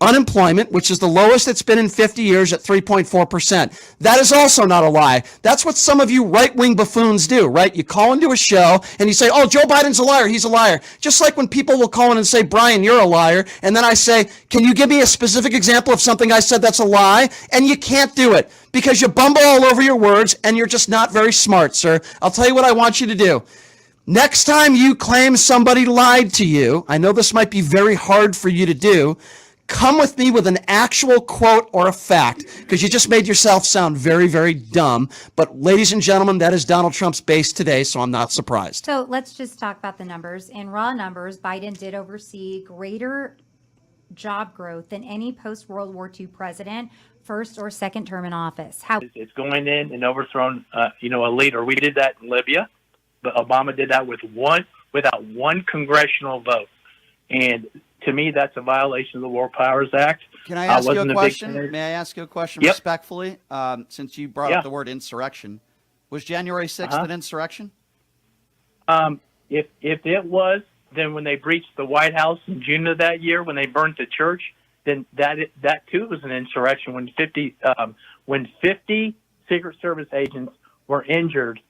unemployment, which is the lowest it's been in 50 years at 3.4%. That is also not a lie. That's what some of you right-wing buffoons do, right? You call into a show and you say, oh, Joe Biden's a liar. He's a liar. Just like when people will call in and say, Brian, you're a liar. And then I say, can you give me a specific example of something I said that's a lie? And you can't do it because you bumble all over your words and you're just not very smart, sir. I'll tell you what I want you to do. Next time you claim somebody lied to you, I know this might be very hard for you to do, come with me with an actual quote or a fact, because you just made yourself sound very, very dumb. But ladies and gentlemen, that is Donald Trump's base today, so I'm not surprised. So let's just talk about the numbers. In raw numbers, Biden did oversee greater job growth than any post-World War II president, first or second term in office. It's going in and overthrown, a leader. We did that in Libya, but Obama did that without one congressional vote. And to me, that's a violation of the War Powers Act. Can I ask you a question? May I ask you a question respectfully? Since you brought up the word insurrection, was January 6th an insurrection? If it was, then when they breached the White House in June of that year, when they burnt the church, then that too was an insurrection. When 50 Secret Service agents were injured,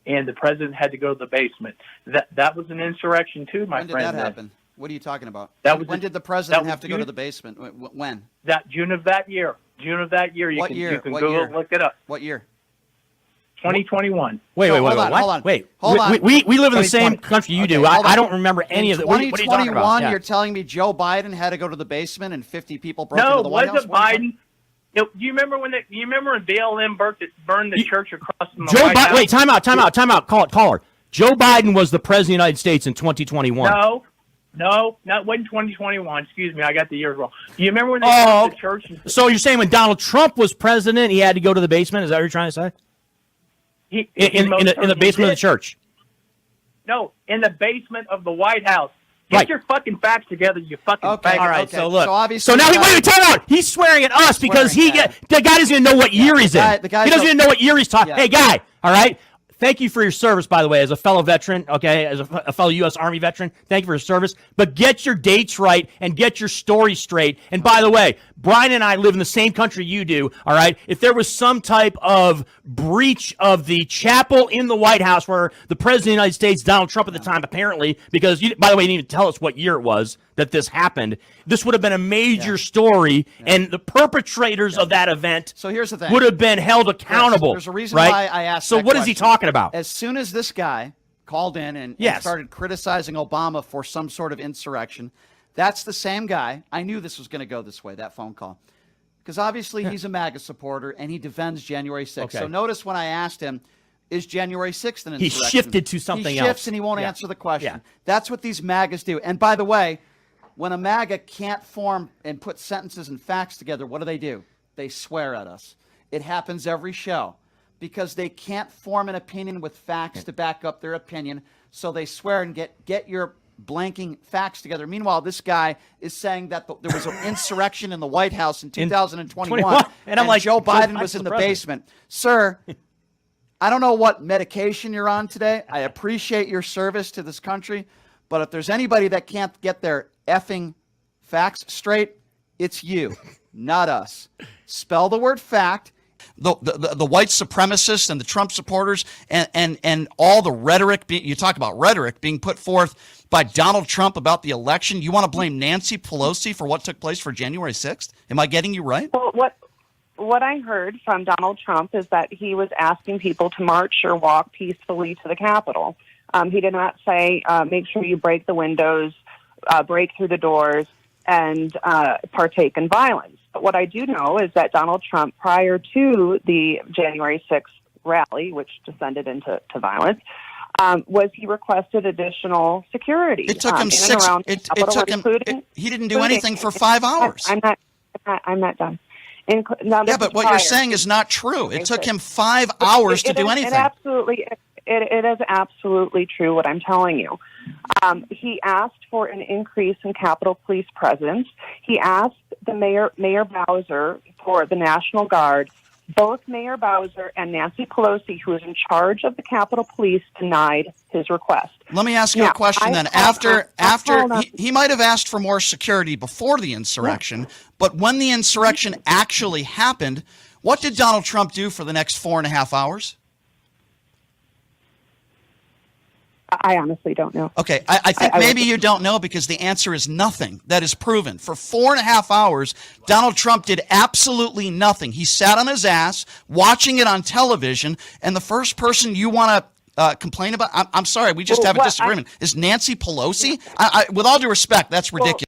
and the president had to go to the basement, that was an insurrection too, my friend. When did that happen? What are you talking about? When did the president have to go to the basement? When? That June of that year. You can Google, look it up. What year? 2021. Wait, hold on. We live in the same country you do. I don't remember any of it. What are you talking about? You're telling me Joe Biden had to go to the basement and 50 people broke into the White House? No, was it Biden? Do you remember when BLM burned the church across from the Joe White House? Wait, time out. Caller. Joe Biden was the president of the United States in 2021. No, not when 2021. Excuse me, I got the years wrong. Do you remember when they burned the church? So you're saying when Donald Trump was president, he had to go to the basement? Is that what you're trying to say? In the basement of the church? No, in the basement of the White House. Get your fucking facts together, you fucking faggot. All right, okay. so look. So obviously, now wait, time out. He's swearing at us because the guy doesn't even know what year he's in. He doesn't even know what year he's talking. Hey, guy, all right? thank you for your service, by the way, as a fellow veteran, okay, as a fellow U.S. Army veteran. Thank you for your service. But get your dates right and get your story straight. And by the way, Brian and I live in the same country you do, all right? If there was some type of breach of the chapel in the White House where the President of the United States, Donald Trump at the time, apparently, because, by the way, you didn't even tell us what year it was that this happened, this would have been a major story, and the perpetrators of that event so here's the thing. would have been held accountable. There's a reason right? why I asked So that what is he question. talking about? As soon as this guy called in and started criticizing Obama for some sort of insurrection, that's the same guy. I knew this was going to go this way, that phone call. Because obviously he's a MAGA supporter, and he defends January 6th. Okay. So notice when I asked him, is January 6th an insurrection? He shifted to something he else. shifts and he won't answer the question. Yeah. That's what these MAGAs do. And by the way, when a MAGA can't form and put sentences and facts together, what do? They swear at us. It happens every show because they can't form an opinion with facts to back up their opinion. So they swear and get your blanking facts together. Meanwhile, this guy is saying that there was an insurrection in the White House in 2021, and I'm like, Joe Biden was in the basement. Sir, I don't know what medication you're on today. I appreciate your service to this country, but if there's anybody that can't get their effing facts straight, it's you, not us. Spell the word fact. The white supremacists and the Trump supporters and all the rhetoric, you talk about rhetoric being put forth by Donald Trump about the election. You want to blame Nancy Pelosi for what took place for January 6th? Am I getting you right? Well, what I heard from Donald Trump is that he was asking people to march or walk peacefully to the Capitol. He did not say, make sure you break the windows, break through the doors, and partake in violence. But what I do know is that Donald Trump, prior to the January 6th rally, which descended into violence, he requested additional security. It took him he didn't do anything for 5 hours. I'm not done. But what you're saying is not true. It took him 5 hours to do anything. It is absolutely true what I'm telling you. He asked for an increase in Capitol Police presence. He asked the Mayor Bowser for the National Guard. Both Mayor Bowser and Nancy Pelosi, who is in charge of the Capitol Police, denied his request. Let me ask you a question then. He might have asked for more security before the insurrection, but when the insurrection actually happened, what did Donald Trump do for the next 4.5 hours? I honestly don't know. Okay, I think maybe you don't know because the answer is nothing. That is proven. For 4.5 hours, Donald Trump did absolutely nothing. He sat on his ass watching it on television, and the first person you want to complain about, I'm sorry, we just have a disagreement, is Nancy Pelosi. With all due respect, that's ridiculous.